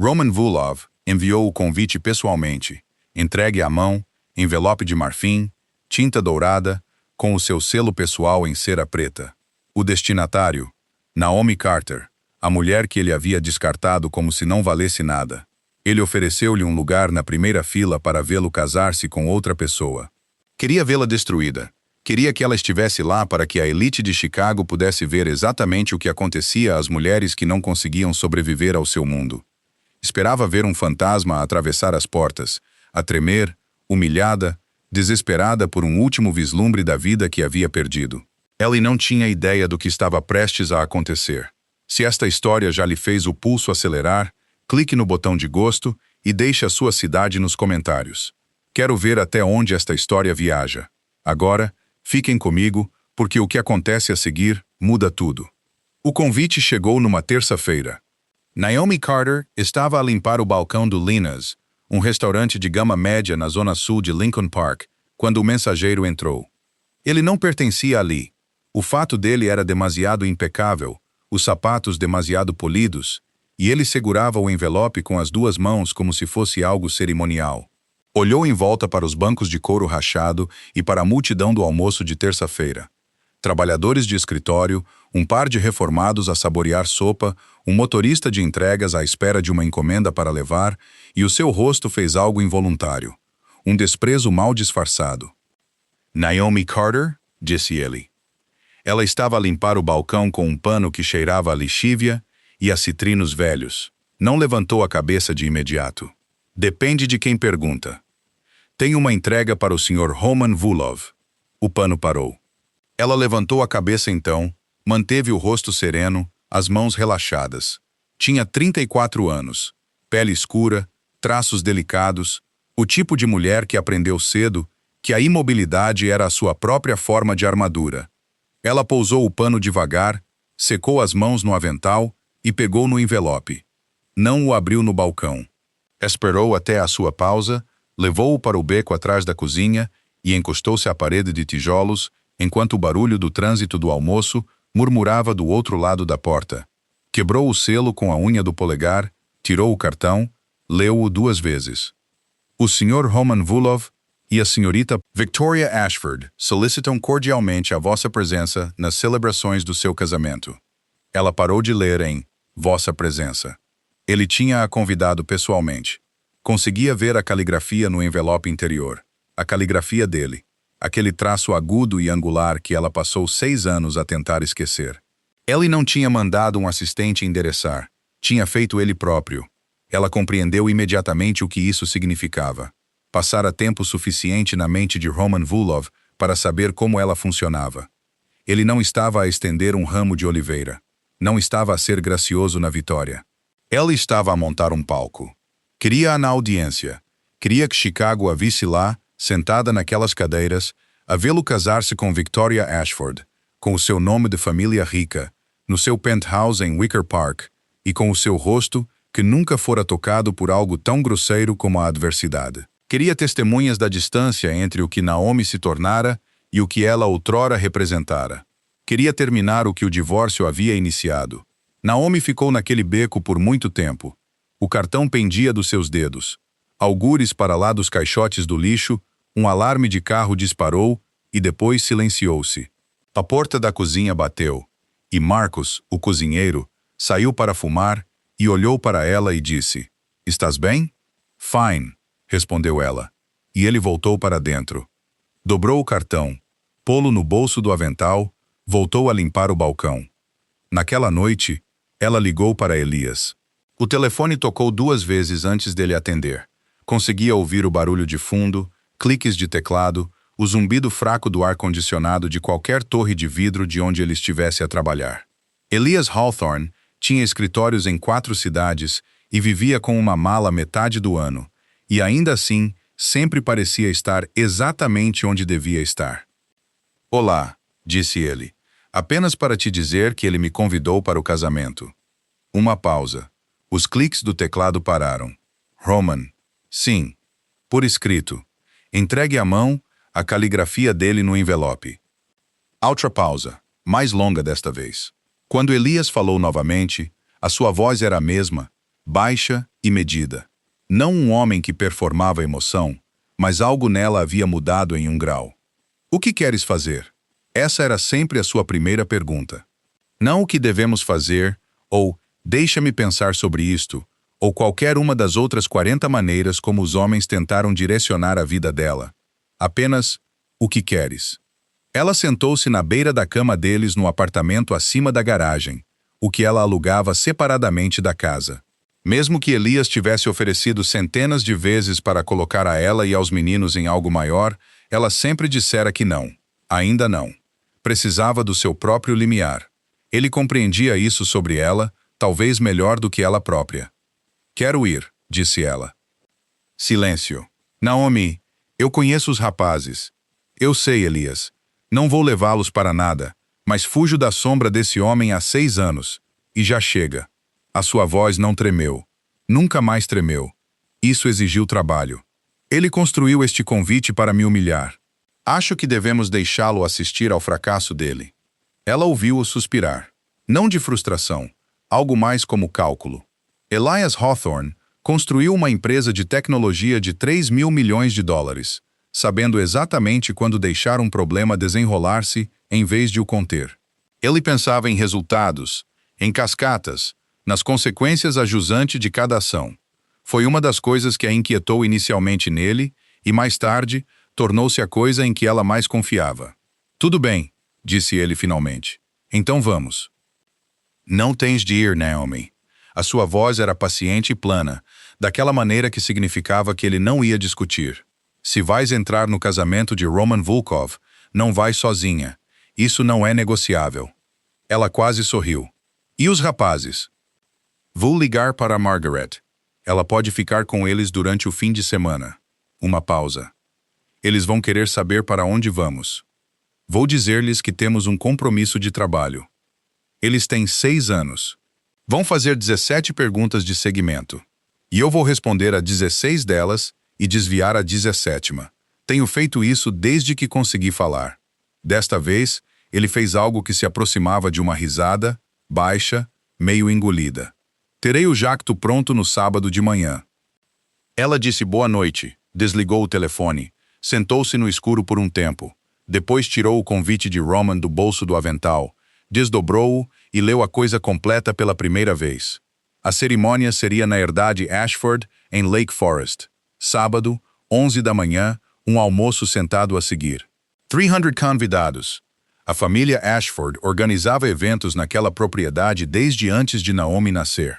Roman Vulov enviou o convite pessoalmente, entregue à mão, envelope de marfim, tinta dourada, com o seu selo pessoal em cera preta. O destinatário, Naomi Carter, a mulher que ele havia descartado como se não valesse nada. Ele ofereceu-lhe um lugar na primeira fila para vê-lo casar-se com outra pessoa. Queria vê-la destruída. Queria que ela estivesse lá para que a elite de Chicago pudesse ver exatamente o que acontecia às mulheres que não conseguiam sobreviver ao seu mundo. Esperava ver um fantasma atravessar as portas, a tremer, humilhada, desesperada por um último vislumbre da vida que havia perdido. Ellie não tinha ideia do que estava prestes a acontecer. Se esta história já lhe fez o pulso acelerar, clique no botão de gosto e deixe a sua cidade nos comentários. Quero ver até onde esta história viaja. Agora, fiquem comigo, porque o que acontece a seguir muda tudo. O convite chegou numa terça-feira. Naomi Carter estava a limpar o balcão do Lina's, um restaurante de gama média na zona sul de Lincoln Park, quando o mensageiro entrou. Ele não pertencia ali. O fato dele era demasiado impecável, os sapatos demasiado polidos, e ele segurava o envelope com as duas mãos como se fosse algo cerimonial. Olhou em volta para os bancos de couro rachado e para a multidão do almoço de terça-feira. Trabalhadores de escritório, um par de reformados a saborear sopa, um motorista de entregas à espera de uma encomenda para levar, e o seu rosto fez algo involuntário. Um desprezo mal disfarçado. Naomi Carter, disse ele. Ela estava a limpar o balcão com um pano que cheirava a lixívia e a citrinos velhos. Não levantou a cabeça de imediato. Depende de quem pergunta. Tenho uma entrega para o Sr. Roman Vulov. O pano parou. Ela levantou a cabeça então, manteve o rosto sereno, as mãos relaxadas. Tinha 34 anos, pele escura, traços delicados, o tipo de mulher que aprendeu cedo que a imobilidade era a sua própria forma de armadura. Ela pousou o pano devagar, secou as mãos no avental e pegou no envelope. Não o abriu no balcão. Esperou até a sua pausa, levou-o para o beco atrás da cozinha e encostou-se à parede de tijolos, enquanto o barulho do trânsito do almoço murmurava do outro lado da porta. Quebrou o selo com a unha do polegar, tirou o cartão, leu-o 2 vezes. O Sr. Roman Vulov e a Srta. Victoria Ashford solicitam cordialmente a vossa presença nas celebrações do seu casamento. Ela parou de ler em vossa presença. Ele tinha a convidado pessoalmente. Conseguia ver a caligrafia no envelope interior. A caligrafia dele. Aquele traço agudo e angular que ela passou 6 anos a tentar esquecer. Ele não tinha mandado um assistente endereçar. Tinha feito ele próprio. Ela compreendeu imediatamente o que isso significava. Passara tempo suficiente na mente de Roman Vulov para saber como ela funcionava. Ele não estava a estender um ramo de oliveira. Não estava a ser gracioso na vitória. Ela estava a montar um palco. Queria-a na audiência. Queria que Chicago a visse lá, sentada naquelas cadeiras, a vê-lo casar-se com Victoria Ashford, com o seu nome de família rica, no seu penthouse em Wicker Park, e com o seu rosto, que nunca fora tocado por algo tão grosseiro como a adversidade. Queria testemunhas da distância entre o que Naomi se tornara e o que ela outrora representara. Queria terminar o que o divórcio havia iniciado. Naomi ficou naquele beco por muito tempo. O cartão pendia dos seus dedos. Algures para lá dos caixotes do lixo, um alarme de carro disparou e depois silenciou-se. A porta da cozinha bateu, e Marcos, o cozinheiro, saiu para fumar e olhou para ela e disse: "Estás bem?" "Fine", respondeu ela, e ele voltou para dentro. Dobrou o cartão, pô-lo no bolso do avental, voltou a limpar o balcão. Naquela noite, ela ligou para Elias. O telefone tocou 2 vezes antes dele atender. Conseguia ouvir o barulho de fundo, cliques de teclado, o zumbido fraco do ar-condicionado de qualquer torre de vidro de onde ele estivesse a trabalhar. Elias Hawthorne tinha escritórios em 4 cidades e vivia com uma mala metade do ano, e ainda assim sempre parecia estar exatamente onde devia estar. "Olá", disse ele, "apenas para te dizer que ele me convidou para o casamento." Uma pausa. Os cliques do teclado pararam. "Roman." "Sim." "Por escrito." Entregue à mão a caligrafia dele no envelope. Outra pausa, mais longa desta vez. Quando Elias falou novamente, a sua voz era a mesma, baixa e medida. Não um homem que performava emoção, mas algo nela havia mudado em um grau. O que queres fazer? Essa era sempre a sua primeira pergunta. Não o que devemos fazer, ou deixa-me pensar sobre isto, ou qualquer uma das outras 40 maneiras como os homens tentaram direcionar a vida dela. Apenas, o que queres? Ela sentou-se na beira da cama deles no apartamento acima da garagem, o que ela alugava separadamente da casa. Mesmo que Elias tivesse oferecido centenas de vezes para colocar a ela e aos meninos em algo maior, ela sempre dissera que não. Ainda não. Precisava do seu próprio limiar. Ele compreendia isso sobre ela, talvez melhor do que ela própria. Quero ir, disse ela. Silêncio. Naomi, eu conheço os rapazes. Eu sei, Elias. Não vou levá-los para nada, mas fujo da sombra desse homem há 6 anos. E já chega. A sua voz não tremeu. Nunca mais tremeu. Isso exigiu trabalho. Ele construiu este convite para me humilhar. Acho que devemos deixá-lo assistir ao fracasso dele. Ela ouviu-o suspirar. Não de frustração, algo mais como cálculo. Elias Hawthorne construiu uma empresa de tecnologia de 3 mil milhões de dólares, sabendo exatamente quando deixar um problema desenrolar-se em vez de o conter. Ele pensava em resultados, em cascatas, nas consequências a jusante de cada ação. Foi uma das coisas que a inquietou inicialmente nele, e mais tarde, tornou-se a coisa em que ela mais confiava. Tudo bem, disse ele finalmente. Então vamos. Não tens de ir, Naomi. A sua voz era paciente e plana, daquela maneira que significava que ele não ia discutir. Se vais entrar no casamento de Roman Volkov, não vais sozinha. Isso não é negociável. Ela quase sorriu. E os rapazes? Vou ligar para Margaret. Ela pode ficar com eles durante o fim de semana. Uma pausa. Eles vão querer saber para onde vamos. Vou dizer-lhes que temos um compromisso de trabalho. Eles têm 6 anos. Vão fazer 17 perguntas de seguimento. E eu vou responder a 16 delas e desviar a 17ª. Tenho feito isso desde que consegui falar. Desta vez, ele fez algo que se aproximava de uma risada, baixa, meio engolida. Terei o jacto pronto no sábado de manhã. Ela disse boa noite, desligou o telefone, sentou-se no escuro por um tempo. Depois tirou o convite de Roman do bolso do avental, desdobrou-o e leu a coisa completa pela primeira vez. A cerimônia seria na herdade Ashford, em Lake Forest. Sábado, 11 da manhã, um almoço sentado a seguir. 300 convidados. A família Ashford organizava eventos naquela propriedade desde antes de Naomi nascer.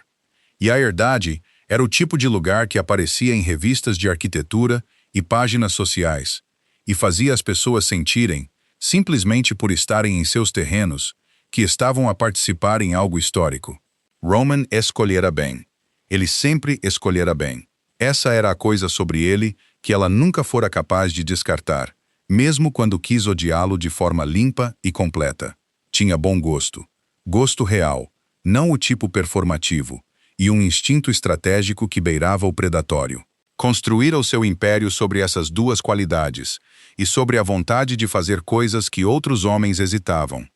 E a herdade era o tipo de lugar que aparecia em revistas de arquitetura e páginas sociais, e fazia as pessoas sentirem, simplesmente por estarem em seus terrenos, que estavam a participar em algo histórico. Roman escolhera bem. Ele sempre escolhera bem. Essa era a coisa sobre ele que ela nunca fora capaz de descartar, mesmo quando quis odiá-lo de forma limpa e completa. Tinha bom gosto. Gosto real, não o tipo performativo, e um instinto estratégico que beirava o predatório. Construíra o seu império sobre essas duas qualidades, e sobre a vontade de fazer coisas que outros homens hesitavam.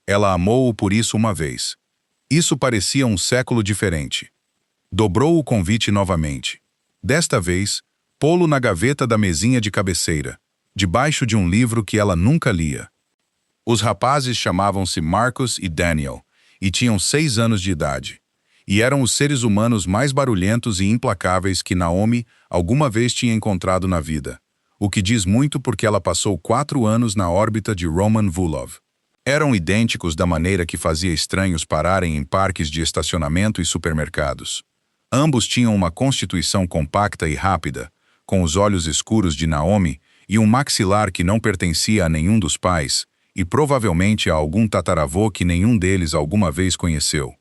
Ela amou-o por isso uma vez. Isso parecia um século diferente. Dobrou o convite novamente. Desta vez, pô-lo na gaveta da mesinha de cabeceira, debaixo de um livro que ela nunca lia. Os rapazes chamavam-se Marcus e Daniel, e tinham 6 anos de idade. E eram os seres humanos mais barulhentos e implacáveis que Naomi alguma vez tinha encontrado na vida, o que diz muito porque ela passou 4 anos na órbita de Roman Volkov. Eram idênticos da maneira que fazia estranhos pararem em parques de estacionamento e supermercados. Ambos tinham uma constituição compacta e rápida, com os olhos escuros de Naomi e um maxilar que não pertencia a nenhum dos pais, e provavelmente a algum tataravô que nenhum deles alguma vez conheceu.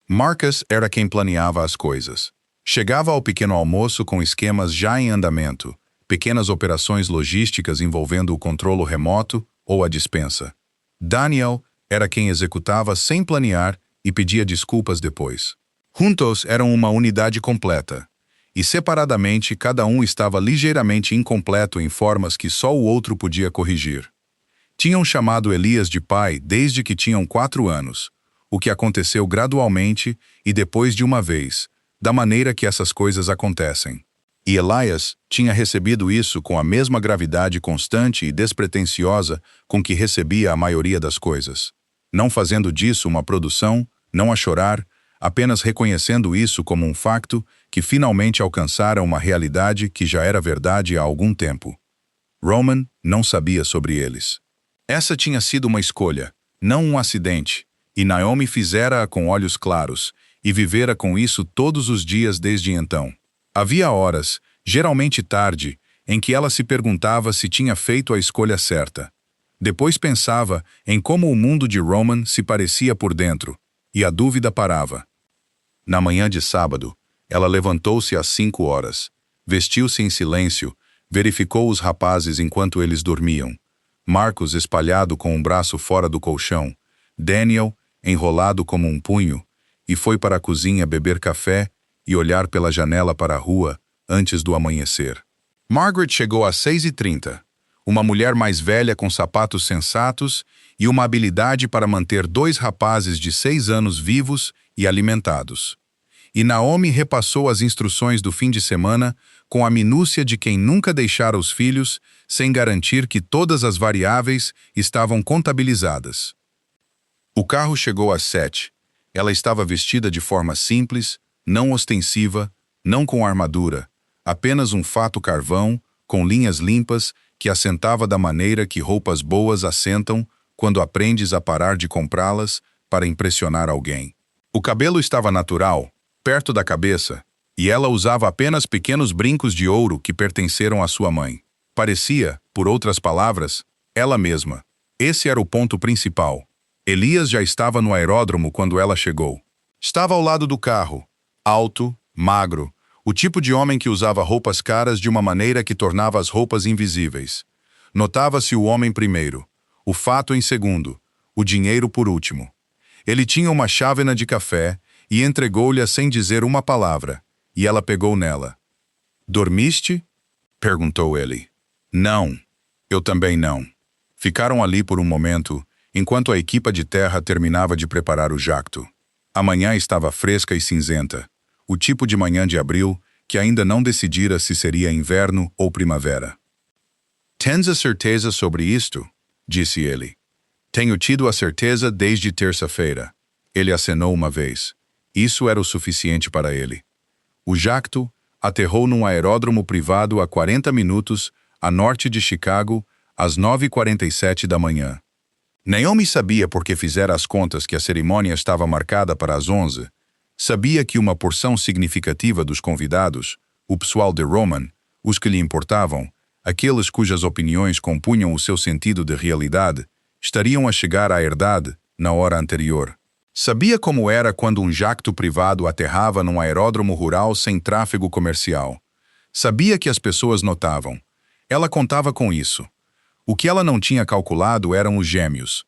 Marcus era quem planeava as coisas. Chegava ao pequeno almoço com esquemas já em andamento, pequenas operações logísticas envolvendo o controlo remoto ou a dispensa. Daniel era quem executava sem planear e pedia desculpas depois. Juntos eram uma unidade completa, e separadamente cada um estava ligeiramente incompleto em formas que só o outro podia corrigir. Tinham chamado Elias de pai desde que tinham 4 anos, o que aconteceu gradualmente e depois de uma vez, da maneira que essas coisas acontecem. E Elias tinha recebido isso com a mesma gravidade constante e despretensiosa com que recebia a maioria das coisas. Não fazendo disso uma produção, não a chorar, apenas reconhecendo isso como um facto que finalmente alcançara uma realidade que já era verdade há algum tempo. Roman não sabia sobre eles. Essa tinha sido uma escolha, não um acidente, e Naomi fizera-a com olhos claros, e vivera com isso todos os dias desde então. Havia horas, geralmente tarde, em que ela se perguntava se tinha feito a escolha certa. Depois pensava em como o mundo de Roman se parecia por dentro, e a dúvida parava. Na manhã de sábado, ela levantou-se às 5 horas, vestiu-se em silêncio, verificou os rapazes enquanto eles dormiam. Marcos espalhado com um braço fora do colchão, Daniel enrolado como um punho, e foi para a cozinha beber café e olhar pela janela para a rua antes do amanhecer. Margaret chegou às 6h30, uma mulher mais velha com sapatos sensatos e uma habilidade para manter 2 rapazes de 6 anos vivos e alimentados. E Naomi repassou as instruções do fim de semana com a minúcia de quem nunca deixara os filhos sem garantir que todas as variáveis estavam contabilizadas. O carro chegou às 7. Ela estava vestida de forma simples, não ostensiva, não com armadura, apenas um fato carvão, com linhas limpas, que assentava da maneira que roupas boas assentam quando aprendes a parar de comprá-las para impressionar alguém. O cabelo estava natural, perto da cabeça, e ela usava apenas pequenos brincos de ouro que pertenceram à sua mãe. Parecia, por outras palavras, ela mesma. Esse era o ponto principal. Elias já estava no aeródromo quando ela chegou. Estava ao lado do carro, alto, magro, o tipo de homem que usava roupas caras de uma maneira que tornava as roupas invisíveis. Notava-se o homem primeiro, o fato em segundo, o dinheiro por último. Ele tinha uma chávena de café e entregou-lhe sem dizer uma palavra, e ela pegou nela. "Dormiste?" perguntou ele. "Não, eu também não." Ficaram ali por um momento, enquanto a equipa de terra terminava de preparar o jacto. A manhã estava fresca e cinzenta, o tipo de manhã de abril que ainda não decidira se seria inverno ou primavera. "Tens a certeza sobre isto?" disse ele. "Tenho tido a certeza desde terça-feira." Ele acenou uma vez. Isso era o suficiente para ele. O jacto aterrou num aeródromo privado a 40 minutos a norte de Chicago, às 9h47 da manhã. Naomi sabia porque fizera as contas que a cerimônia estava marcada para as 11. Sabia que uma porção significativa dos convidados, o pessoal de Roman, os que lhe importavam, aqueles cujas opiniões compunham o seu sentido de realidade, estariam a chegar à herdade na hora anterior. Sabia como era quando um jacto privado aterrava num aeródromo rural sem tráfego comercial. Sabia que as pessoas notavam. Ela contava com isso. O que ela não tinha calculado eram os gêmeos.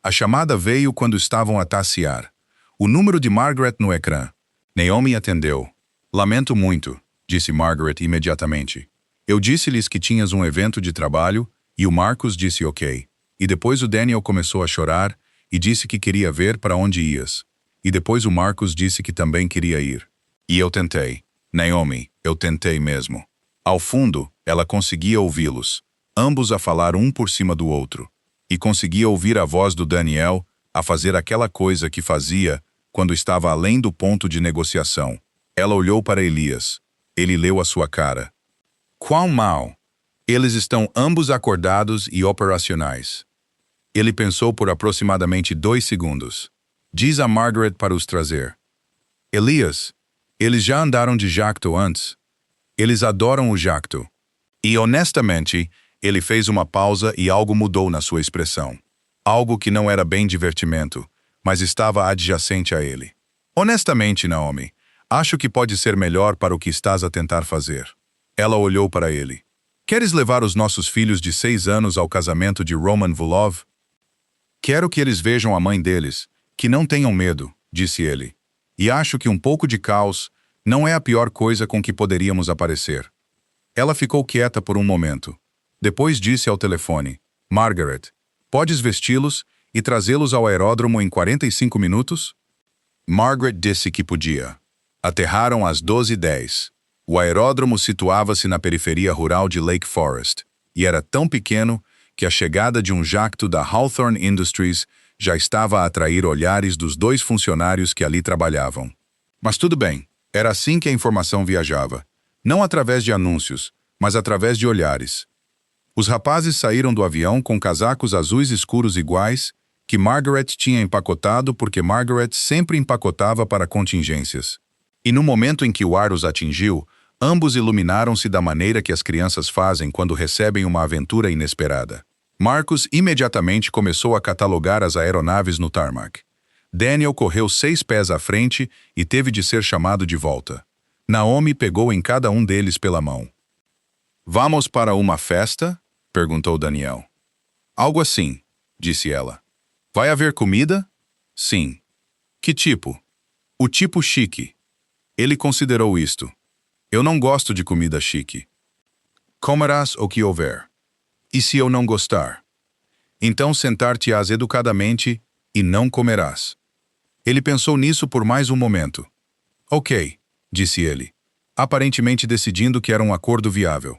A chamada veio quando estavam a tassear. O número de Margaret no ecrã. Naomi atendeu. "Lamento muito", disse Margaret imediatamente. "Eu disse-lhes que tinhas um evento de trabalho, e o Marcos disse ok. E depois o Daniel começou a chorar e disse que queria ver para onde ias. E depois o Marcos disse que também queria ir. E eu tentei. Naomi, eu tentei mesmo." Ao fundo, ela conseguia ouvi-los, ambos a falar um por cima do outro, e conseguia ouvir a voz do Daniel a fazer aquela coisa que fazia quando estava além do ponto de negociação. Ela olhou para Elias. Ele leu a sua cara. "Quão mal! Eles estão ambos acordados e operacionais." Ele pensou por aproximadamente 2 segundos. "Diz a Margaret para os trazer." "Elias, eles já andaram de jacto antes. Eles adoram o jacto." E honestamente, ele fez uma pausa e algo mudou na sua expressão. Algo que não era bem divertimento, mas estava adjacente a ele. "Honestamente, Naomi, acho que pode ser melhor para o que estás a tentar fazer." Ela olhou para ele. "Queres levar os nossos filhos de 6 anos ao casamento de Roman Vulov?" "Quero que eles vejam a mãe deles, que não tenham medo", disse ele. "E acho que um pouco de caos não é a pior coisa com que poderíamos aparecer." Ela ficou quieta por um momento. Depois disse ao telefone: "Margaret, podes vesti-los e trazê-los ao aeródromo em 45 minutos?" Margaret disse que podia. Aterraram às 12h10. O aeródromo situava-se na periferia rural de Lake Forest, e era tão pequeno que a chegada de um jacto da Hawthorne Industries já estava a atrair olhares dos 2 funcionários que ali trabalhavam. Mas tudo bem, era assim que a informação viajava. Não através de anúncios, mas através de olhares. Os rapazes saíram do avião com casacos azuis escuros iguais que Margaret tinha empacotado porque Margaret sempre empacotava para contingências. E no momento em que o ar os atingiu, ambos iluminaram-se da maneira que as crianças fazem quando recebem uma aventura inesperada. Marcus imediatamente começou a catalogar as aeronaves no tarmac. Daniel correu 6 pés à frente e teve de ser chamado de volta. Naomi pegou em cada um deles pela mão. "Vamos para uma festa?" perguntou Daniel. "Algo assim", disse ela. "Vai haver comida?" "Sim." "Que tipo?" "O tipo chique." Ele considerou isto. "Eu não gosto de comida chique." "Comerás o que houver." "E se eu não gostar?" "Então sentar-te-ás educadamente e não comerás." Ele pensou nisso por mais um momento. "Ok", disse ele, aparentemente decidindo que era um acordo viável.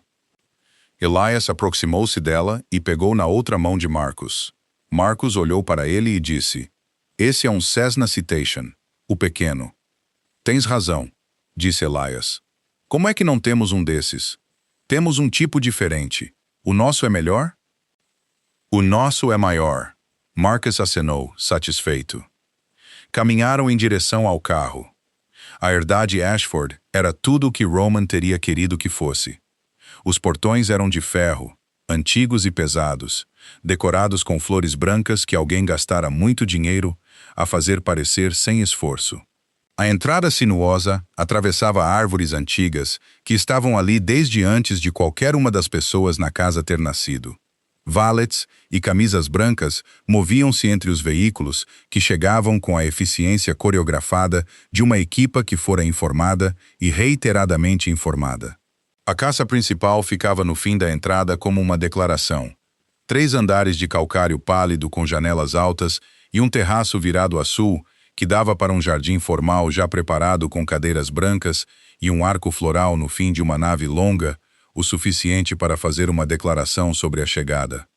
Elias aproximou-se dela e pegou na outra mão de Marcus. Marcus olhou para ele e disse, "Esse é um Cessna Citation, o pequeno." "Tens razão", disse Elias. "Como é que não temos um desses? Temos um tipo diferente. O nosso é melhor?" "O nosso é maior", Marcus acenou, satisfeito. Caminharam em direção ao carro. A herdade Ashford era tudo o que Roman teria querido que fosse. Os portões eram de ferro, antigos e pesados, decorados com flores brancas que alguém gastara muito dinheiro a fazer parecer sem esforço. A entrada sinuosa atravessava árvores antigas que estavam ali desde antes de qualquer uma das pessoas na casa ter nascido. Valets e camisas brancas moviam-se entre os veículos que chegavam com a eficiência coreografada de uma equipa que fora informada e reiteradamente informada. A casa principal ficava no fim da entrada como uma declaração. 3 andares de calcário pálido com janelas altas e um terraço virado a sul que dava para um jardim formal já preparado com cadeiras brancas e um arco floral no fim de uma nave longa, o suficiente para fazer uma declaração sobre a chegada.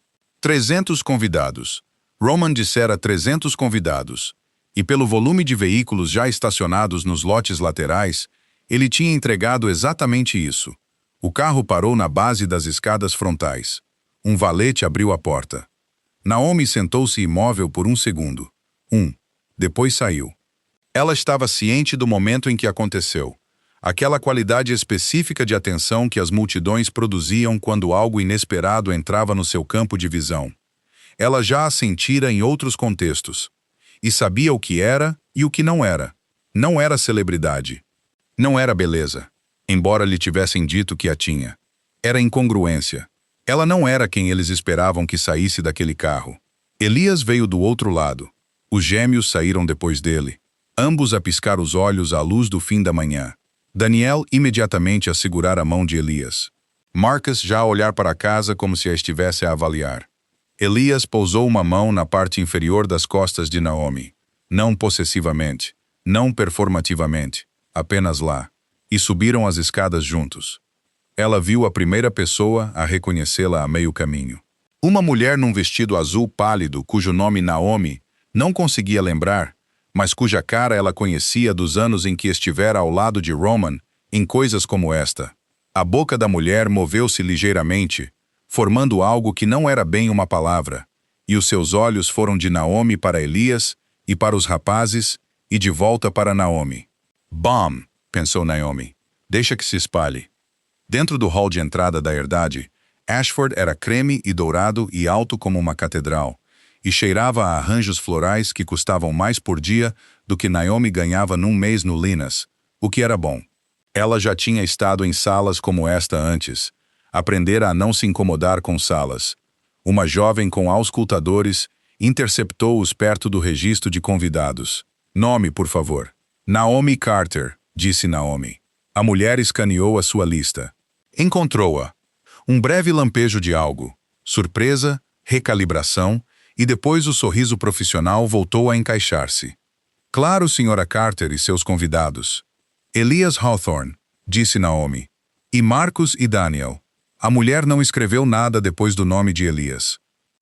300 convidados. Roman dissera 300 convidados, e pelo volume de veículos já estacionados nos lotes laterais, ele tinha entregado exatamente isso. O carro parou na base das escadas frontais. Um valete abriu a porta. Naomi sentou-se imóvel por um segundo. Depois saiu. Ela estava ciente do momento em que aconteceu. Aquela qualidade específica de atenção que as multidões produziam quando algo inesperado entrava no seu campo de visão. Ela já a sentira em outros contextos. E sabia o que era e o que não era. Não era celebridade. Não era beleza, embora lhe tivessem dito que a tinha. Era incongruência. Ela não era quem eles esperavam que saísse daquele carro. Elias veio do outro lado. Os gêmeos saíram depois dele, ambos a piscar os olhos à luz do fim da manhã. Daniel imediatamente a segurar a mão de Elias. Marcus já a olhar para a casa como se a estivesse a avaliar. Elias pousou uma mão na parte inferior das costas de Naomi. Não possessivamente, não performativamente, apenas lá. E subiram as escadas juntos. Ela viu a primeira pessoa a reconhecê-la a meio caminho. Uma mulher num vestido azul pálido, cujo nome Naomi não conseguia lembrar, mas cuja cara ela conhecia dos anos em que estivera ao lado de Roman, em coisas como esta. A boca da mulher moveu-se ligeiramente, formando algo que não era bem uma palavra, e os seus olhos foram de Naomi para Elias, e para os rapazes, e de volta para Naomi. "Bom", pensou Naomi, "deixa que se espalhe." Dentro do hall de entrada da herdade, Ashford era creme e dourado e alto como uma catedral, e cheirava a arranjos florais que custavam mais por dia do que Naomi ganhava num mês no Linas, o que era bom. Ela já tinha estado em salas como esta antes, aprendera a não se incomodar com salas. Uma jovem com auscultadores interceptou-os perto do registro de convidados. "Nome, por favor." "Naomi Carter", disse Naomi. A mulher escaneou a sua lista. Encontrou-a. Um breve lampejo de algo. Surpresa, recalibração, e depois o sorriso profissional voltou a encaixar-se. "Claro, Sra. Carter e seus convidados." Elias Hawthorne, disse Naomi. E Marcos e Daniel. A mulher não escreveu nada depois do nome de Elias.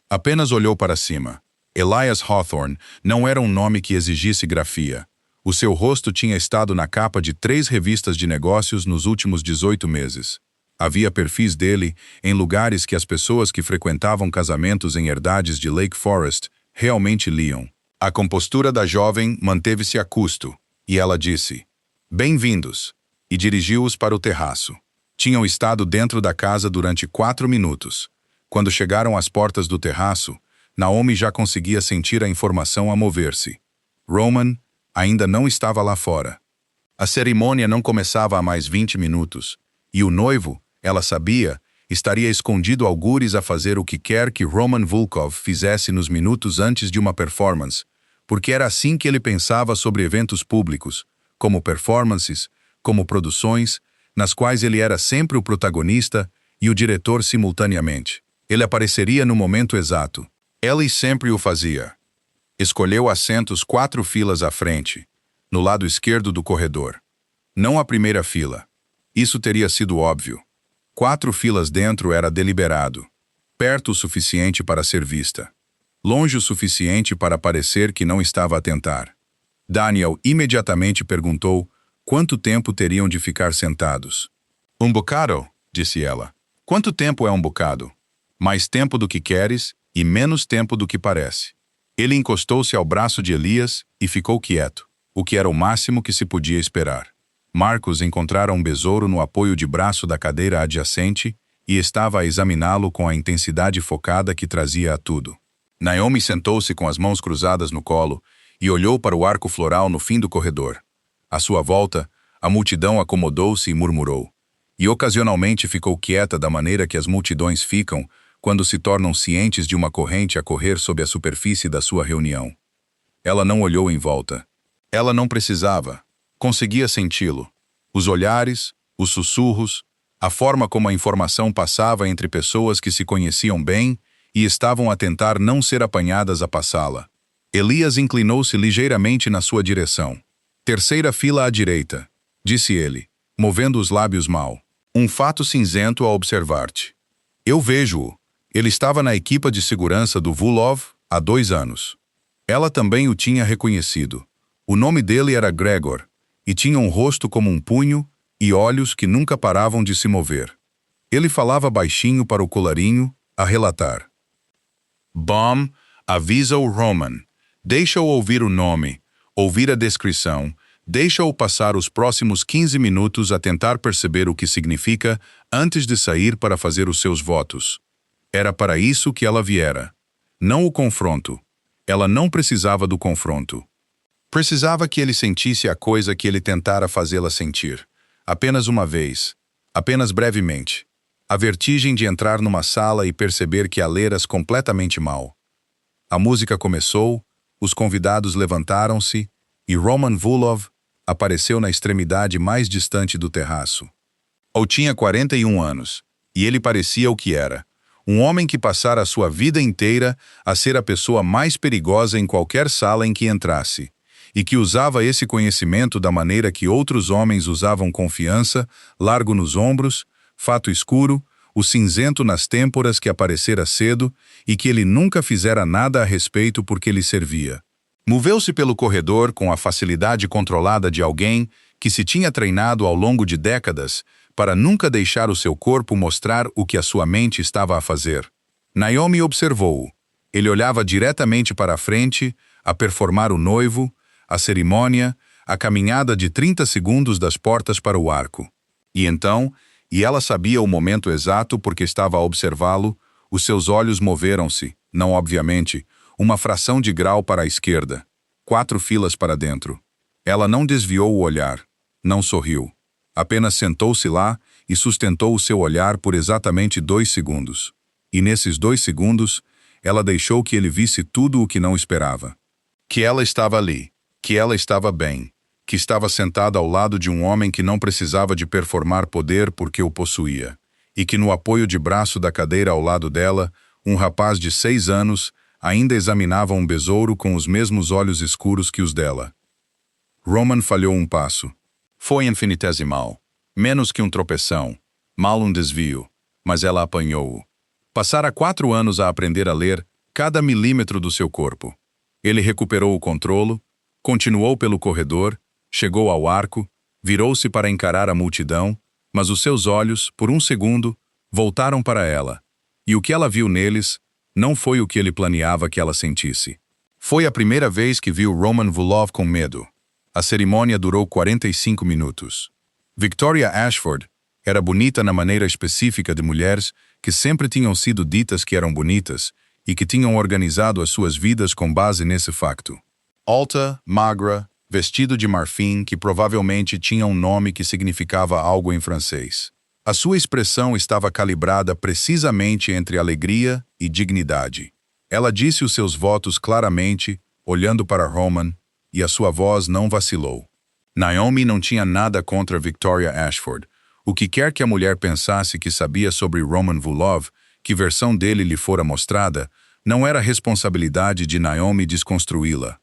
Apenas olhou para cima. Elias Hawthorne não era um nome que exigisse grafia. O seu rosto tinha estado na capa de 3 revistas de negócios nos últimos 18 meses. Havia perfis dele em lugares que as pessoas que frequentavam casamentos em herdades de Lake Forest realmente liam. A compostura da jovem manteve-se a custo, e ela disse, "Bem-vindos", e dirigiu-os para o terraço. Tinham estado dentro da casa durante 4 minutos. Quando chegaram às portas do terraço, Naomi já conseguia sentir a informação a mover-se. Roman ainda não estava lá fora. A cerimônia não começava há mais 20 minutos, e o noivo, ela sabia, estaria escondido algures a fazer o que quer que Roman Volkov fizesse nos minutos antes de uma performance, porque era assim que ele pensava sobre eventos públicos, como performances, como produções, nas quais ele era sempre o protagonista e o diretor simultaneamente. Ele apareceria no momento exato. Ellie sempre o fazia. Escolheu assentos 4 filas à frente, no lado esquerdo do corredor. Não a primeira fila. Isso teria sido óbvio. 4 filas dentro era deliberado. Perto o suficiente para ser vista. Longe o suficiente para parecer que não estava a tentar. Daniel imediatamente perguntou quanto tempo teriam de ficar sentados. "Um bocado", disse ela. "Quanto tempo é um bocado? Mais tempo do que queres e menos tempo do que parece." Ele encostou-se ao braço de Elias e ficou quieto, o que era o máximo que se podia esperar. Marcos encontrara um besouro no apoio de braço da cadeira adjacente e estava a examiná-lo com a intensidade focada que trazia a tudo. Naomi sentou-se com as mãos cruzadas no colo e olhou para o arco floral no fim do corredor. À sua volta, a multidão acomodou-se e murmurou. E ocasionalmente ficou quieta da maneira que as multidões ficam quando se tornam cientes de uma corrente a correr sob a superfície da sua reunião. Ela não olhou em volta. Ela não precisava. Conseguia senti-lo. Os olhares, os sussurros, a forma como a informação passava entre pessoas que se conheciam bem e estavam a tentar não ser apanhadas a passá-la. Elias inclinou-se ligeiramente na sua direção. "Terceira fila à direita", disse ele, movendo os lábios mal. "Um fato cinzento a observar-te." "Eu vejo-o. Ele estava na equipa de segurança do Vulov há 2 anos. Ela também o tinha reconhecido. O nome dele era Gregor, e tinha um rosto como um punho e olhos que nunca paravam de se mover. Ele falava baixinho para o colarinho, a relatar. "Bom, avisa o Roman. Deixa-o ouvir o nome, ouvir a descrição, deixa-o passar os próximos 15 minutos a tentar perceber o que significa antes de sair para fazer os seus votos." Era para isso que ela viera. Não o confronto. Ela não precisava do confronto. Precisava que ele sentisse a coisa que ele tentara fazê-la sentir. Apenas uma vez. Apenas brevemente. A vertigem de entrar numa sala e perceber que a leras completamente mal. A música começou, os convidados levantaram-se e Roman Vulov apareceu na extremidade mais distante do terraço. Ou tinha 41 anos, e ele parecia o que era. Um homem que passara a sua vida inteira a ser a pessoa mais perigosa em qualquer sala em que entrasse, e que usava esse conhecimento da maneira que outros homens usavam confiança, largo nos ombros, fato escuro, o cinzento nas têmporas que aparecera cedo e que ele nunca fizera nada a respeito porque lhe servia. Moveu-se pelo corredor com a facilidade controlada de alguém que se tinha treinado ao longo de décadas para nunca deixar o seu corpo mostrar o que a sua mente estava a fazer. Naomi observou-o. Ele olhava diretamente para a frente, a performar o noivo, a cerimônia, a caminhada de 30 segundos das portas para o arco. E então, e ela sabia o momento exato porque estava a observá-lo, os seus olhos moveram-se, não obviamente, uma fração de grau para a esquerda, 4 filas para dentro. Ela não desviou o olhar, não sorriu. Apenas sentou-se lá e sustentou o seu olhar por exatamente 2 segundos. E nesses 2 segundos, ela deixou que ele visse tudo o que não esperava. Que ela estava ali, que ela estava bem, que estava sentada ao lado de um homem que não precisava de performar poder porque o possuía, e que no apoio de braço da cadeira ao lado dela, um rapaz de 6 anos ainda examinava um besouro com os mesmos olhos escuros que os dela. Roman falhou um passo. Foi infinitesimal. Menos que um tropeção. Mal um desvio. Mas ela apanhou-o. Passara 4 anos a aprender a ler cada milímetro do seu corpo. Ele recuperou o controlo, continuou pelo corredor, chegou ao arco, virou-se para encarar a multidão, mas os seus olhos, por um segundo, voltaram para ela. E o que ela viu neles não foi o que ele planeava que ela sentisse. Foi a primeira vez que viu Roman Volov com medo. A cerimônia durou 45 minutos. Victoria Ashford era bonita na maneira específica de mulheres que sempre tinham sido ditas que eram bonitas e que tinham organizado as suas vidas com base nesse facto. Alta, magra, vestido de marfim que provavelmente tinha um nome que significava algo em francês. A sua expressão estava calibrada precisamente entre alegria e dignidade. Ela disse os seus votos claramente, olhando para Roman, e a sua voz não vacilou. Naomi não tinha nada contra Victoria Ashford. O que quer que a mulher pensasse que sabia sobre Roman Volov, que versão dele lhe fora mostrada, não era responsabilidade de Naomi desconstruí-la.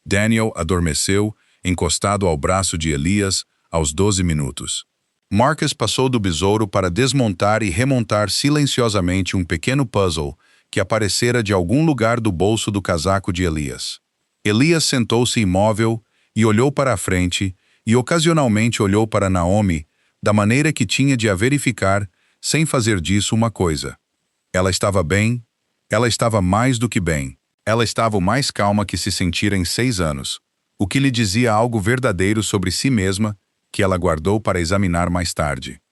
Daniel adormeceu, encostado ao braço de Elias, aos 12 minutos. Marcus passou do besouro para desmontar e remontar silenciosamente um pequeno puzzle que aparecera de algum lugar do bolso do casaco de Elias. Elias sentou-se imóvel e olhou para a frente e ocasionalmente olhou para Naomi, da maneira que tinha de a verificar, sem fazer disso uma coisa. Ela estava bem, ela estava mais do que bem. Ela estava o mais calma que se sentira em 6 anos, o que lhe dizia algo verdadeiro sobre si mesma, que ela guardou para examinar mais tarde.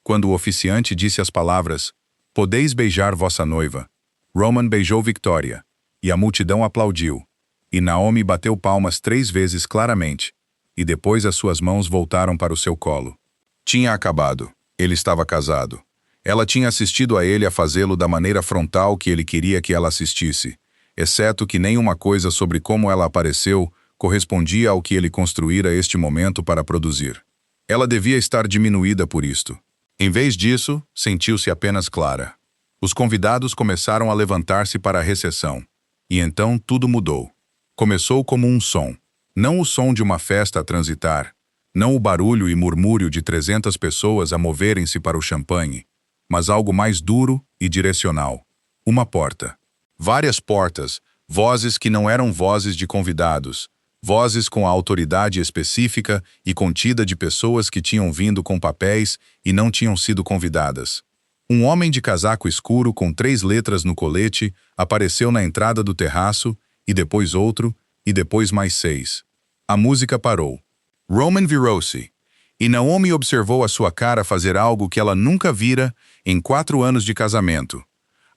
Quando o oficiante disse as palavras, "Podeis beijar vossa noiva", Roman beijou Victoria, e a multidão aplaudiu, e Naomi bateu palmas 3 vezes claramente, e depois as suas mãos voltaram para o seu colo. Tinha acabado. Ele estava casado. Ela tinha assistido a ele a fazê-lo da maneira frontal que ele queria que ela assistisse, exceto que nenhuma coisa sobre como ela apareceu correspondia ao que ele construíra este momento para produzir. Ela devia estar diminuída por isto. Em vez disso, sentiu-se apenas clara. Os convidados começaram a levantar-se para a recepção. E então tudo mudou. Começou como um som. Não o som de uma festa a transitar, não o barulho e murmúrio de 300 pessoas a moverem-se para o champanhe, mas algo mais duro e direcional. Uma porta. Várias portas, vozes que não eram vozes de convidados, vozes com a autoridade específica e contida de pessoas que tinham vindo com papéis e não tinham sido convidadas. Um homem de casaco escuro com 3 letras no colete apareceu na entrada do terraço, e depois outro, e depois mais 6. A música parou. Roman virou-se, e Naomi observou a sua cara fazer algo que ela nunca vira em 4 anos de casamento.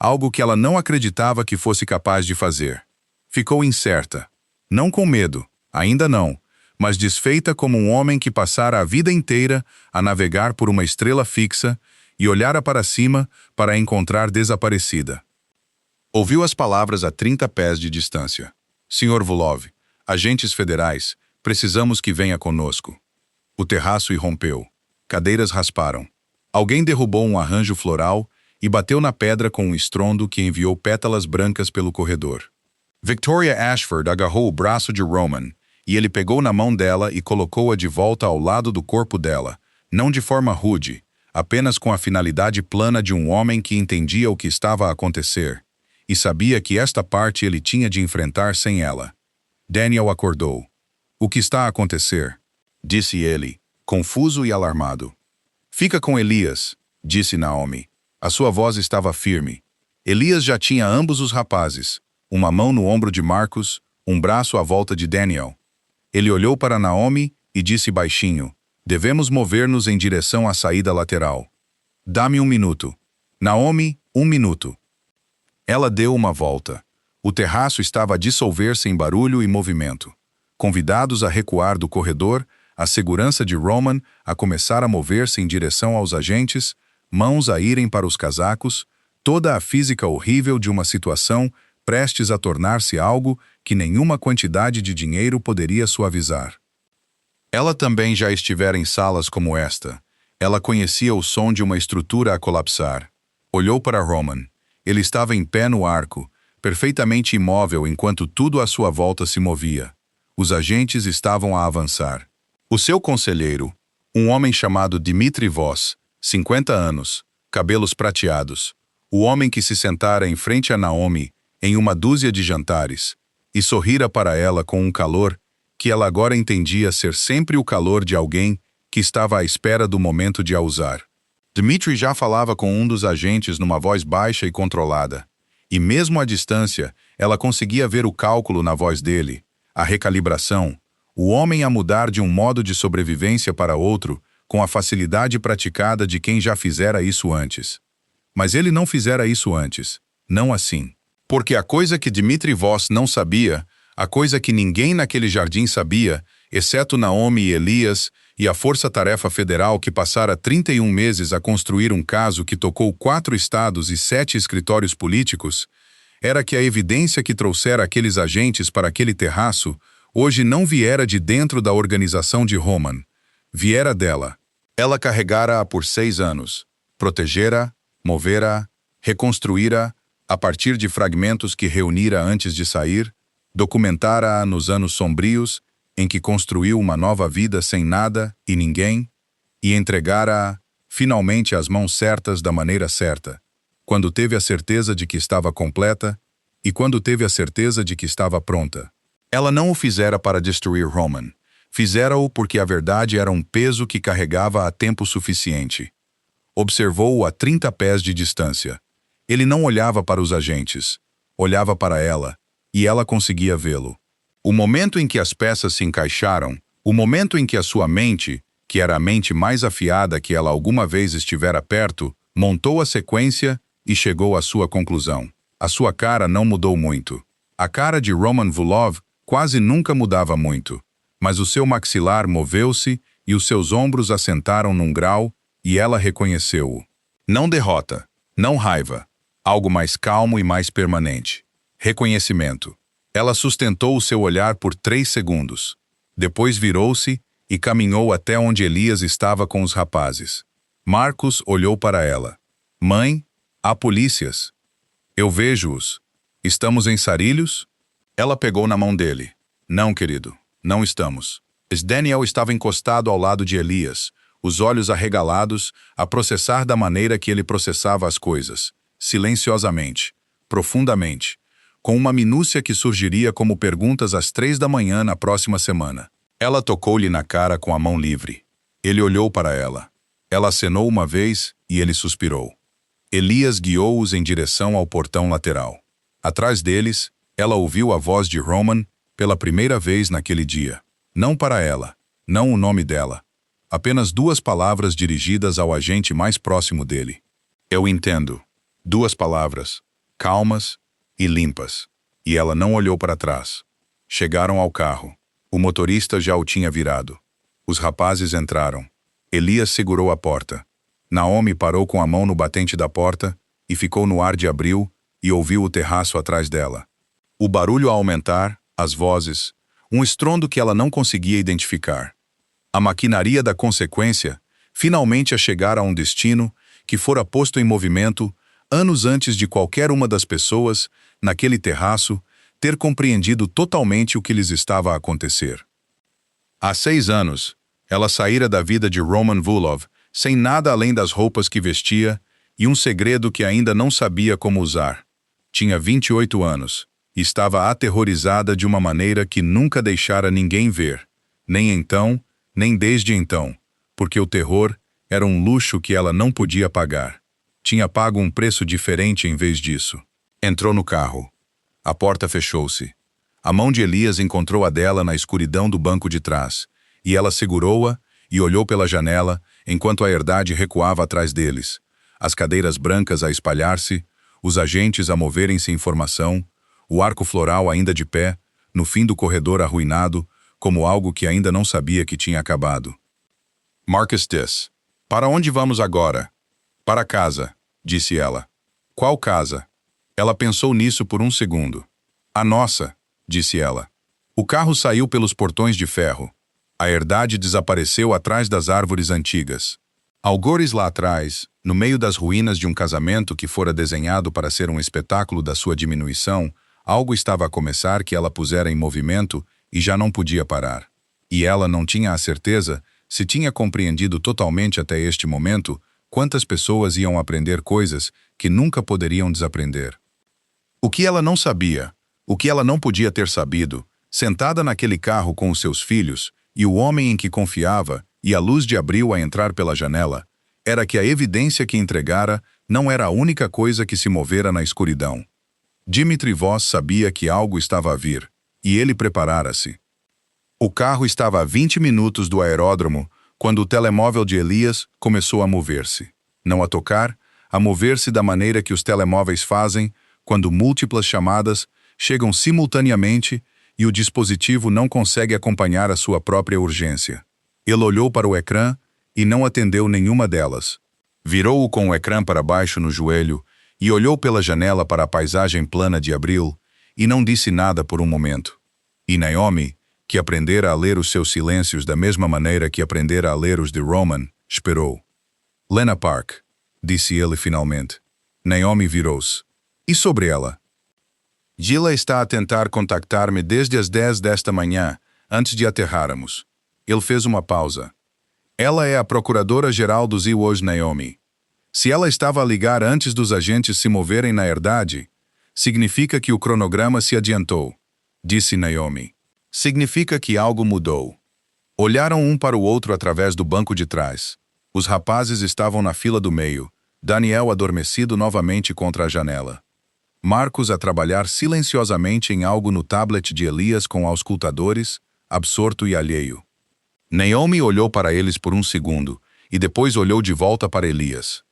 Algo que ela não acreditava que fosse capaz de fazer. Ficou incerta. Não com medo, ainda não, mas desfeita como um homem que passara a vida inteira a navegar por uma estrela fixa e olhara para cima para a encontrar desaparecida. Ouviu as palavras a 30 pés de distância. "Senhor Volov, agentes federais, precisamos que venha conosco." O terraço irrompeu. Cadeiras rasparam. Alguém derrubou um arranjo floral e bateu na pedra com um estrondo que enviou pétalas brancas pelo corredor. Victoria Ashford agarrou o braço de Roman, e ele pegou na mão dela e colocou-a de volta ao lado do corpo dela, não de forma rude, apenas com a finalidade plana de um homem que entendia o que estava a acontecer, e sabia que esta parte ele tinha de enfrentar sem ela. Daniel acordou. "O que está a acontecer?" disse ele, confuso e alarmado. "Fica com Elias", disse Naomi. A sua voz estava firme. Elias já tinha ambos os rapazes, uma mão no ombro de Marcus, um braço à volta de Daniel. Ele olhou para Naomi e disse baixinho, "Devemos mover-nos em direção à saída lateral. Dá-me 1 minuto." "Naomi, 1 minuto." Ela deu uma volta. O terraço estava a dissolver-se em barulho e movimento. Convidados a recuar do corredor, a segurança de Roman a começar a mover-se em direção aos agentes, mãos a irem para os casacos, toda a física horrível de uma situação prestes a tornar-se algo que nenhuma quantidade de dinheiro poderia suavizar. Ela também já estivera em salas como esta. Ela conhecia o som de uma estrutura a colapsar. Olhou para Roman. Ele estava em pé no arco, perfeitamente imóvel enquanto tudo à sua volta se movia. Os agentes estavam a avançar. O seu conselheiro, Um homem chamado Dmitri Voss, 50 anos, cabelos prateados. O homem que se sentara em frente a Naomi em uma dúzia de jantares e sorrira para ela com um calor que ela agora entendia ser sempre o calor de alguém que estava à espera do momento de a usar. Dmitri já falava com um dos agentes numa voz baixa e controlada. E mesmo à distância, ela conseguia ver o cálculo na voz dele, a recalibração, o homem a mudar de um modo de sobrevivência para outro com a facilidade praticada de quem já fizera isso antes. Mas ele não fizera isso antes, não assim. Porque a coisa que Dmitri Voss não sabia, a coisa que ninguém naquele jardim sabia, exceto Naomi e Elias e a Força-Tarefa Federal que passara 31 meses a construir um caso que tocou 4 estados e 7 escritórios políticos, era que a evidência que trouxera aqueles agentes para aquele terraço hoje não viera de dentro da organização de Roman, viera dela. Ela carregara-a por 6 anos, protegera, movera, reconstruíra, a partir de fragmentos que reunira antes de sair, documentara-a nos anos sombrios em que construiu uma nova vida sem nada e ninguém, e entregara-a, finalmente às mãos certas da maneira certa, quando teve a certeza de que estava completa e quando teve a certeza de que estava pronta. Ela não o fizera para destruir Roman, fizera-o porque a verdade era um peso que carregava a tempo suficiente. Observou-o a 30 pés de distância. Ele não olhava para os agentes, olhava para ela, e ela conseguia vê-lo. O momento em que as peças se encaixaram, o momento em que a sua mente, que era a mente mais afiada que ela alguma vez estivera perto, montou a sequência e chegou à sua conclusão. A sua cara não mudou muito. A cara de Roman Vulov quase nunca mudava muito, mas o seu maxilar moveu-se e os seus ombros assentaram num grau e ela reconheceu-o. Não derrota, não raiva, algo mais calmo e mais permanente. Reconhecimento. Ela sustentou o seu olhar por 3 segundos. Depois virou-se e caminhou até onde Elias estava com os rapazes. Marcos olhou para ela. Mãe, há polícias. Eu vejo-os. Estamos em Sarilhos? Ela pegou na mão dele. Não, querido, não estamos. Daniel estava encostado ao lado de Elias, os olhos arregalados, a processar da maneira que ele processava as coisas, silenciosamente, profundamente, com uma minúcia que surgiria como perguntas às 3 da manhã na próxima semana. Ela tocou-lhe na cara com a mão livre. Ele olhou para ela. Ela acenou uma vez e ele suspirou. Elias guiou-os em direção ao portão lateral. Atrás deles, ela ouviu a voz de Roman pela primeira vez naquele dia. Não para ela, não o nome dela. Apenas 2 palavras dirigidas ao agente mais próximo dele. Eu entendo. 2 palavras, calmas e limpas. E ela não olhou para trás. Chegaram ao carro. O motorista já o tinha virado. Os rapazes entraram. Elias segurou a porta. Naomi parou com a mão no batente da porta e ficou no ar de abril e ouviu o terraço atrás dela. O barulho a aumentar, as vozes, um estrondo que ela não conseguia identificar. A maquinaria da consequência finalmente a chegar a um destino que fora posto em movimento anos antes de qualquer uma das pessoas, naquele terraço, ter compreendido totalmente o que lhes estava a acontecer. Há 6 anos, ela saíra da vida de Roman Vulov, sem nada além das roupas que vestia e um segredo que ainda não sabia como usar. Tinha 28 anos e estava aterrorizada de uma maneira que nunca deixara ninguém ver, nem então, nem desde então, porque o terror era um luxo que ela não podia pagar. Tinha pago um preço diferente em vez disso. Entrou no carro. A porta fechou-se. A mão de Elias encontrou a dela na escuridão do banco de trás, e ela segurou-a e olhou pela janela enquanto a herdade recuava atrás deles, as cadeiras brancas a espalhar-se, os agentes a moverem-se em formação, o arco floral ainda de pé, no fim do corredor arruinado, como algo que ainda não sabia que tinha acabado. Marcus disse: "Para onde vamos agora?" "Para casa", disse ela. "Qual casa?" Ela pensou nisso por um segundo. "A nossa", disse ela. O carro saiu pelos portões de ferro. A herdade desapareceu atrás das árvores antigas. Algures lá atrás, no meio das ruínas de um casamento que fora desenhado para ser um espetáculo da sua diminuição, algo estava a começar que ela pusera em movimento e já não podia parar. E ela não tinha a certeza Se tinha compreendido totalmente até este momento, quantas pessoas iam aprender coisas que nunca poderiam desaprender. O que ela não sabia, o que ela não podia ter sabido, sentada naquele carro com os seus filhos, e o homem em que confiava, e a luz de abril a entrar pela janela, era que a evidência que entregara não era a única coisa que se movera na escuridão. Dmitri Voss sabia que algo estava a vir, e ele preparara-se. O carro estava a 20 minutos do aeródromo, quando o telemóvel de Elias começou a mover-se. Não a tocar, a mover-se da maneira que os telemóveis fazem, quando múltiplas chamadas chegam simultaneamente e o dispositivo não consegue acompanhar a sua própria urgência. Ele olhou para o ecrã e não atendeu nenhuma delas. Virou-o com o ecrã para baixo no joelho e olhou pela janela para a paisagem plana de abril e não disse nada por um momento. E Naomi, que aprendera a ler os seus silêncios da mesma maneira que aprendera a ler os de Roman, esperou. Lena Park, disse ele finalmente. Naomi virou-se. E sobre ela? Gila está a tentar contactar-me desde as 10 desta manhã, antes de aterrarmos. Ele fez uma pausa. Ela é a procuradora-geral dos IWOS Naomi. Se ela estava a ligar antes dos agentes se moverem na herdade, significa que o cronograma se adiantou, disse Naomi. Significa que algo mudou. Olharam um para o outro através do banco de trás. Os rapazes estavam na fila do meio, Daniel adormecido novamente contra a janela. Marcos a trabalhar silenciosamente em algo no tablet de Elias com auscultadores, absorto e alheio. Naomi olhou para eles por um segundo, e depois olhou de volta para Elias.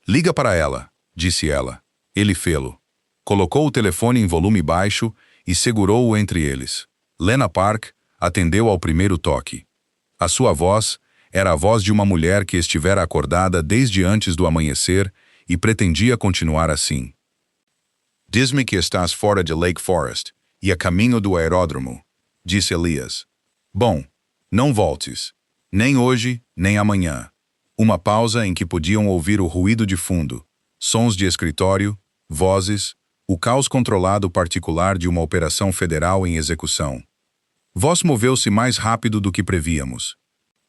Liga para ela, disse ela. Ele fê-lo. Colocou o telefone em volume baixo e segurou-o entre eles. Lena Park atendeu ao primeiro toque. A sua voz era a voz de uma mulher que estivera acordada desde antes do amanhecer e pretendia continuar assim. Diz-me que estás fora de Lake Forest e a caminho do aeródromo, disse Elias. Bom, não voltes. Nem hoje, nem amanhã. Uma pausa em que podiam ouvir o ruído de fundo, sons de escritório, vozes, o caos controlado particular de uma operação federal em execução. Voss moveu-se mais rápido do que prevíamos.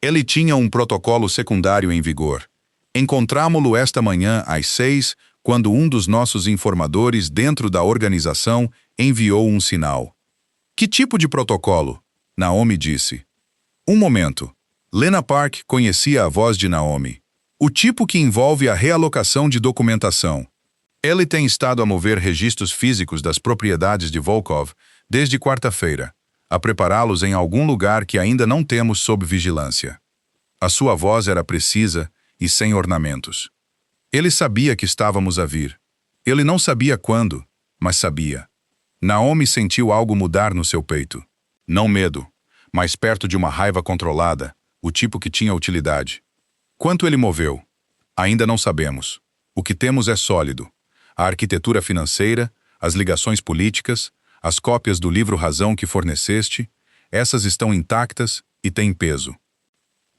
Ele tinha um protocolo secundário em vigor. Encontramo-lo esta manhã às 6, quando um dos nossos informadores dentro da organização enviou um sinal. Que tipo de protocolo? Naomi disse. Um momento. Lena Park conhecia a voz de Naomi. O tipo que envolve a realocação de documentação. Ele tem estado a mover registros físicos das propriedades de Volkov desde quarta-feira, a prepará-los em algum lugar que ainda não temos sob vigilância. A sua voz era precisa e sem ornamentos. Ele sabia que estávamos a vir. Ele não sabia quando, mas sabia. Naomi sentiu algo mudar no seu peito. Não medo, mas perto de uma raiva controlada, o tipo que tinha utilidade. Quanto ele moveu? Ainda não sabemos. O que temos é sólido. A arquitetura financeira, as ligações políticas, as cópias do livro Razão que forneceste, essas estão intactas e têm peso.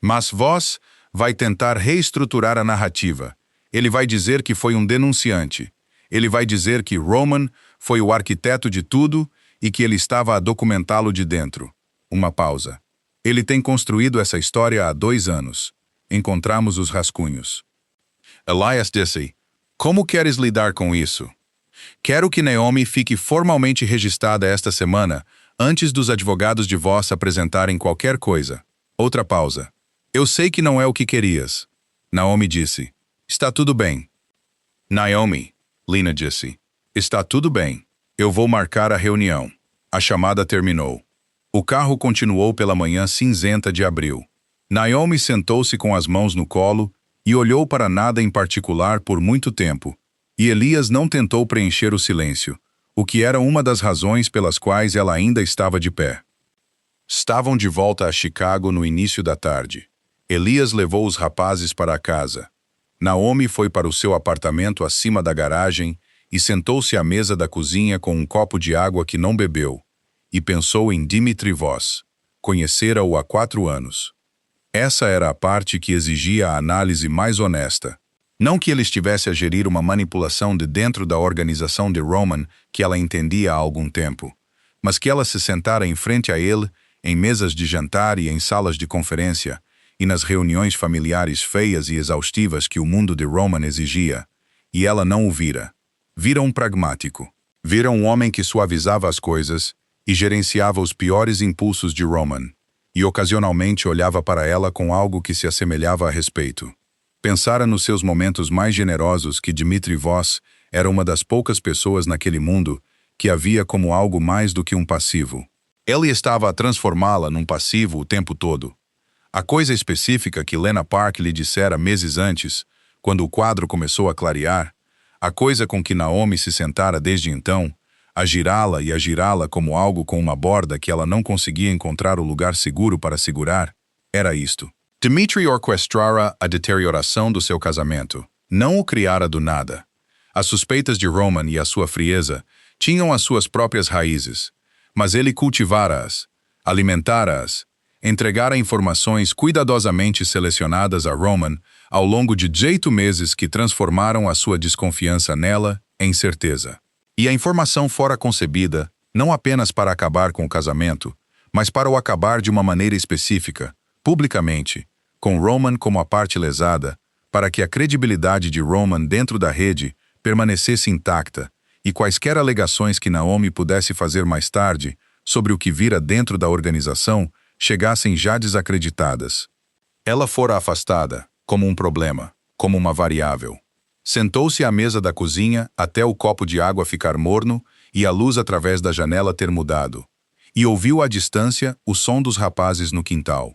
Mas Voss vai tentar reestruturar a narrativa. Ele vai dizer que foi um denunciante. Ele vai dizer que Roman foi o arquiteto de tudo e que ele estava a documentá-lo de dentro. Uma pausa. Ele tem construído essa história há 2 anos. Encontramos os rascunhos. Elias disse, como queres lidar com isso? Quero que Naomi fique formalmente registrada esta semana, antes dos advogados de Voss apresentarem qualquer coisa. Outra pausa. Eu sei que não é o que querias. Naomi disse. Está tudo bem. Naomi, Lena disse. Está tudo bem. Eu vou marcar a reunião. A chamada terminou. O carro continuou pela manhã cinzenta de abril. Naomi sentou-se com as mãos no colo e olhou para nada em particular por muito tempo. E Elias não tentou preencher o silêncio, o que era uma das razões pelas quais ela ainda estava de pé. Estavam de volta a Chicago no início da tarde. Elias levou os rapazes para a casa. Naomi foi para o seu apartamento acima da garagem e sentou-se à mesa da cozinha com um copo de água que não bebeu, e pensou em Dmitri Voss. Conhecera-o há 4 anos. Essa era a parte que exigia a análise mais honesta. Não que ele estivesse a gerir uma manipulação de dentro da organização de Roman que ela entendia há algum tempo, mas que ela se sentara em frente a ele, em mesas de jantar e em salas de conferência, e nas reuniões familiares feias e exaustivas que o mundo de Roman exigia, e ela não o vira. Vira um pragmático. Vira um homem que suavizava as coisas e gerenciava os piores impulsos de Roman, e ocasionalmente olhava para ela com algo que se assemelhava a respeito. Pensara nos seus momentos mais generosos que Dmitri Voss era uma das poucas pessoas naquele mundo que havia como algo mais do que um passivo. Ele estava a transformá-la num passivo o tempo todo. A coisa específica que Lena Park lhe dissera meses antes, quando o quadro começou a clarear, a coisa com que Naomi se sentara desde então, a girá-la como algo com uma borda que ela não conseguia encontrar o lugar seguro para segurar, era isto. Dmitri orquestrara a deterioração do seu casamento, não o criara do nada. As suspeitas de Roman e a sua frieza tinham as suas próprias raízes, mas ele cultivara-as, alimentara-as, entregara informações cuidadosamente selecionadas a Roman ao longo de 18 meses que transformaram a sua desconfiança nela em certeza. E a informação fora concebida não apenas para acabar com o casamento, mas para o acabar de uma maneira específica, publicamente, com Roman como a parte lesada, para que a credibilidade de Roman dentro da rede permanecesse intacta e quaisquer alegações que Naomi pudesse fazer mais tarde sobre o que vira dentro da organização chegassem já desacreditadas. Ela fora afastada, como um problema, como uma variável. Sentou-se à mesa da cozinha até o copo de água ficar morno e a luz através da janela ter mudado, e ouviu à distância o som dos rapazes no quintal.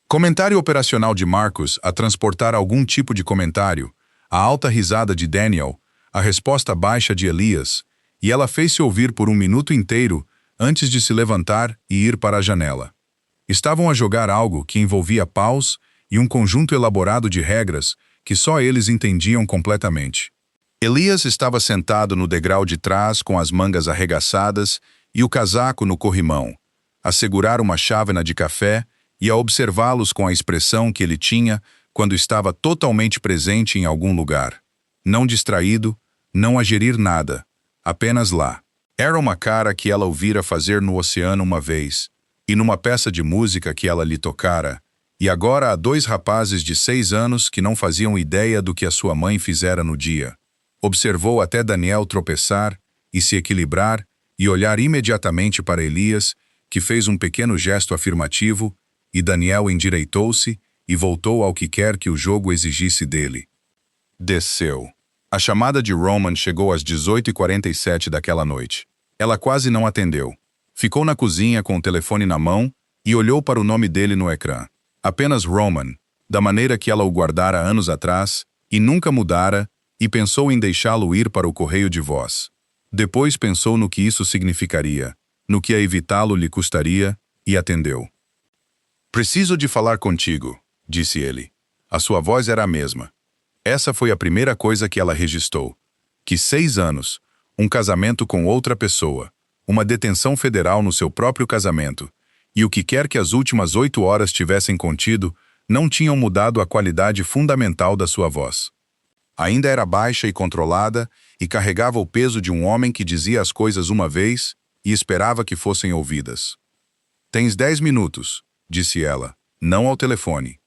Comentário operacional de Marcus a transportar algum tipo de comentário, a alta risada de Daniel, a resposta baixa de Elias, e ela fez-se ouvir por um minuto inteiro antes de se levantar e ir para a janela. Estavam a jogar algo que envolvia paus e um conjunto elaborado de regras que só eles entendiam completamente. Elias estava sentado no degrau de trás com as mangas arregaçadas e o casaco no corrimão, a segurar uma chávena de café e a observá-los com a expressão que ele tinha quando estava totalmente presente em algum lugar. Não distraído, não a gerir nada, apenas lá. Era uma cara que ela ouvira fazer no oceano uma vez, e numa peça de música que ela lhe tocara, e agora há 2 rapazes de 6 anos que não faziam ideia do que a sua mãe fizera no dia. Observou até Daniel tropeçar e se equilibrar e olhar imediatamente para Elias, que fez um pequeno gesto afirmativo, e Daniel endireitou-se e voltou ao que quer que o jogo exigisse dele. Desceu. A chamada de Roman chegou às 18h47 daquela noite. Ela quase não atendeu. Ficou na cozinha com o telefone na mão e olhou para o nome dele no ecrã. Apenas Roman, da maneira que ela o guardara anos atrás, e nunca mudara, e pensou em deixá-lo ir para o correio de voz. Depois pensou no que isso significaria, no que a evitá-lo lhe custaria, e atendeu. "Preciso de falar contigo", disse ele. A sua voz era a mesma. Essa foi a primeira coisa que ela registrou. Que 6 anos, um casamento com outra pessoa, uma detenção federal no seu próprio casamento, e o que quer que as últimas 8 horas tivessem contido, não tinham mudado a qualidade fundamental da sua voz. Ainda era baixa e controlada, e carregava o peso de um homem que dizia as coisas uma vez e esperava que fossem ouvidas. "Tens 10 minutos", disse ela, não ao telefone.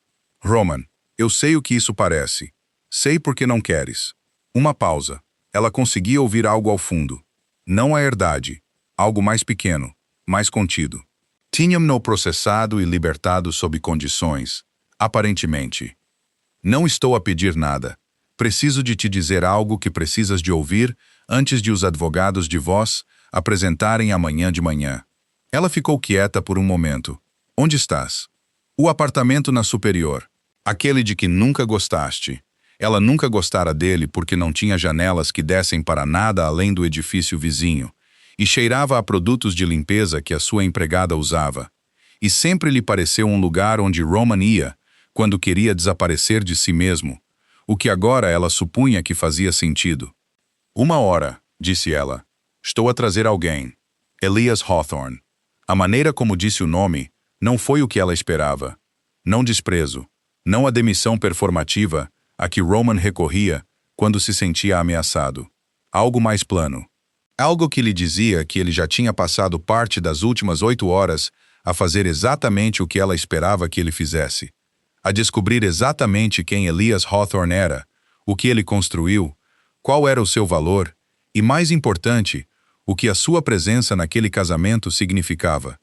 "Roman, eu sei o que isso parece. Sei porque não queres." Uma pausa. Ela conseguia ouvir algo ao fundo. Não a herdade. Algo mais pequeno, mais contido. Tinham-no processado e libertado sob condições, aparentemente. "Não estou a pedir nada. Preciso de te dizer algo que precisas de ouvir antes de os advogados de voz apresentarem amanhã de manhã." Ela ficou quieta por um momento. "Onde estás?" "O apartamento na superior. Aquele de que nunca gostaste." Ela nunca gostara dele porque não tinha janelas que dessem para nada além do edifício vizinho, e cheirava a produtos de limpeza que a sua empregada usava. E sempre lhe pareceu um lugar onde Roman ia, quando queria desaparecer de si mesmo, o que agora ela supunha que fazia sentido. "1 hora", disse ela. "Estou a trazer alguém." Elias Hawthorne. A maneira como disse o nome não foi o que ela esperava. Não desprezo, não a demissão performativa a que Roman recorria quando se sentia ameaçado. Algo mais plano. Algo que lhe dizia que ele já tinha passado parte das últimas 8 horas a fazer exatamente o que ela esperava que ele fizesse. a descobrir exatamente quem Elias Hawthorne era, o que ele construiu, qual era o seu valor e, mais importante, o que a sua presença naquele casamento significava.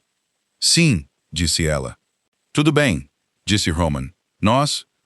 Sim, disse ela. Tudo bem, disse Roman.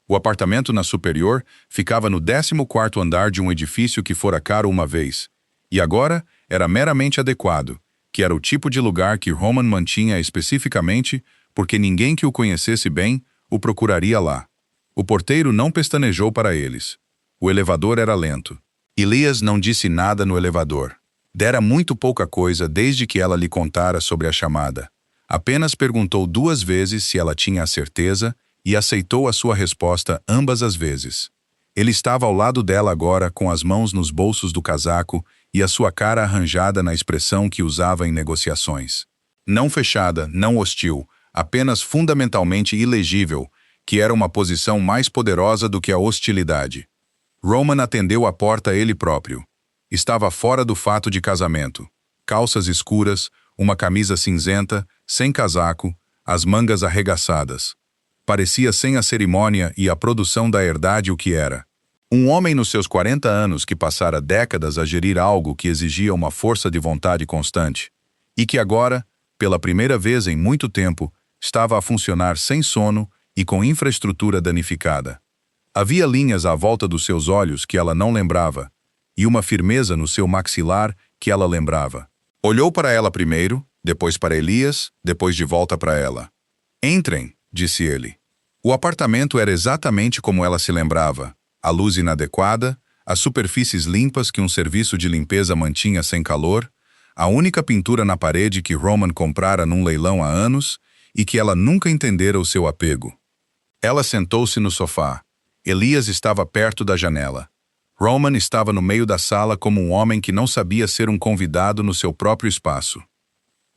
O apartamento na superior, ficava no 14º andar de um edifício que fora caro uma vez, e agora era meramente adequado, que era o tipo de lugar que Roman mantinha especificamente porque ninguém que o conhecesse bem o procuraria lá. O porteiro não pestanejou para eles. O elevador era lento. Elias não disse nada no elevador. Dera muito pouca coisa desde que ela lhe contara sobre a chamada. Apenas perguntou 2 vezes se ela tinha a certeza e aceitou a sua resposta ambas as vezes. Ele estava ao lado dela agora com as mãos nos bolsos do casaco e a sua cara arranjada na expressão que usava em negociações. Não fechada, não hostil, apenas fundamentalmente ilegível, que era uma posição mais poderosa do que a hostilidade. Roman atendeu a porta ele próprio. Estava fora do fato de casamento. Calças escuras, uma camisa cinzenta, sem casaco, as mangas arregaçadas. Parecia sem a cerimônia e a produção da herdade o que era. Um homem nos seus 40 anos que passara décadas a gerir algo que exigia uma força de vontade constante, e que agora, pela primeira vez em muito tempo, estava a funcionar sem sono e com infraestrutura danificada. Havia linhas à volta dos seus olhos que ela não lembrava, e uma firmeza no seu maxilar que ela lembrava. Olhou para ela primeiro, depois para Elias, depois de volta para ela. Entrem, disse ele. O apartamento era exatamente como ela se lembrava. A luz inadequada, as superfícies limpas que um serviço de limpeza mantinha sem calor, a única pintura na parede que Roman comprara num leilão há anos e que ela nunca entendera o seu apego. Ela sentou-se no sofá. Elias estava perto da janela. Roman estava no meio da sala como um homem que não sabia ser um convidado no seu próprio espaço.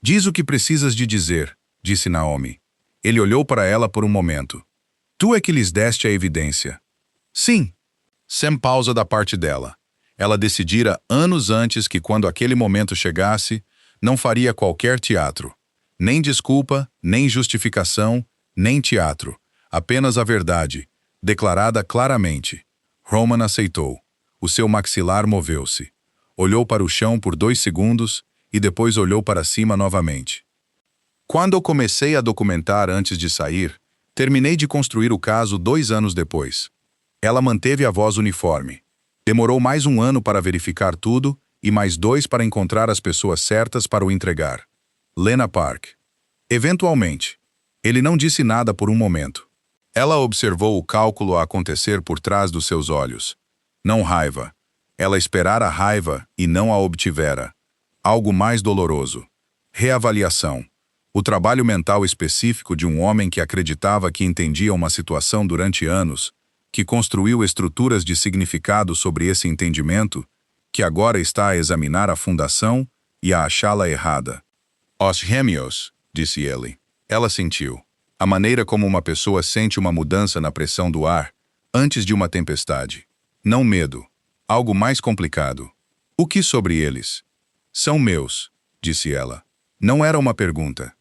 Diz o que precisas de dizer, disse Naomi. Ele olhou para ela por um momento. Tu é que lhes deste a evidência. Sim. Sem pausa da parte dela. Ela decidira anos antes que quando aquele momento chegasse, não faria qualquer teatro. Nem desculpa, nem justificação, nem teatro. Apenas a verdade, declarada claramente. Roman aceitou. O seu maxilar moveu-se. Olhou para o chão por 2 segundos e depois olhou para cima novamente. Quando eu comecei a documentar antes de sair, terminei de construir o caso 2 anos depois. Ela manteve a voz uniforme. Demorou mais 1 ano para verificar tudo e mais 2 para encontrar as pessoas certas para o entregar. Lena Park. Eventualmente. Ele não disse nada por um momento. Ela observou o cálculo a acontecer por trás dos seus olhos. Não raiva. Ela esperara a raiva e não a obtivera. Algo mais doloroso. Reavaliação. O trabalho mental específico de um homem que acreditava que entendia uma situação durante anos, que construiu estruturas de significado sobre esse entendimento, que agora está a examinar a fundação e a achá-la errada. Os gêmeos, disse ele. Ela sentiu. A maneira como uma pessoa sente uma mudança na pressão do ar, antes de uma tempestade. Não medo. Algo mais complicado. O que sobre eles? São meus, disse ela. Não era uma pergunta.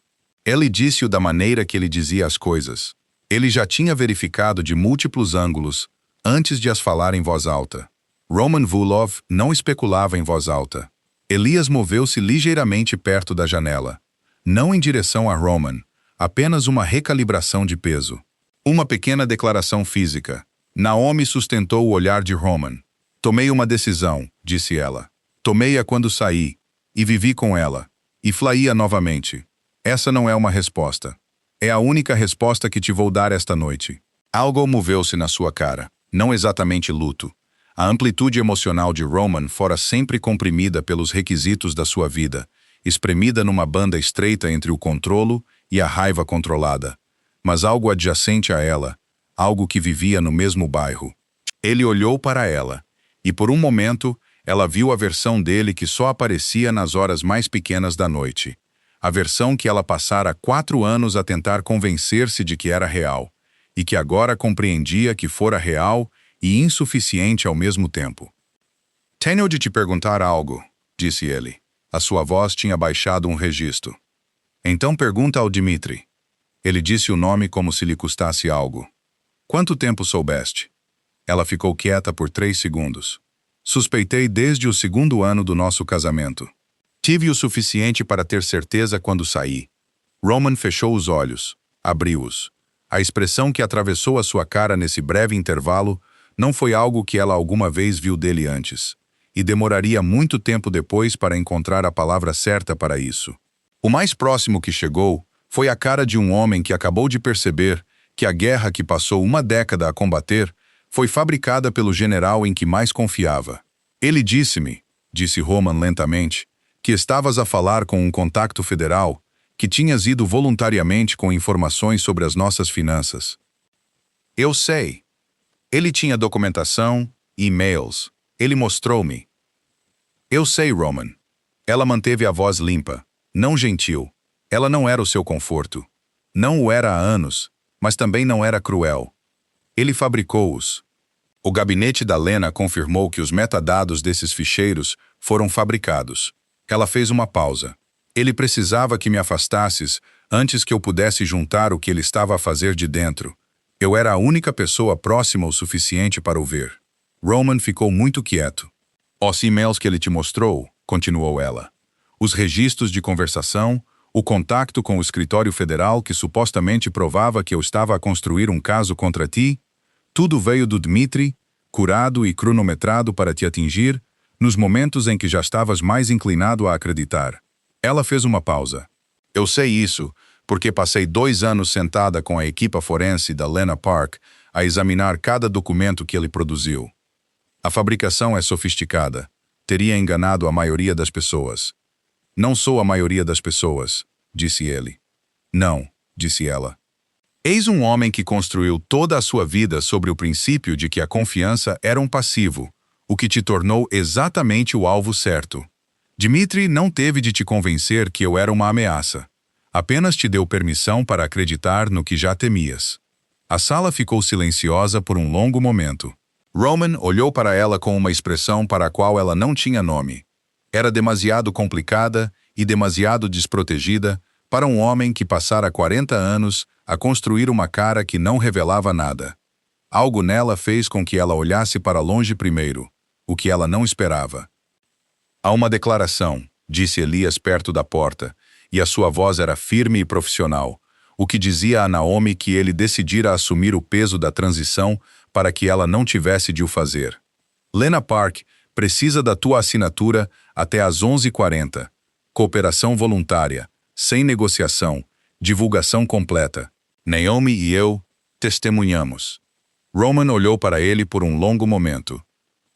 Ele disse-o da maneira que ele dizia as coisas. Ele já tinha verificado de múltiplos ângulos, antes de as falar em voz alta. Roman Vulov não especulava em voz alta. Elias moveu-se ligeiramente perto da janela. Não em direção a Roman, apenas uma recalibração de peso. Uma pequena declaração física. Naomi sustentou o olhar de Roman. Tomei uma decisão, disse ela. Tomei-a quando saí, e vivi com ela, e flaía novamente. Essa não é uma resposta. É a única resposta que te vou dar esta noite. Algo moveu-se na sua cara, não exatamente luto. A amplitude emocional de Roman fora sempre comprimida pelos requisitos da sua vida, espremida numa banda estreita entre o controlo e a raiva controlada. Mas algo adjacente a ela, algo que vivia no mesmo bairro. Ele olhou para ela, e por um momento ela viu a versão dele que só aparecia nas horas mais pequenas da noite. A versão que ela passara 4 anos a tentar convencer-se de que era real, e que agora compreendia que fora real e insuficiente ao mesmo tempo. Tenho de te perguntar algo, disse ele. A sua voz tinha baixado um registro. Então pergunta ao Dmitri. Ele disse o nome como se lhe custasse algo. Quanto tempo soubeste? Ela ficou quieta por 3 segundos. Suspeitei desde o 2º ano do nosso casamento. Tive o suficiente para ter certeza quando saí. Roman fechou os olhos, abriu-os. A expressão que atravessou a sua cara nesse breve intervalo não foi algo que ela alguma vez viu dele antes, e demoraria muito tempo depois para encontrar a palavra certa para isso. O mais próximo que chegou foi a cara de um homem que acabou de perceber que a guerra que passou uma década a combater foi fabricada pelo general em que mais confiava. Ele disse-me, disse Roman lentamente, que estavas a falar com um contacto federal, que tinhas ido voluntariamente com informações sobre as nossas finanças. Eu sei. Ele tinha documentação, e-mails. Ele mostrou-me. Eu sei, Roman. Ela manteve a voz limpa, não gentil. Ela não era o seu conforto. Não o era há anos, mas também não era cruel. Ele fabricou-os. O gabinete da Lena confirmou que os metadados desses ficheiros foram fabricados. Ela fez uma pausa. Ele precisava que me afastasses antes que eu pudesse juntar o que ele estava a fazer de dentro. Eu era a única pessoa próxima o suficiente para o ver. Roman ficou muito quieto. Os e-mails que ele te mostrou, continuou ela. Os registros de conversação, o contacto com o escritório federal que supostamente provava que eu estava a construir um caso contra ti, tudo veio do Dmitri, curado e cronometrado para te atingir, nos momentos em que já estavas mais inclinado a acreditar. Ela fez uma pausa. Eu sei isso, porque passei 2 anos sentada com a equipa forense da Lena Park a examinar cada documento que ele produziu. A fabricação é sofisticada. Teria enganado a maioria das pessoas. Não sou a maioria das pessoas, disse ele. Não, disse ela. Eis um homem que construiu toda a sua vida sobre o princípio de que a confiança era um passivo, o que te tornou exatamente o alvo certo. Dmitri não teve de te convencer que eu era uma ameaça. Apenas te deu permissão para acreditar no que já temias. A sala ficou silenciosa por um longo momento. Roman olhou para ela com uma expressão para a qual ela não tinha nome. Era demasiado complicada e demasiado desprotegida para um homem que passara 40 anos a construir uma cara que não revelava nada. Algo nela fez com que ela olhasse para longe primeiro, o que ela não esperava. Há uma declaração, disse Elias perto da porta, e a sua voz era firme e profissional, o que dizia a Naomi que ele decidira assumir o peso da transição para que ela não tivesse de o fazer. Lena Park precisa da tua assinatura até às 11h40. Cooperação voluntária, sem negociação, divulgação completa. Naomi e eu testemunhamos. Roman olhou para ele por um longo momento.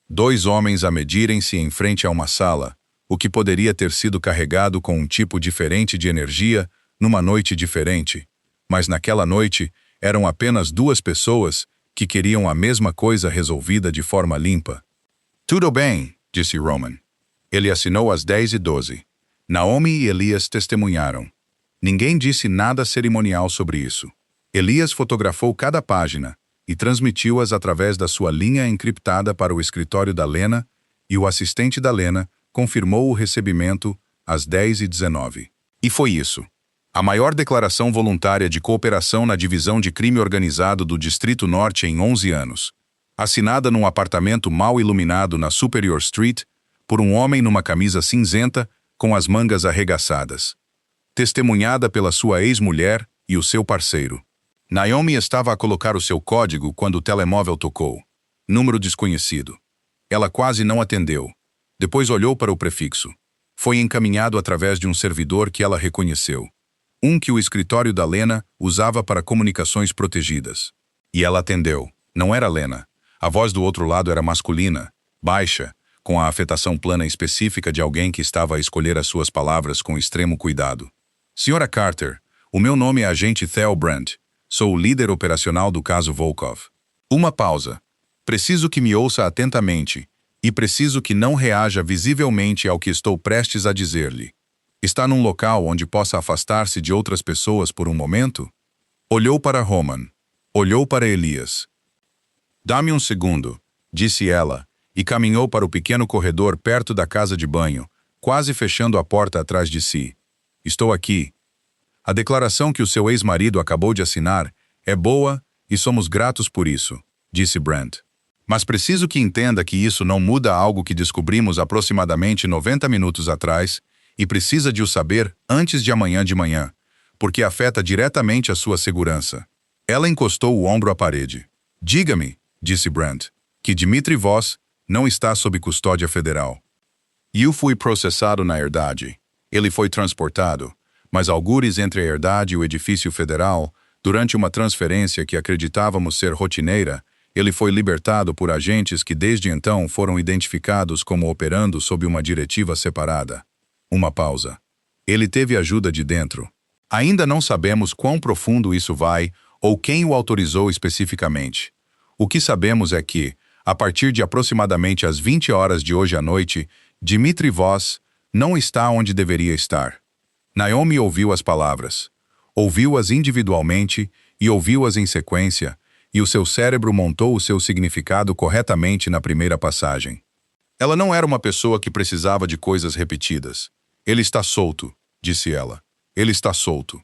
2 homens a medirem-se em frente a uma sala, o que poderia ter sido carregado com um tipo diferente de energia numa noite diferente, mas naquela noite eram apenas 2 pessoas que queriam a mesma coisa resolvida de forma limpa. Tudo bem, disse Roman. Ele assinou às 10h12. Naomi e Elias testemunharam. Ninguém disse nada cerimonial sobre isso. Elias fotografou cada página e transmitiu-as através da sua linha encriptada para o escritório da Lena, e o assistente da Lena confirmou o recebimento às 10h19. E foi isso. A maior declaração voluntária de cooperação na divisão de crime organizado do Distrito Norte em 11 anos. Assinada num apartamento mal iluminado na Superior Street, por um homem numa camisa cinzenta com as mangas arregaçadas. Testemunhada pela sua ex-mulher e o seu parceiro. Naomi estava a colocar o seu código quando o telemóvel tocou. Número desconhecido. Ela quase não atendeu. Depois olhou para o prefixo. Foi encaminhado através de um servidor que ela reconheceu. Um que o escritório da Lena usava para comunicações protegidas. E ela atendeu. Não era Lena. A voz do outro lado era masculina, baixa, com a afetação plana específica de alguém que estava a escolher as suas palavras com extremo cuidado. Senhora Carter, o meu nome é agente Theo Brandt. Sou o líder operacional do caso Volkov. Uma pausa. Preciso que me ouça atentamente, e preciso que não reaja visivelmente ao que estou prestes a dizer-lhe. Está num local onde possa afastar-se de outras pessoas por um momento? Olhou para Roman. Olhou para Elias. Dá-me um segundo, disse ela, e caminhou para o pequeno corredor perto da casa de banho, quase fechando a porta atrás de si. Estou aqui. A declaração que o seu ex-marido acabou de assinar é boa e somos gratos por isso, disse Brent. Mas preciso que entenda que isso não muda algo que descobrimos aproximadamente 90 minutos atrás e precisa de o saber antes de amanhã de manhã, porque afeta diretamente a sua segurança. Ela encostou o ombro à parede. Diga-me, disse Brent, que Dmitry Voss não está sob custódia federal. Eu fui processado na herdade. Ele foi transportado, mas algures entre a herdade e o edifício federal, durante uma transferência que acreditávamos ser rotineira, ele foi libertado por agentes que desde então foram identificados como operando sob uma diretiva separada. Uma pausa. Ele teve ajuda de dentro. Ainda não sabemos quão profundo isso vai ou quem o autorizou especificamente. O que sabemos é que, a partir de aproximadamente as 20 horas de hoje à noite, Dmitry Voss não está onde deveria estar. Naomi ouviu as palavras. Ouviu-as individualmente e ouviu-as em sequência, e o seu cérebro montou o seu significado corretamente na primeira passagem. Ela não era uma pessoa que precisava de coisas repetidas. Ele está solto, disse ela. Ele está solto.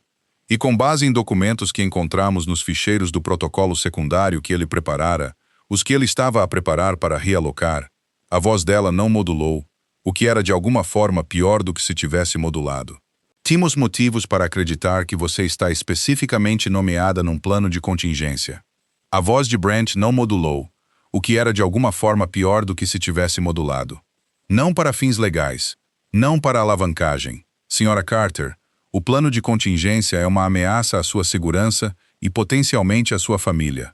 E com base em documentos que encontramos nos ficheiros do protocolo secundário que ele preparara, os que ele estava a preparar para realocar, a voz dela não modulou, o que era de alguma forma pior do que se tivesse modulado. Temos motivos para acreditar que você está especificamente nomeada num plano de contingência. A voz de Brent não modulou, o que era de alguma forma pior do que se tivesse modulado. Não para fins legais, não para alavancagem. Sra. Carter, o plano de contingência é uma ameaça à sua segurança e potencialmente à sua família.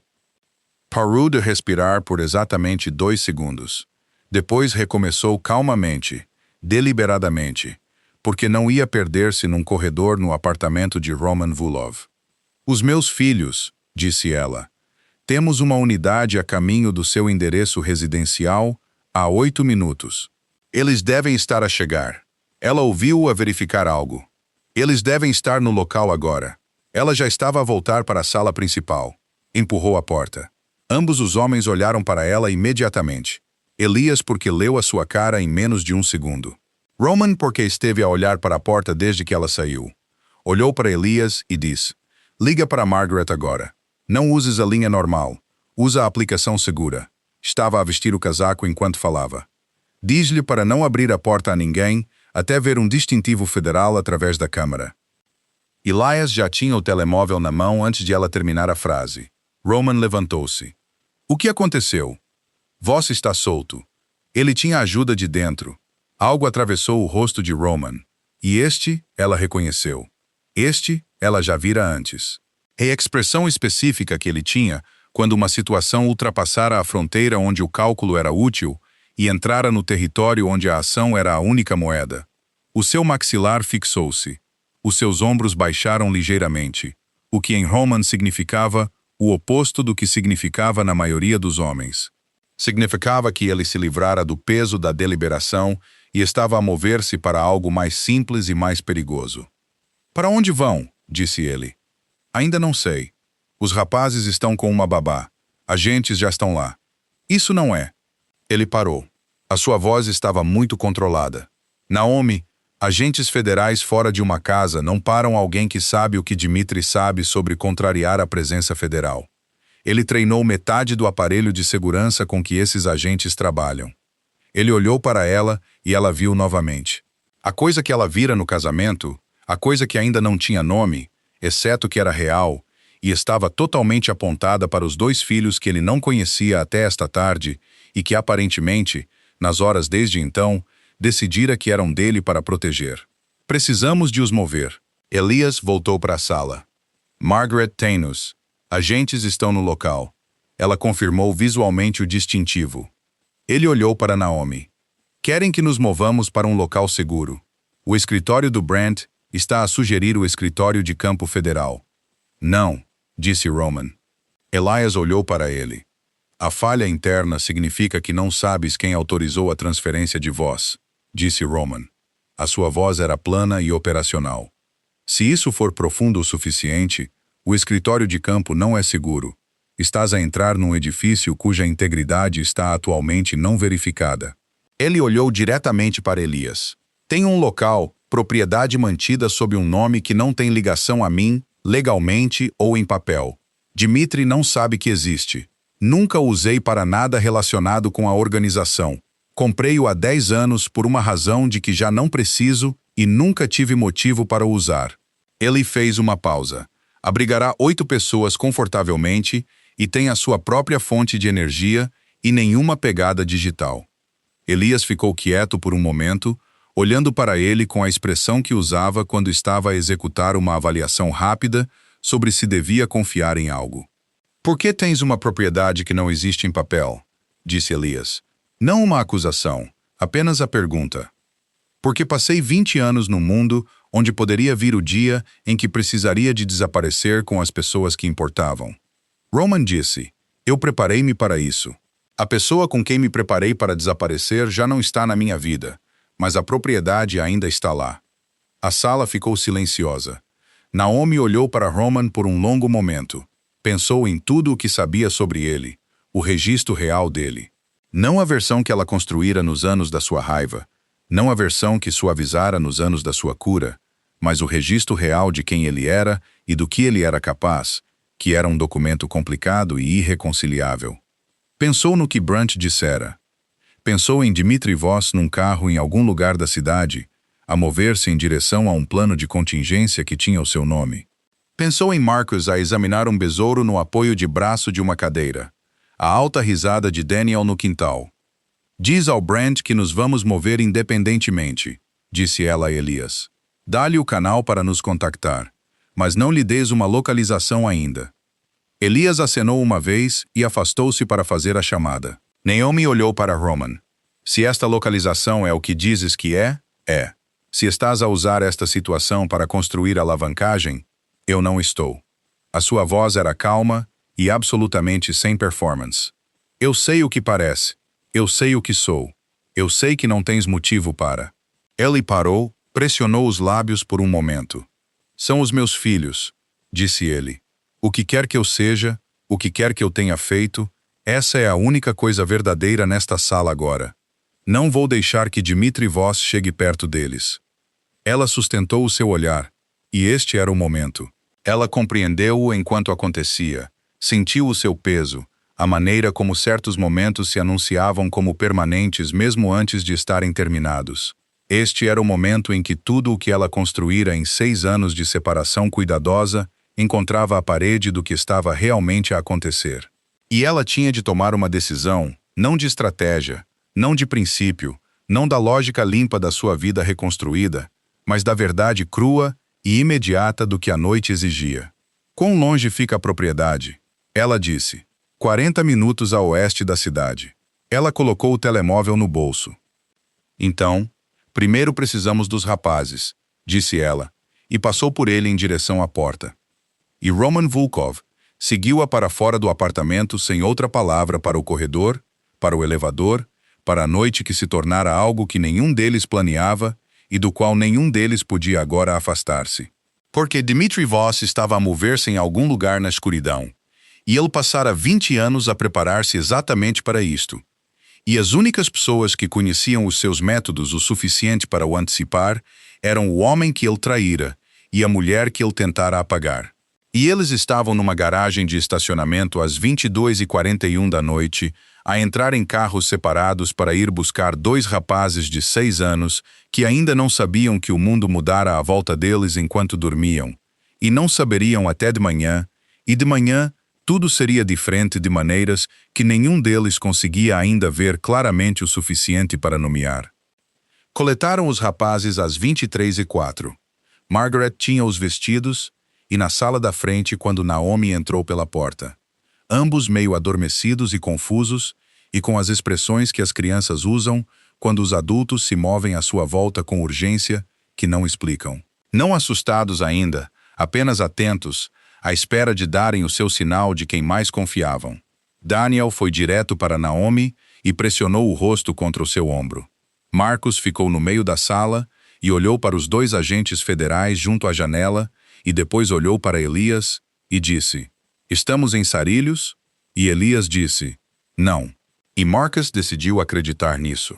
Parou de respirar por exatamente 2 segundos. Depois recomeçou calmamente, deliberadamente, porque não ia perder-se num corredor no apartamento de Roman Vulov. Os meus filhos, disse ela, temos uma unidade a caminho do seu endereço residencial há 8 minutos. Eles devem estar a chegar. Ela ouviu-o a verificar algo. Eles devem estar no local agora. Ela já estava a voltar para a sala principal. Empurrou a porta. Ambos os homens olharam para ela imediatamente. Elias porque leu a sua cara em menos de 1 segundo. Roman porque esteve a olhar para a porta desde que ela saiu. Olhou para Elias e disse, liga para Margaret agora. Não uses a linha normal. Usa a aplicação segura. Estava a vestir o casaco enquanto falava. Diz-lhe para não abrir a porta a ninguém até ver um distintivo federal através da câmara. Elias já tinha o telemóvel na mão antes de ela terminar a frase. Roman levantou-se. O que aconteceu? Voss está solto. Ele tinha ajuda de dentro. Algo atravessou o rosto de Roman. E ela reconheceu. Ela já vira antes. É a expressão específica que ele tinha quando uma situação ultrapassara a fronteira onde o cálculo era útil e entrara no território onde a ação era a única moeda. O seu maxilar fixou-se. Os seus ombros baixaram ligeiramente, o que em Roman significava o oposto do que significava na maioria dos homens. Significava que ele se livrara do peso da deliberação e estava a mover-se para algo mais simples e mais perigoso. Para onde vão? Disse ele. Ainda não sei. Os rapazes estão com uma babá. Agentes já estão lá. Isso não é. Ele parou. A sua voz estava muito controlada. Naomi, agentes federais fora de uma casa não param alguém que sabe o que Dmitry sabe sobre contrariar a presença federal. Ele treinou metade do aparelho de segurança com que esses agentes trabalham. Ele olhou para ela e ela viu novamente. A coisa que ela vira no casamento, a coisa que ainda não tinha nome, exceto que era real, e estava totalmente apontada para os 2 filhos que ele não conhecia até esta tarde e que aparentemente, nas horas desde então, decidira que eram dele para proteger. Precisamos de os mover. Elias voltou para a sala. Margaret tem-nos. Agentes estão no local. Ela confirmou visualmente o distintivo. Ele olhou para Naomi. Querem que nos movamos para um local seguro. O escritório do Brent está a sugerir o escritório de campo federal. Não, disse Roman. Elias olhou para ele. A falha interna significa que não sabes quem autorizou a transferência de voz, disse Roman. A sua voz era plana e operacional. Se isso for profundo o suficiente, o escritório de campo não é seguro. Estás a entrar num edifício cuja integridade está atualmente não verificada. Ele olhou diretamente para Elias. Tem um local, propriedade mantida sob um nome que não tem ligação a mim, legalmente ou em papel. Dmitri não sabe que existe. Nunca o usei para nada relacionado com a organização. Comprei-o há 10 anos por uma razão de que já não preciso e nunca tive motivo para o usar. Ele fez uma pausa. Abrigará 8 pessoas confortavelmente e tem a sua própria fonte de energia e nenhuma pegada digital. Elias ficou quieto por um momento, olhando para ele com a expressão que usava quando estava a executar uma avaliação rápida sobre se devia confiar em algo. Por que tens uma propriedade que não existe em papel? Disse Elias. Não uma acusação, apenas a pergunta. Porque passei 20 anos no mundo onde poderia vir o dia em que precisaria de desaparecer com as pessoas que importavam. Roman disse, eu preparei-me para isso. A pessoa com quem me preparei para desaparecer já não está na minha vida, mas a propriedade ainda está lá. A sala ficou silenciosa. Naomi olhou para Roman por um longo momento. Pensou em tudo o que sabia sobre ele, o registro real dele. Não a versão que ela construíra nos anos da sua raiva, não a versão que suavizara nos anos da sua cura, mas o registro real de quem ele era e do que ele era capaz, que era um documento complicado e irreconciliável. Pensou no que Brunt dissera. Pensou em Dmitri Voss num carro em algum lugar da cidade, a mover-se em direção a um plano de contingência que tinha o seu nome. Pensou em Marcus a examinar um besouro no apoio de braço de uma cadeira. A alta risada de Daniel no quintal. Diz ao Brent que nos vamos mover independentemente, disse ela a Elias. Dá-lhe o canal para nos contactar, mas não lhe des uma localização ainda. Elias acenou uma vez e afastou-se para fazer a chamada. Naomi olhou para Roman. Se esta localização é o que dizes que é, é. Se estás a usar esta situação para construir alavancagem, eu não estou. A sua voz era calma e absolutamente sem performance. Eu sei o que parece. Eu sei o que sou. Eu sei que não tens motivo para. Ele parou, pressionou os lábios por um momento. São os meus filhos, disse ele. O que quer que eu seja, o que quer que eu tenha feito, essa é a única coisa verdadeira nesta sala agora. Não vou deixar que Dmitri Voss chegue perto deles. Ela sustentou o seu olhar, e este era o momento. Ela compreendeu-o enquanto acontecia, sentiu o seu peso, a maneira como certos momentos se anunciavam como permanentes mesmo antes de estarem terminados. Este era o momento em que tudo o que ela construíra em 6 anos de separação cuidadosa encontrava a parede do que estava realmente a acontecer. E ela tinha de tomar uma decisão, não de estratégia, não de princípio, não da lógica limpa da sua vida reconstruída, mas da verdade crua e imediata do que a noite exigia. Quão longe fica a propriedade? Ela disse. 40 minutos a oeste da cidade. Ela colocou o telemóvel no bolso. Então, primeiro precisamos dos rapazes, disse ela, e passou por ele em direção à porta. E Roman Volkov seguiu-a para fora do apartamento sem outra palavra para o corredor, para o elevador, para a noite que se tornara algo que nenhum deles planeava e do qual nenhum deles podia agora afastar-se. Porque Dmitri Voss estava a mover-se em algum lugar na escuridão, e ele passara 20 anos a preparar-se exatamente para isto. E as únicas pessoas que conheciam os seus métodos o suficiente para o antecipar eram o homem que ele traíra e a mulher que ele tentara apagar. E eles estavam numa garagem de estacionamento às 22h41 da noite, a entrar em carros separados para ir buscar 2 rapazes de 6 anos que ainda não sabiam que o mundo mudara à volta deles enquanto dormiam, e não saberiam até de manhã, e de manhã tudo seria diferente de maneiras que nenhum deles conseguia ainda ver claramente o suficiente para nomear. Coletaram os rapazes às 23h04. Margaret tinha os vestidos, e na sala da frente quando Naomi entrou pela porta. Ambos meio adormecidos e confusos, e com as expressões que as crianças usam quando os adultos se movem à sua volta com urgência, que não explicam. Não assustados ainda, apenas atentos, à espera de darem o seu sinal de quem mais confiavam. Daniel foi direto para Naomi e pressionou o rosto contra o seu ombro. Marcus ficou no meio da sala e olhou para os 2 agentes federais junto à janela, e depois olhou para Elias e disse, estamos em Sarilhos? E Elias disse, não. E Marcus decidiu acreditar nisso.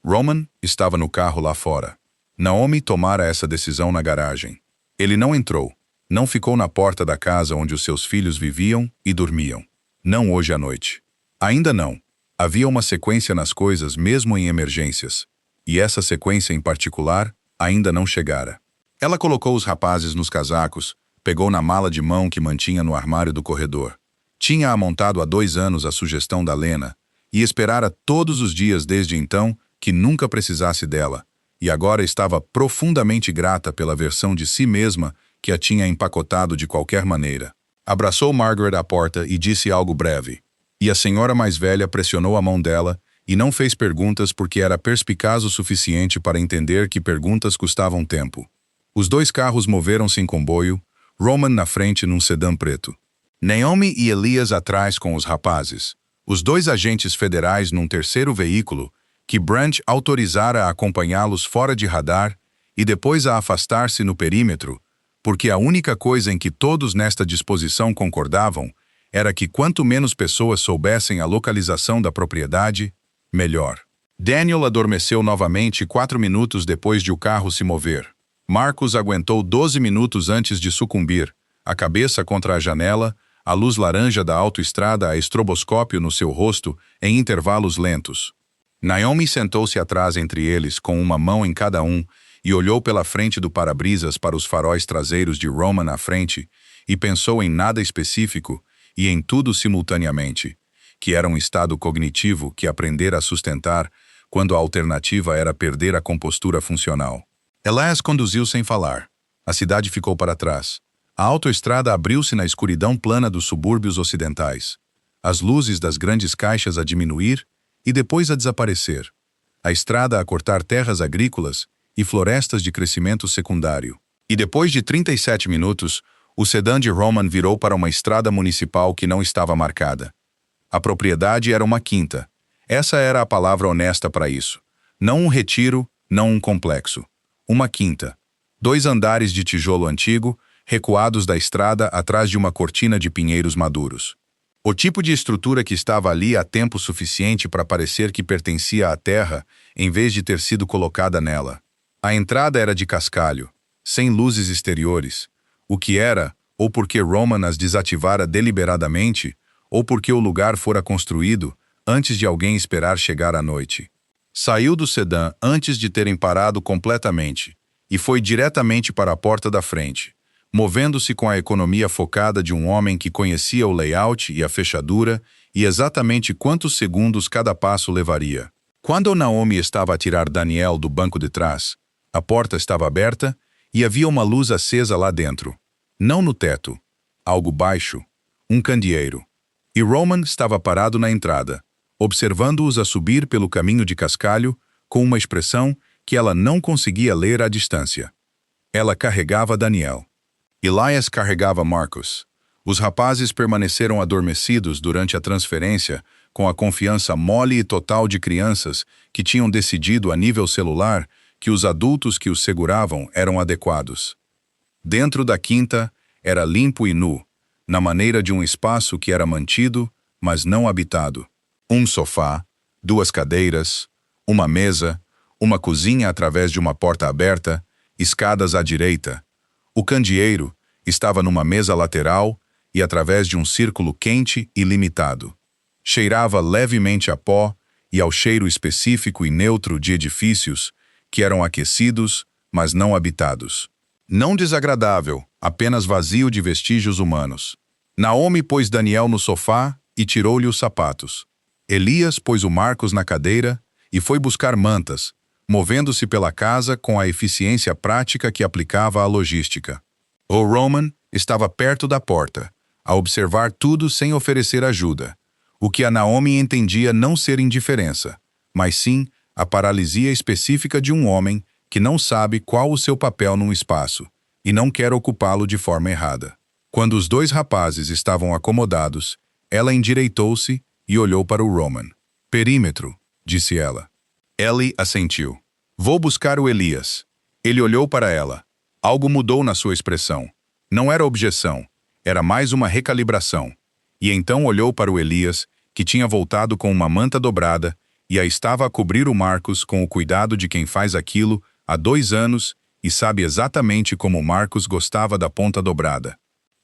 Roman estava no carro lá fora. Naomi tomara essa decisão na garagem. Ele não entrou. Não ficou na porta da casa onde os seus filhos viviam e dormiam. Não hoje à noite. Ainda não. Havia uma sequência nas coisas mesmo em emergências. E essa sequência em particular ainda não chegara. Ela colocou os rapazes nos casacos, pegou na mala de mão que mantinha no armário do corredor. Tinha amontado há 2 anos a sugestão da Lena, e esperara todos os dias desde então que nunca precisasse dela, e agora estava profundamente grata pela versão de si mesma que a tinha empacotado de qualquer maneira. Abraçou Margaret à porta e disse algo breve. E a senhora mais velha pressionou a mão dela e não fez perguntas porque era perspicaz o suficiente para entender que perguntas custavam tempo. Os 2 carros moveram-se em comboio, Roman na frente num sedã preto. Naomi e Elias atrás com os rapazes. Os 2 agentes federais num terceiro veículo, que Branch autorizara a acompanhá-los fora de radar e depois a afastar-se no perímetro, porque a única coisa em que todos nesta disposição concordavam era que quanto menos pessoas soubessem a localização da propriedade, melhor. Daniel adormeceu novamente 4 minutos depois de o carro se mover. Marcus aguentou 12 minutos antes de sucumbir, a cabeça contra a janela, a luz laranja da autoestrada a estroboscópio no seu rosto em intervalos lentos. Naomi sentou-se atrás entre eles, com uma mão em cada um, e olhou pela frente do para-brisas para os faróis traseiros de Roman à frente, e pensou em nada específico e em tudo simultaneamente, que era um estado cognitivo que aprendera a sustentar quando a alternativa era perder a compostura funcional. Elias conduziu sem falar. A cidade ficou para trás. A autoestrada abriu-se na escuridão plana dos subúrbios ocidentais. As luzes das grandes caixas a diminuir e depois a desaparecer. A estrada a cortar terras agrícolas e florestas de crescimento secundário. E depois de 37 minutos, o sedã de Roman virou para uma estrada municipal que não estava marcada. A propriedade era uma quinta. Essa era a palavra honesta para isso. Não um retiro, não um complexo. Uma quinta. 2 andares de tijolo antigo, recuados da estrada atrás de uma cortina de pinheiros maduros. O tipo de estrutura que estava ali há tempo suficiente para parecer que pertencia à terra, em vez de ter sido colocada nela. A entrada era de cascalho, sem luzes exteriores, o que era, ou porque Roman as desativara deliberadamente, ou porque o lugar fora construído antes de alguém esperar chegar à noite. Saiu do sedã antes de terem parado completamente, e foi diretamente para a porta da frente, movendo-se com a economia focada de um homem que conhecia o layout e a fechadura e exatamente quantos segundos cada passo levaria. Quando Naomi estava a tirar Daniel do banco de trás, a porta estava aberta e havia uma luz acesa lá dentro. Não no teto, algo baixo, um candeeiro. E Roman estava parado na entrada, observando-os a subir pelo caminho de cascalho com uma expressão que ela não conseguia ler à distância. Ela carregava Daniel. Elias carregava Marcus. Os rapazes permaneceram adormecidos durante a transferência com a confiança mole e total de crianças que tinham decidido a nível celular que os adultos que os seguravam eram adequados. Dentro da quinta, era limpo e nu, na maneira de um espaço que era mantido, mas não habitado. Um sofá, 2 cadeiras, uma mesa, uma cozinha através de uma porta aberta, escadas à direita. O candeeiro estava numa mesa lateral e através de um círculo quente e limitado. Cheirava levemente a pó e ao cheiro específico e neutro de edifícios que eram aquecidos, mas não habitados. Não desagradável, apenas vazio de vestígios humanos. Naomi pôs Daniel no sofá e tirou-lhe os sapatos. Elias pôs o Marcos na cadeira e foi buscar mantas, movendo-se pela casa com a eficiência prática que aplicava à logística. O Roman estava perto da porta, a observar tudo sem oferecer ajuda, o que a Naomi entendia não ser indiferença, mas sim a paralisia específica de um homem que não sabe qual o seu papel num espaço e não quer ocupá-lo de forma errada. Quando os 2 rapazes estavam acomodados, ela endireitou-se e olhou para o Roman. Perímetro, disse ela. Ellie assentiu. Vou buscar o Elias. Ele olhou para ela. Algo mudou na sua expressão. Não era objeção, era mais uma recalibração. E então olhou para o Elias, que tinha voltado com uma manta dobrada, e a estava a cobrir o Marcos com o cuidado de quem faz aquilo há 2 anos e sabe exatamente como Marcus gostava da ponta dobrada.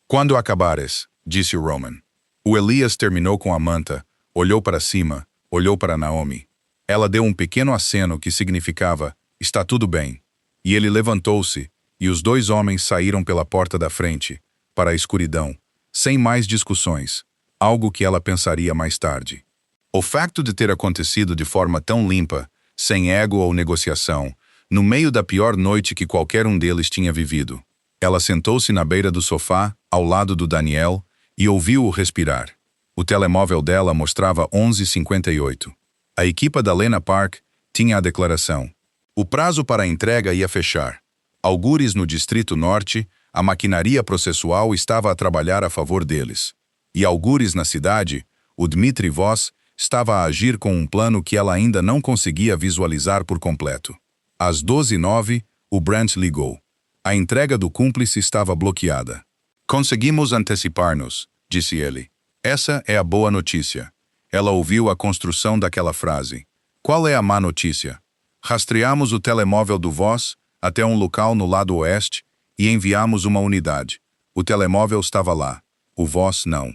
Quando acabares, disse o Roman. O Elias terminou com a manta, olhou para cima, olhou para Naomi. Ela deu um pequeno aceno que significava, está tudo bem. E ele levantou-se, e os dois homens saíram pela porta da frente, para a escuridão, sem mais discussões, algo que ela pensaria mais tarde. O facto de ter acontecido de forma tão limpa, sem ego ou negociação, no meio da pior noite que qualquer um deles tinha vivido. Ela sentou-se na beira do sofá, ao lado do Daniel, e ouviu-o respirar. O telemóvel dela mostrava 11h58. A equipa da Lena Park tinha a declaração. O prazo para a entrega ia fechar. Algures no Distrito Norte, a maquinaria processual estava a trabalhar a favor deles. E algures na cidade, o Dmitry Voss estava a agir com um plano que ela ainda não conseguia visualizar por completo. Às 12h09, o Brent ligou. A entrega do cúmplice estava bloqueada. Conseguimos antecipar-nos, disse ele. Essa é a boa notícia. Ela ouviu a construção daquela frase. Qual é a má notícia? Rastreamos o telemóvel do Voss até um local no lado oeste e enviamos uma unidade. O telemóvel estava lá. O Voss não.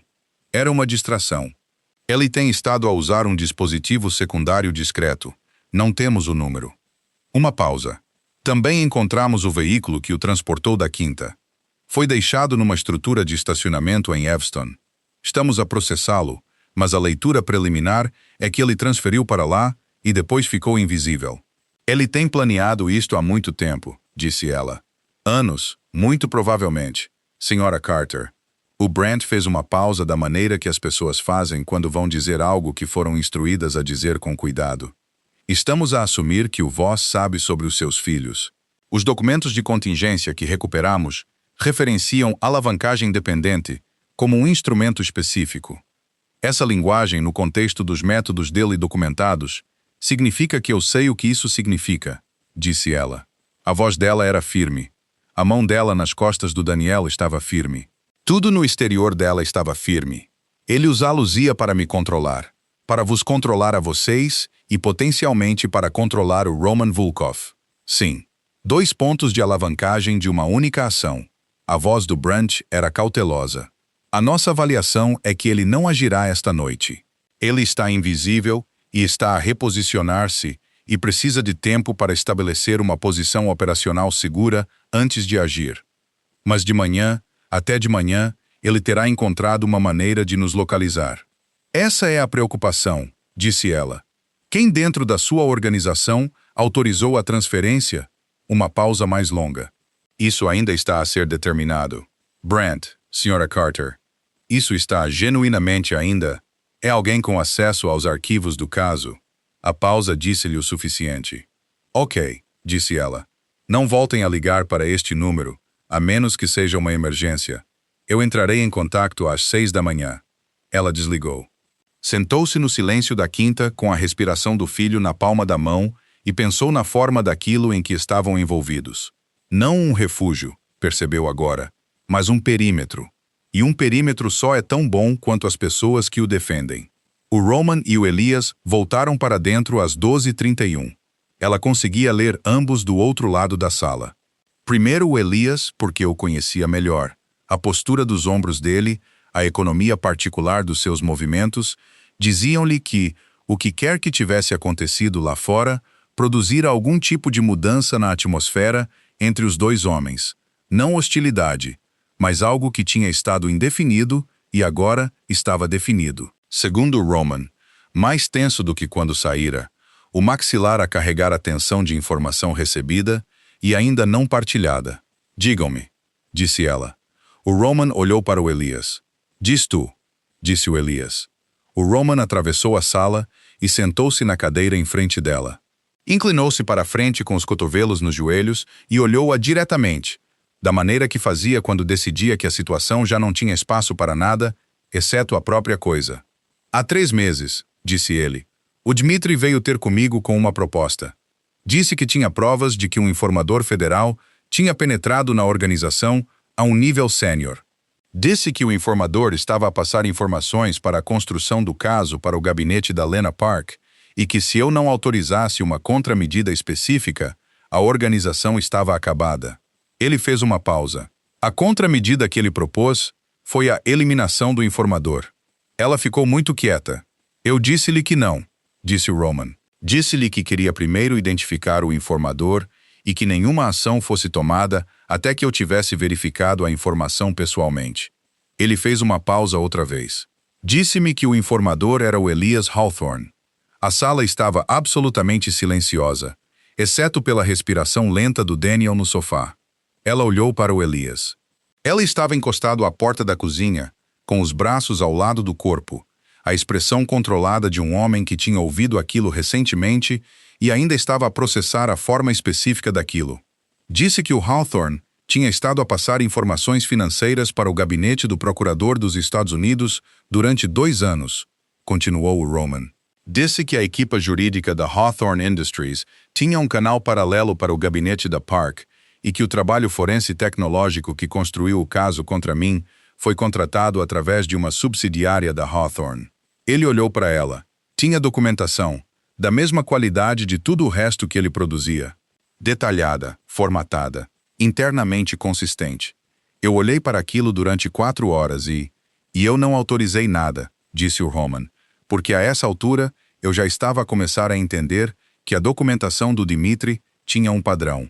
Era uma distração. Ele tem estado a usar um dispositivo secundário discreto. Não temos o número. Uma pausa. Também encontramos o veículo que o transportou da quinta. Foi deixado numa estrutura de estacionamento em Evanston. Estamos a processá-lo, mas a leitura preliminar é que ele transferiu para lá e depois ficou invisível. Ele tem planeado isto há muito tempo, disse ela. Anos, muito provavelmente. Senhora Carter. O Brent fez uma pausa da maneira que as pessoas fazem quando vão dizer algo que foram instruídas a dizer com cuidado. Estamos a assumir que o Voss sabe sobre os seus filhos. Os documentos de contingência que recuperamos referenciam alavancagem dependente como um instrumento específico. Essa linguagem, no contexto dos métodos dele documentados, significa que eu sei o que isso significa, disse ela. A voz dela era firme. A mão dela nas costas do Daniel estava firme. Tudo no exterior dela estava firme. Ele usá-los-ia para me controlar, para vos controlar a vocês e potencialmente para controlar o Roman Volkov. Sim, 2 pontos de alavancagem de uma única ação. A voz do Brent era cautelosa. A nossa avaliação é que ele não agirá esta noite. Ele está invisível e está a reposicionar-se e precisa de tempo para estabelecer uma posição operacional segura antes de agir. Mas de manhã, até de manhã, ele terá encontrado uma maneira de nos localizar. Essa é a preocupação, disse ela. Quem dentro da sua organização autorizou a transferência? Uma pausa mais longa. Isso ainda está a ser determinado. Brent, Sra. Carter, isso está genuinamente ainda? É alguém com acesso aos arquivos do caso? A pausa disse-lhe o suficiente. Ok, disse ela. Não voltem a ligar para este número, a menos que seja uma emergência. Eu entrarei em contato às 6 da manhã. Ela desligou. Sentou-se no silêncio da quinta com a respiração do filho na palma da mão e pensou na forma daquilo em que estavam envolvidos. Não um refúgio, percebeu agora, mas um perímetro. E um perímetro só é tão bom quanto as pessoas que o defendem. O Roman e o Elias voltaram para dentro às 12h31. Ela conseguia ler ambos do outro lado da sala. Primeiro o Elias, porque o conhecia melhor. A postura dos ombros dele, a economia particular dos seus movimentos, diziam-lhe que, o que quer que tivesse acontecido lá fora, produzira algum tipo de mudança na atmosfera entre os dois homens. Não hostilidade, mas algo que tinha estado indefinido e agora estava definido. Segundo Roman, mais tenso do que quando saíra, o maxilar a carregar a tensão de informação recebida e ainda não partilhada. Digam-me, disse ela. O Roman olhou para o Elias. Diz tu, disse o Elias. O Roman atravessou a sala e sentou-se na cadeira em frente dela. Inclinou-se para a frente com os cotovelos nos joelhos e olhou-a diretamente, da maneira que fazia quando decidia que a situação já não tinha espaço para nada, exceto a própria coisa. Há 3 meses, disse ele, o Dmitry veio ter comigo com uma proposta. Disse que tinha provas de que um informador federal tinha penetrado na organização a um nível sênior. Disse que o informador estava a passar informações para a construção do caso para o gabinete da Lena Park e que se eu não autorizasse uma contramedida específica, A organização estava acabada. Ele fez uma pausa. A contramedida que ele propôs foi a eliminação do informador. Ela ficou muito quieta. Eu disse-lhe que não, disse o Roman. Disse-lhe que queria primeiro identificar o informador e que nenhuma ação fosse tomada até que eu tivesse verificado a informação pessoalmente. Ele fez uma pausa outra vez. Disse-me que o informador era o Elias Hawthorne. A sala estava absolutamente silenciosa, exceto pela respiração lenta do Daniel no sofá. Ela olhou para o Elias. Ela estava encostado à porta da cozinha, com os braços ao lado do corpo, a expressão controlada de um homem que tinha ouvido aquilo recentemente e ainda estava a processar a forma específica daquilo. Disse que o Hawthorne tinha estado a passar informações financeiras para o gabinete do procurador dos Estados Unidos durante 2 anos, continuou o Roman. Disse que a equipa jurídica da Hawthorne Industries tinha um canal paralelo para o gabinete da Park e que o trabalho forense tecnológico que construiu o caso contra mim foi contratado através de uma subsidiária da Hawthorne. Ele olhou para ela. Tinha documentação, da mesma qualidade de tudo o resto que ele produzia. Detalhada, formatada, internamente consistente. Eu olhei para aquilo durante 4 horas e eu não autorizei nada, disse o Roman, porque a essa altura eu já estava a começar a entender que a documentação do Dmitri tinha um padrão.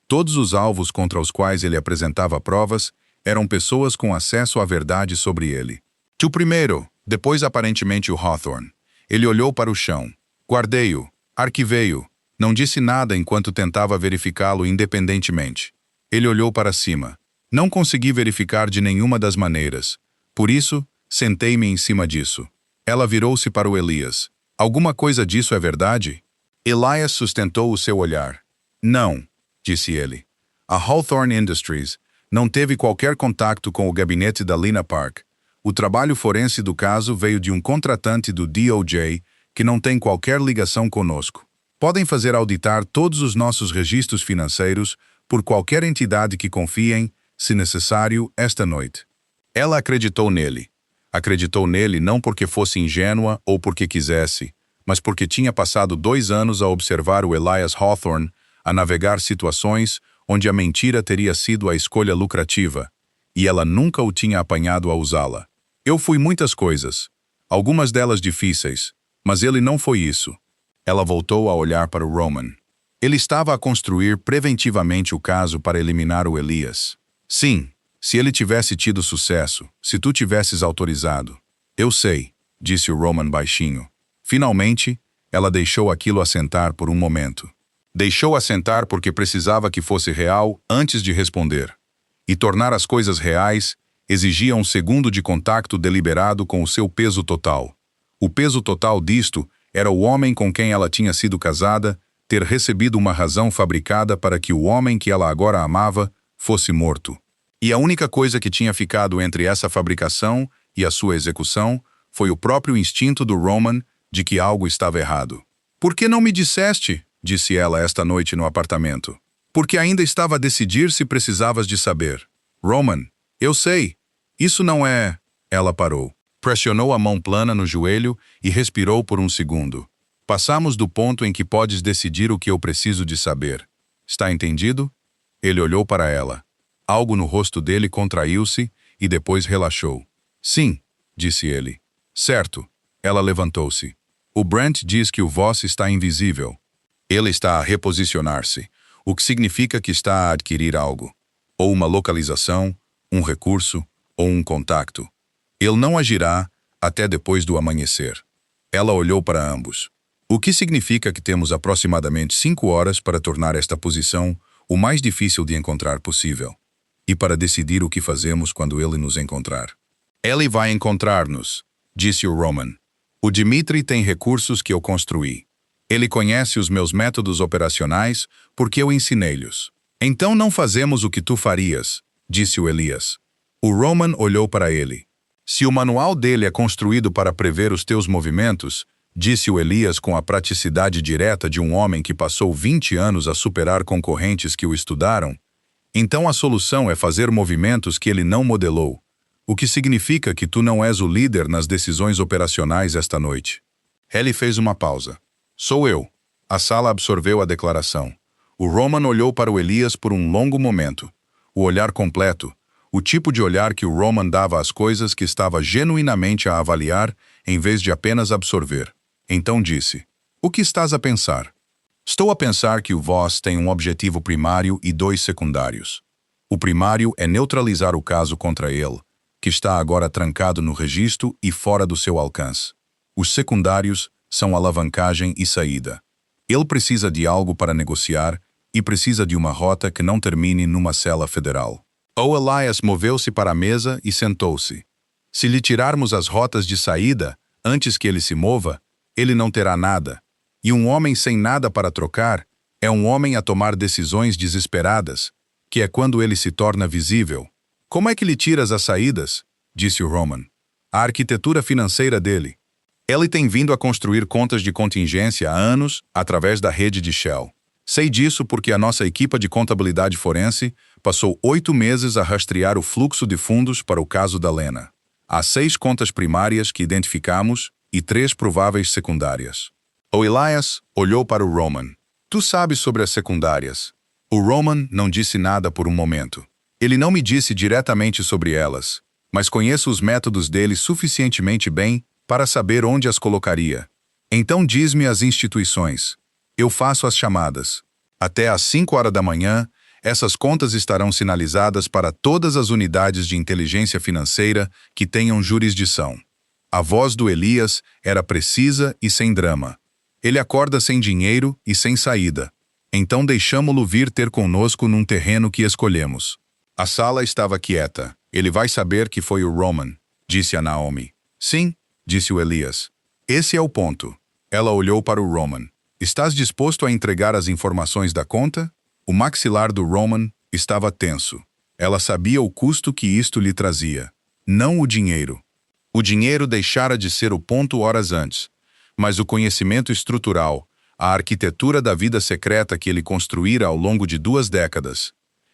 Todos os alvos contra os quais ele apresentava provas eram pessoas com acesso à verdade sobre ele. Tu primeiro, depois aparentemente o Hawthorne. Ele olhou para o chão. Guardei-o, arquivei-o. Não disse nada enquanto tentava verificá-lo independentemente. Ele olhou para cima. Não consegui verificar de nenhuma das maneiras. Por isso, sentei-me em cima disso. Ela virou-se para o Elias. Alguma coisa disso é verdade? Elias sustentou o seu olhar. Não, disse ele. A Hawthorne Industries não teve qualquer contato com o gabinete da Lena Park. O trabalho forense do caso veio de um contratante do DOJ que não tem qualquer ligação conosco. Podem fazer auditar todos os nossos registros financeiros por qualquer entidade que confiem, se necessário, esta noite. Ela acreditou nele. Acreditou nele não porque fosse ingênua ou porque quisesse, mas porque tinha passado 2 anos a observar o Elias Hawthorne a navegar situações onde a mentira teria sido a escolha lucrativa, e ela nunca o tinha apanhado a usá-la. Eu fui muitas coisas, algumas delas difíceis, mas ele não foi isso. Ela voltou a olhar para o Roman. Ele estava a construir preventivamente o caso para eliminar o Elias. Sim, se ele tivesse tido sucesso, se tu tivesses autorizado. Eu sei, disse o Roman baixinho. Finalmente, ela deixou aquilo assentar por um momento. Deixou assentar porque precisava que fosse real antes de responder. E tornar as coisas reais exigia um segundo de contacto deliberado com o seu peso total. O peso total disto era o homem com quem ela tinha sido casada ter recebido uma razão fabricada para que o homem que ela agora amava fosse morto. E a única coisa que tinha ficado entre essa fabricação e a sua execução foi o próprio instinto do Roman de que algo estava errado. Por que não me disseste? Disse ela esta noite no apartamento. Porque ainda estava a decidir se precisavas de saber. Roman, eu sei. Isso não é... Ela parou. Pressionou a mão plana no joelho e respirou por um segundo. Passamos do ponto em que podes decidir o que eu preciso de saber. Está entendido? Ele olhou para ela. Algo no rosto dele contraiu-se e depois relaxou. Sim, disse ele. Certo. Ela levantou-se. O Brent diz que o Voss está invisível. Ele está a reposicionar-se, o que significa que está a adquirir algo. Ou uma localização, um recurso, ou um contacto. Ele não agirá até depois do amanhecer. Ela olhou para ambos. O que significa que temos aproximadamente 5 horas para tornar esta posição o mais difícil de encontrar possível. E para decidir o que fazemos quando ele nos encontrar. Ele vai encontrar-nos, disse o Roman. O Dmitri tem recursos que eu construí. Ele conhece os meus métodos operacionais porque eu ensinei-lhes. Então não fazemos o que tu farias, disse o Elias. O Roman olhou para ele. Se o manual dele é construído para prever os teus movimentos, disse o Elias com a praticidade direta de um homem que passou 20 anos a superar concorrentes que o estudaram, então a solução é fazer movimentos que ele não modelou, o que significa que tu não és o líder nas decisões operacionais esta noite. Ele fez uma pausa. Sou eu. A sala absorveu a declaração. O Roman olhou para o Elias por um longo momento. O olhar completo, o tipo de olhar que o Roman dava às coisas que estava genuinamente a avaliar, em vez de apenas absorver. Então disse: "O que estás a pensar?" "Estou a pensar que o Voss tem um objetivo primário e dois secundários. O primário é neutralizar o caso contra ele, que está agora trancado no registro e fora do seu alcance. Os secundários são alavancagem e saída. Ele precisa de algo para negociar e precisa de uma rota que não termine numa cela federal." O Elias moveu-se para a mesa e sentou-se. "Se lhe tirarmos as rotas de saída, antes que ele se mova, ele não terá nada. E um homem sem nada para trocar é um homem a tomar decisões desesperadas, que é quando ele se torna visível." "Como é que lhe tiras as saídas?" disse o Roman. "A arquitetura financeira dele. Ele tem vindo a construir contas de contingência há anos através da rede de Shell. Sei disso porque a nossa equipa de contabilidade forense passou 8 meses a rastrear o fluxo de fundos para o caso da Lena. Há 6 contas primárias que identificamos e 3 prováveis secundárias." O Elias olhou para o Roman. "Tu sabes sobre as secundárias." O Roman não disse nada por um momento. "Ele não me disse diretamente sobre elas, mas conheço os métodos dele suficientemente bem para saber onde as colocaria. Então diz-me as instituições. Eu faço as chamadas. Até às 5 horas da manhã, essas contas estarão sinalizadas para todas as unidades de inteligência financeira que tenham jurisdição." A voz do Elias era precisa e sem drama. "Ele acorda sem dinheiro e sem saída. Então deixamo-lo vir ter conosco num terreno que escolhemos." A sala estava quieta. "Ele vai saber que foi o Roman", disse a Naomi. "Sim", disse o Elias. "Esse é o ponto." Ela olhou para o Roman. "Estás disposto a entregar as informações da conta?" O maxilar do Roman estava tenso. Ela sabia o custo que isto lhe trazia. Não o dinheiro. O dinheiro deixara de ser o ponto horas antes, mas o conhecimento estrutural, a arquitetura da vida secreta que ele construíra ao longo de 2 décadas.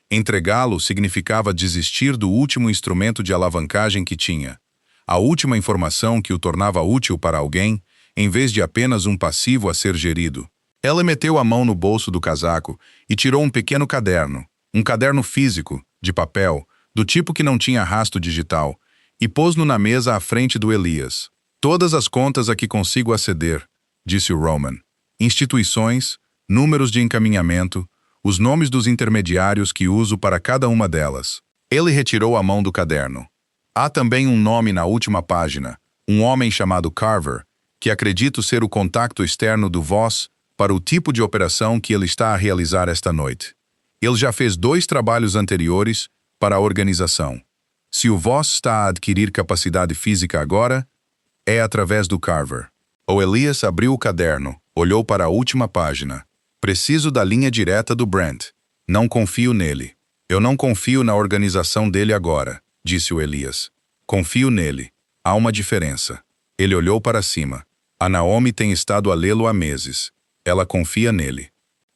Entregá-lo significava desistir do último instrumento de alavancagem que tinha, a última informação que o tornava útil para alguém, em vez de apenas um passivo a ser gerido. Ela meteu a mão no bolso do casaco e tirou um pequeno caderno, um caderno físico, de papel, do tipo que não tinha rastro digital, e pôs-no na mesa à frente do Elias. "Todas as contas a que consigo aceder", disse o Roman. "Instituições, números de encaminhamento, os nomes dos intermediários que uso para cada uma delas." Ele retirou a mão do caderno. "Há também um nome na última página, um homem chamado Carver, que acredito ser o contacto externo do Voss para o tipo de operação que ele está a realizar esta noite. Ele já fez 2 trabalhos anteriores para a organização. Se o Voss está a adquirir capacidade física agora, é através do Carver." O Elias abriu o caderno, olhou para a última página. "Preciso da linha direta do Brent. Não confio nele." "Eu não confio na organização dele agora", disse o Elias. "Confio nele. Há uma diferença." Ele olhou para cima. A Naomi tem estado a lê-lo há meses. Ela confia nele.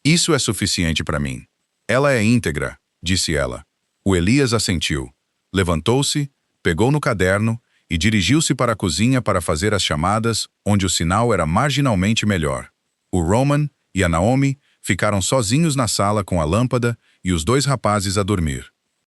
"Isso é suficiente para mim." "Ela é íntegra", disse ela. O Elias assentiu. Levantou-se, pegou no caderno e dirigiu-se para a cozinha para fazer as chamadas, onde o sinal era marginalmente melhor. O Roman e a Naomi ficaram sozinhos na sala com a lâmpada e os 2 rapazes a dormir.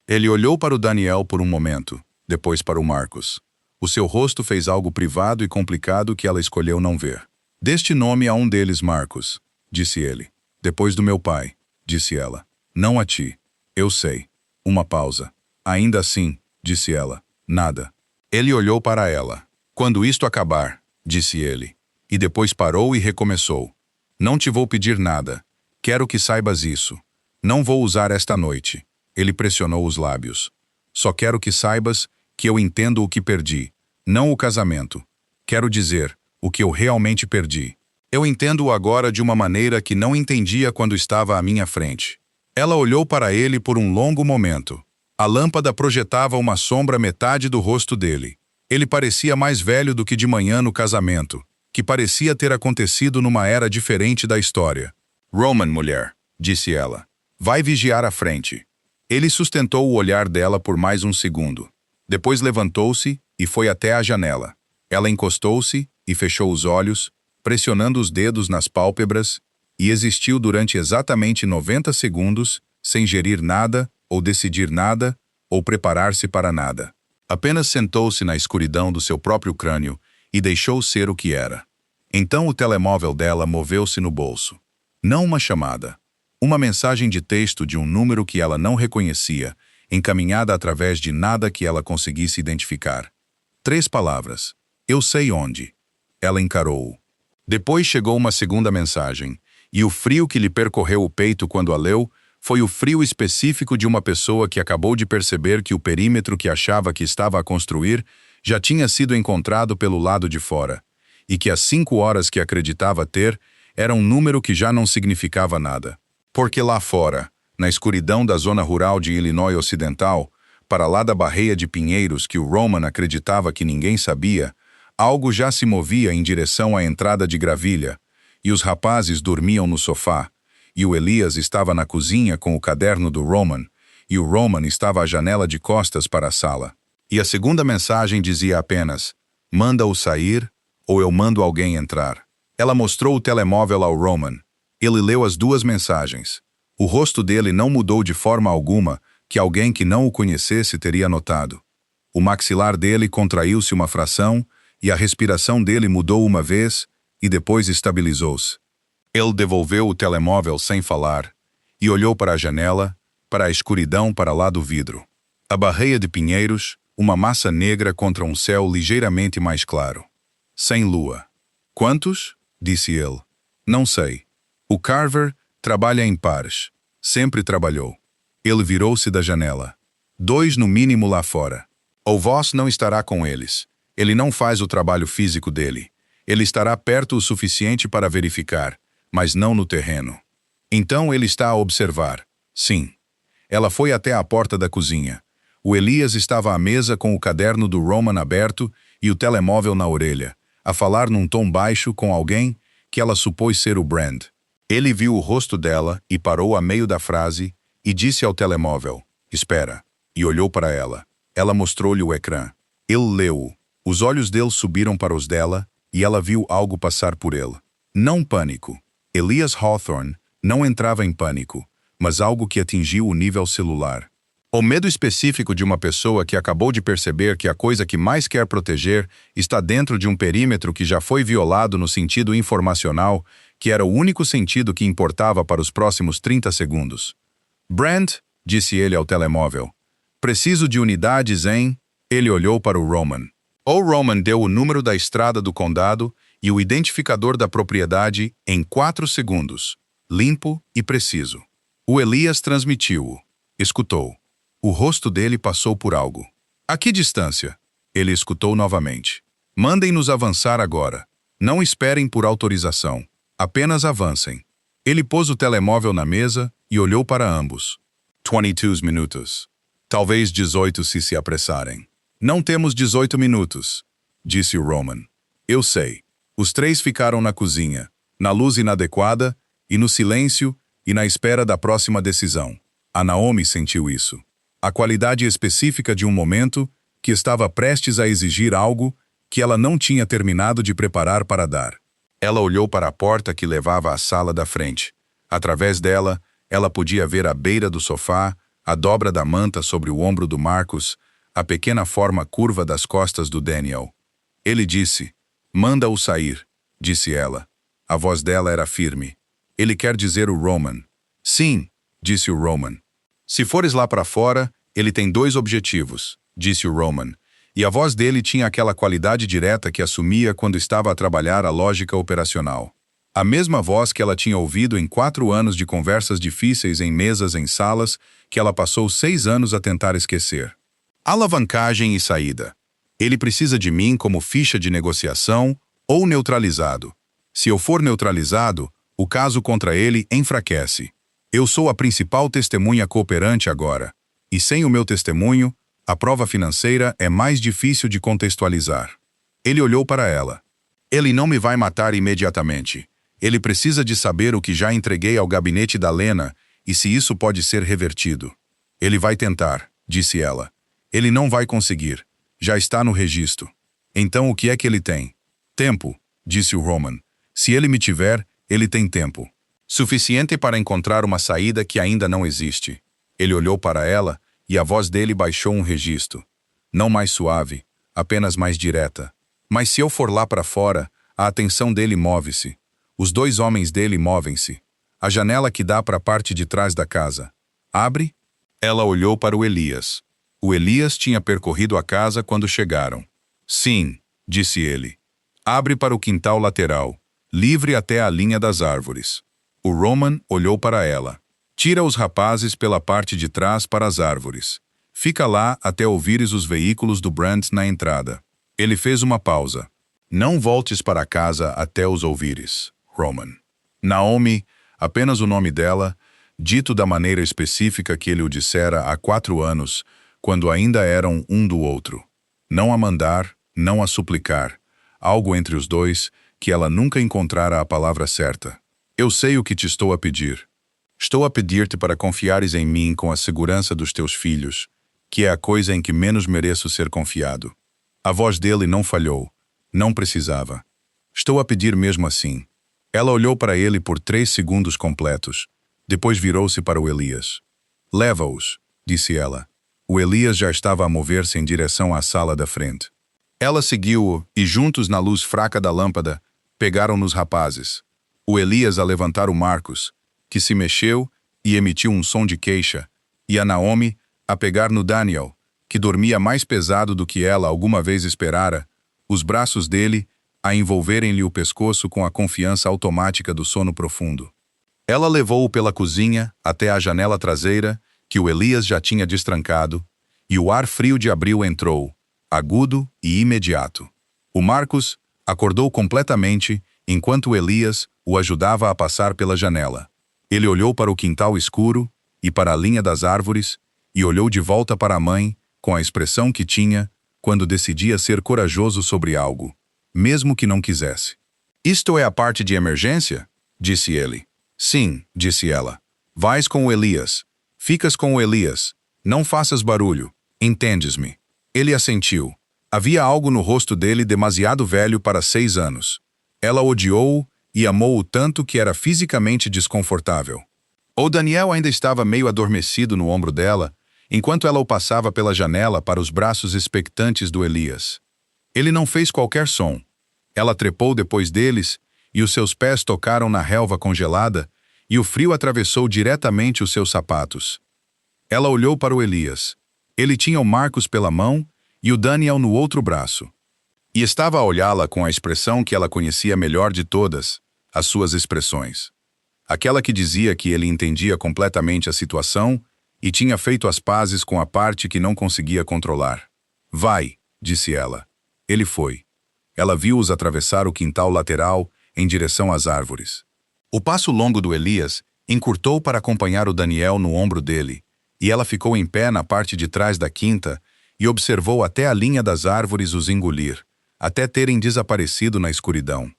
Ele olhou para o Daniel por um momento, depois para o Marcos. O seu rosto fez algo privado e complicado que ela escolheu não ver. "Deste nome a um deles, Marcos", disse ele. "Depois do meu pai", disse ela. "Não a ti." "Eu sei." Uma pausa. "Ainda assim", disse ela. "Nada." Ele olhou para ela. "Quando isto acabar", disse ele. E depois parou e recomeçou. "Não te vou pedir nada. Quero que saibas isso. Não vou usar esta noite." Ele pressionou os lábios. "Só quero que saibas que eu entendo o que perdi, não o casamento. Quero dizer, o que eu realmente perdi. Eu entendo-o agora de uma maneira que não entendia quando estava à minha frente." Ela olhou para ele por um longo momento. A lâmpada projetava uma sombra metade do rosto dele. Ele parecia mais velho do que de manhã no casamento, que parecia ter acontecido numa era diferente da história. "Roman, mulher", disse ela. "Vai vigiar à frente." Ele sustentou o olhar dela por mais um segundo. Depois levantou-se e foi até a janela. Ela encostou-se e fechou os olhos, pressionando os dedos nas pálpebras, e existiu durante exatamente 90 segundos, sem gerir nada, ou decidir nada, ou preparar-se para nada. Apenas sentou-se na escuridão do seu próprio crânio e deixou ser o que era. Então o telemóvel dela moveu-se no bolso. Não uma chamada. Uma mensagem de texto de um número que ela não reconhecia, encaminhada através de nada que ela conseguisse identificar. 3 palavras. Eu sei onde. Ela encarou-o. Depois chegou uma segunda mensagem, e o frio que lhe percorreu o peito quando a leu foi o frio específico de uma pessoa que acabou de perceber que o perímetro que achava que estava a construir já tinha sido encontrado pelo lado de fora, e que as 5 horas que acreditava ter era um número que já não significava nada. Porque lá fora, na escuridão da zona rural de Illinois Ocidental, para lá da barreia de pinheiros que o Roman acreditava que ninguém sabia, algo já se movia em direção à entrada de Gravilha, e os rapazes dormiam no sofá, e o Elias estava na cozinha com o caderno do Roman, e o Roman estava à janela de costas para a sala. E a segunda mensagem dizia apenas, manda-o sair, ou eu mando alguém entrar. Ela mostrou o telemóvel ao Roman. Ele leu as 2 mensagens. O rosto dele não mudou de forma alguma que alguém que não o conhecesse teria notado. O maxilar dele contraiu-se uma fração, e a respiração dele mudou uma vez, e depois estabilizou-se. Ele devolveu o telemóvel sem falar, e olhou para a janela, para a escuridão para lá do vidro. A barreia de pinheiros, uma massa negra contra um céu ligeiramente mais claro. Sem lua. Quantos? Disse ele. Não sei. O Carver trabalha em pares. Sempre trabalhou. Ele virou-se da janela. 2 no mínimo lá fora. O Voss não estará com eles. Ele não faz o trabalho físico dele. Ele estará perto o suficiente para verificar, mas não no terreno. Então ele está a observar. Sim. Ela foi até a porta da cozinha. O Elias estava à mesa com o caderno do Roman aberto e o telemóvel na orelha, a falar num tom baixo com alguém que ela supôs ser o Brand. Ele viu o rosto dela e parou a meio da frase e disse ao telemóvel, espera, e olhou para ela. Ela mostrou-lhe o ecrã. Ele leu-o. Os olhos dele subiram para os dela e ela viu algo passar por ele. Não pânico. Elias Hawthorne não entrava em pânico, mas algo que atingiu o nível celular. O medo específico de uma pessoa que acabou de perceber que a coisa que mais quer proteger está dentro de um perímetro que já foi violado no sentido informacional, que era o único sentido que importava para os próximos 30 segundos. Brand, disse ele ao telemóvel. Preciso de unidades em... Ele olhou para o Roman. O Roman deu o número da estrada do condado e o identificador da propriedade em 4 segundos, limpo e preciso. O Elias transmitiu-o. Escutou. O rosto dele passou por algo. A que distância? Ele escutou novamente. Mandem-nos avançar agora. Não esperem por autorização. Apenas avancem. Ele pôs o telemóvel na mesa e olhou para ambos. 22 minutos. Talvez 18 se apressarem. Não temos 18 minutos, disse o Roman. Eu sei. Os 3 ficaram na cozinha, na luz inadequada, e no silêncio, e na espera da próxima decisão. A Naomi sentiu isso. A qualidade específica de um momento que estava prestes a exigir algo que ela não tinha terminado de preparar para dar. Ela olhou para a porta que levava à sala da frente. Através dela, ela podia ver a beira do sofá, a dobra da manta sobre o ombro do Marcus, a pequena forma curva das costas do Daniel. Ele disse, manda-o sair, disse ela. A voz dela era firme. Ele quer dizer o Roman. Sim, disse o Roman. Se fores lá para fora, ele tem 2 objetivos, disse o Roman. E a voz dele tinha aquela qualidade direta que assumia quando estava a trabalhar a lógica operacional. A mesma voz que ela tinha ouvido em 4 anos de conversas difíceis em mesas em salas que ela passou 6 anos a tentar esquecer. Alavancagem e saída. Ele precisa de mim como ficha de negociação ou neutralizado. Se eu for neutralizado, o caso contra ele enfraquece. Eu sou a principal testemunha cooperante agora, e sem o meu testemunho, a prova financeira é mais difícil de contextualizar. Ele olhou para ela. Ele não me vai matar imediatamente. Ele precisa de saber o que já entreguei ao gabinete da Lena e se isso pode ser revertido. Ele vai tentar, disse ela. Ele não vai conseguir. Já está no registro. Então o que é que ele tem? Tempo, disse o Roman. Se ele me tiver, ele tem tempo. Suficiente para encontrar uma saída que ainda não existe. Ele olhou para ela e a voz dele baixou um registro. Não mais suave, apenas mais direta. Mas se eu for lá para fora, a atenção dele move-se. Os dois homens dele movem-se. A janela que dá para a parte de trás da casa. Abre? Ela olhou para o Elias. O Elias tinha percorrido a casa quando chegaram. Sim, disse ele. Abre para o quintal lateral, livre até a linha das árvores. O Roman olhou para ela. Tira os rapazes pela parte de trás para as árvores. Fica lá até ouvires os veículos do Brandt na entrada. Ele fez uma pausa. Não voltes para casa até os ouvires, Roman. Naomi, apenas o nome dela, dito da maneira específica que ele o dissera há 4 anos, quando ainda eram um do outro. Não a mandar, não a suplicar. Algo entre os dois que ela nunca encontrara a palavra certa. Eu sei o que te estou a pedir. Estou a pedir-te para confiares em mim com a segurança dos teus filhos, que é a coisa em que menos mereço ser confiado. A voz dele não falhou. Não precisava. Estou a pedir mesmo assim. Ela olhou para ele por 3 segundos completos. Depois virou-se para o Elias. Leva-os, disse ela. O Elias já estava a mover-se em direção à sala da frente. Ela seguiu-o e, juntos na luz fraca da lâmpada, pegaram nos rapazes. O Elias a levantar o Marcos, que se mexeu e emitiu um som de queixa, e a Naomi a pegar no Daniel, que dormia mais pesado do que ela alguma vez esperara, os braços dele a envolverem-lhe o pescoço com a confiança automática do sono profundo. Ela levou-o pela cozinha até a janela traseira, que o Elias já tinha destrancado, e o ar frio de abril entrou, agudo e imediato. O Marcos acordou completamente enquanto Elias o ajudava a passar pela janela. Ele olhou para o quintal escuro e para a linha das árvores e olhou de volta para a mãe com a expressão que tinha quando decidia ser corajoso sobre algo, mesmo que não quisesse. Isto é a parte de emergência? Disse ele. Sim, disse ela. Vais com o Elias. Ficas com o Elias. Não faças barulho. Entendes-me? Ele assentiu. Havia algo no rosto dele demasiado velho para 6 anos. Ela odiou-o e amou-o tanto que era fisicamente desconfortável. O Daniel ainda estava meio adormecido no ombro dela, enquanto ela o passava pela janela para os braços expectantes do Elias. Ele não fez qualquer som. Ela trepou depois deles, e os seus pés tocaram na relva congelada, e o frio atravessou diretamente os seus sapatos. Ela olhou para o Elias. Ele tinha o Marcos pela mão e o Daniel no outro braço. E estava a olhá-la com a expressão que ela conhecia melhor de todas, as suas expressões. Aquela que dizia que ele entendia completamente a situação e tinha feito as pazes com a parte que não conseguia controlar. Vai, disse ela. Ele foi. Ela viu-os atravessar o quintal lateral em direção às árvores. O passo longo do Elias encurtou para acompanhar o Daniel no ombro dele, e ela ficou em pé na parte de trás da quinta e observou até a linha das árvores os engolir, até terem desaparecido na escuridão.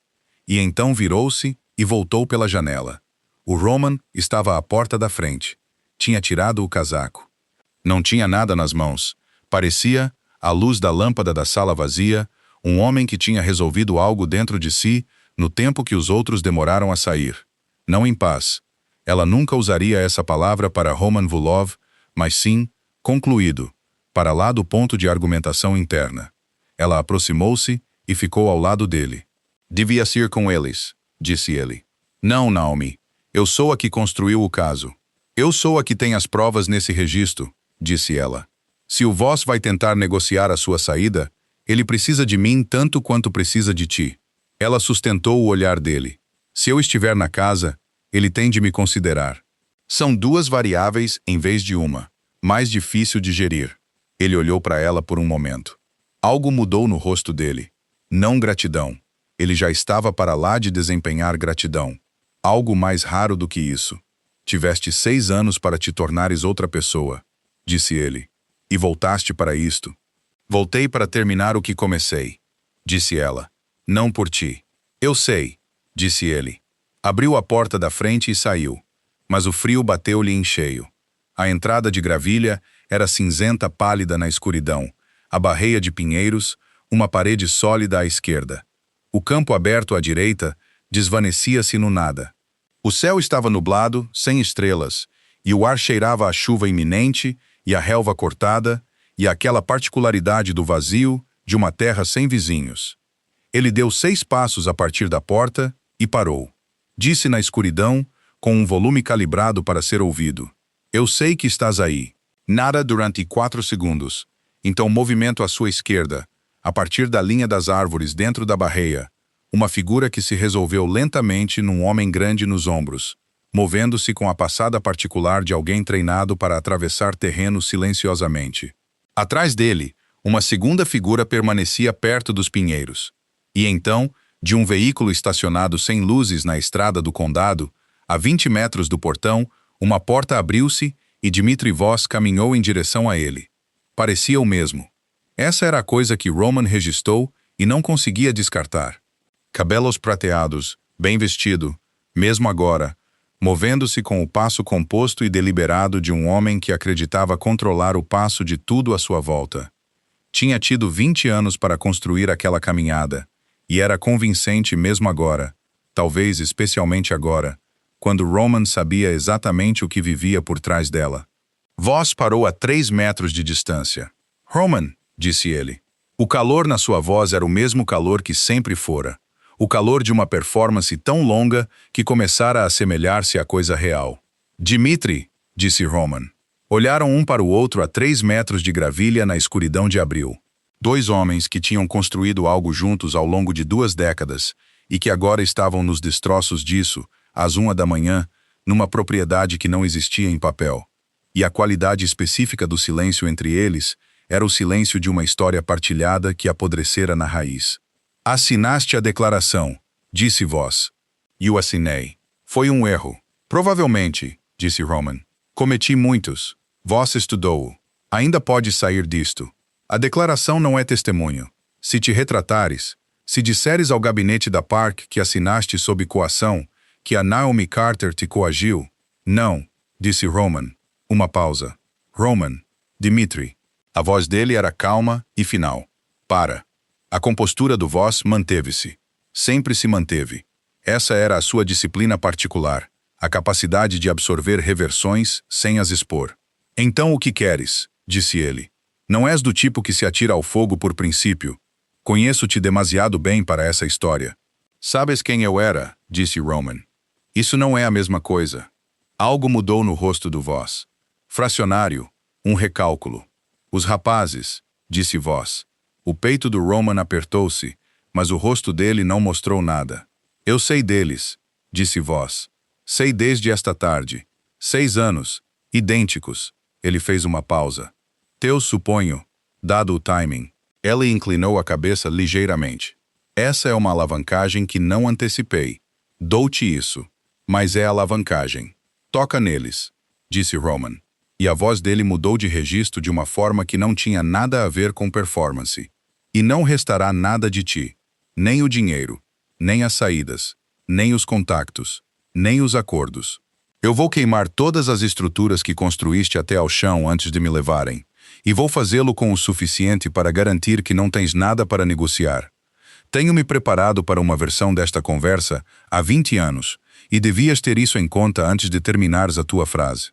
E então virou-se e voltou pela janela. O Roman estava à porta da frente. Tinha tirado o casaco. Não tinha nada nas mãos. Parecia, à luz da lâmpada da sala vazia, um homem que tinha resolvido algo dentro de si no tempo que os outros demoraram a sair. Não em paz. Ela nunca usaria essa palavra para Roman Vulov, mas sim, concluído, para lá do ponto de argumentação interna. Ela aproximou-se e ficou ao lado dele. Devias ir com eles, disse ele. Não, Naomi. Eu sou a que construiu o caso. Eu sou a que tem as provas nesse registro, disse ela. Se o Voss vai tentar negociar a sua saída, ele precisa de mim tanto quanto precisa de ti. Ela sustentou o olhar dele. Se eu estiver na casa, ele tem de me considerar. São 2 variáveis em vez de uma. Mais difícil de gerir. Ele olhou para ela por um momento. Algo mudou no rosto dele. Não gratidão. Ele já estava para lá de desempenhar gratidão. Algo mais raro do que isso. Tiveste 6 anos para te tornares outra pessoa, disse ele. E voltaste para isto. Voltei para terminar o que comecei, disse ela. Não por ti. Eu sei, disse ele. Abriu a porta da frente e saiu. Mas o frio bateu-lhe em cheio. A entrada de Gravilha era cinzenta pálida na escuridão, a barreia de pinheiros, uma parede sólida à esquerda. O campo aberto à direita desvanecia-se no nada. O céu estava nublado, sem estrelas, e o ar cheirava a chuva iminente e a relva cortada, e aquela particularidade do vazio de uma terra sem vizinhos. Ele deu 6 passos a partir da porta e parou. Disse na escuridão, com um volume calibrado para ser ouvido: "Eu sei que estás aí." Nada durante 4 segundos. Então movimento à sua esquerda, a partir da linha das árvores dentro da barreira, uma figura que se resolveu lentamente num homem grande nos ombros, movendo-se com a passada particular de alguém treinado para atravessar terreno silenciosamente. Atrás dele, uma segunda figura permanecia perto dos pinheiros. E então, de um veículo estacionado sem luzes na estrada do condado, a 20 metros do portão, uma porta abriu-se e Dmitri Voss caminhou em direção a ele. Parecia o mesmo. Essa era a coisa que Roman registrou e não conseguia descartar. Cabelos prateados, bem vestido, mesmo agora, movendo-se com o passo composto e deliberado de um homem que acreditava controlar o passo de tudo à sua volta. Tinha tido 20 anos para construir aquela caminhada, e era convincente mesmo agora, talvez especialmente agora, quando Roman sabia exatamente o que vivia por trás dela. Voss parou a 3 metros de distância. "Roman", disse ele. O calor na sua voz era o mesmo calor que sempre fora. O calor de uma performance tão longa que começara a assemelhar-se à coisa real. "Dmitri", disse Roman. Olharam um para o outro a 3 metros de gravilha na escuridão de abril. 2 homens que tinham construído algo juntos ao longo de 2 décadas e que agora estavam nos destroços disso, às 1 da manhã, numa propriedade que não existia em papel. E a qualidade específica do silêncio entre eles era o silêncio de uma história partilhada que apodrecera na raiz. "Assinaste a declaração", disse Voss. "E o assinei. Foi um erro." "Provavelmente", disse Roman. "Cometi muitos." Voss estudou-o. "Ainda podes sair disto. A declaração não é testemunho. Se te retratares, se disseres ao gabinete da Park que assinaste sob coação, que a Naomi Carter te coagiu." "Não", disse Roman. Uma pausa. "Roman, Dmitri." A voz dele era calma e final. "Para." A compostura do Voss manteve-se. Sempre se manteve. Essa era a sua disciplina particular, a capacidade de absorver reversões sem as expor. "Então o que queres?", disse ele. "Não és do tipo que se atira ao fogo por princípio. Conheço-te demasiado bem para essa história." "Sabes quem eu era?", disse Roman. "Isso não é a mesma coisa." Algo mudou no rosto do Voss. "Fracionário, um recálculo." "Os rapazes", disse Voss. O peito do Roman apertou-se, mas o rosto dele não mostrou nada. "Eu sei deles", disse Voss. "Sei desde esta tarde. 6 anos. Idênticos." Ele fez uma pausa. "Teus, suponho, dado o timing." Ela inclinou a cabeça ligeiramente. "Essa é uma alavancagem que não antecipei. Dou-te isso. Mas é alavancagem. Toca neles", disse Roman. E a voz dele mudou de registro de uma forma que não tinha nada a ver com performance. "E não restará nada de ti. Nem o dinheiro, nem as saídas, nem os contactos, nem os acordos. Eu vou queimar todas as estruturas que construíste até ao chão antes de me levarem, e vou fazê-lo com o suficiente para garantir que não tens nada para negociar. Tenho-me preparado para uma versão desta conversa há 20 anos, e devias ter isso em conta antes de terminares a tua frase."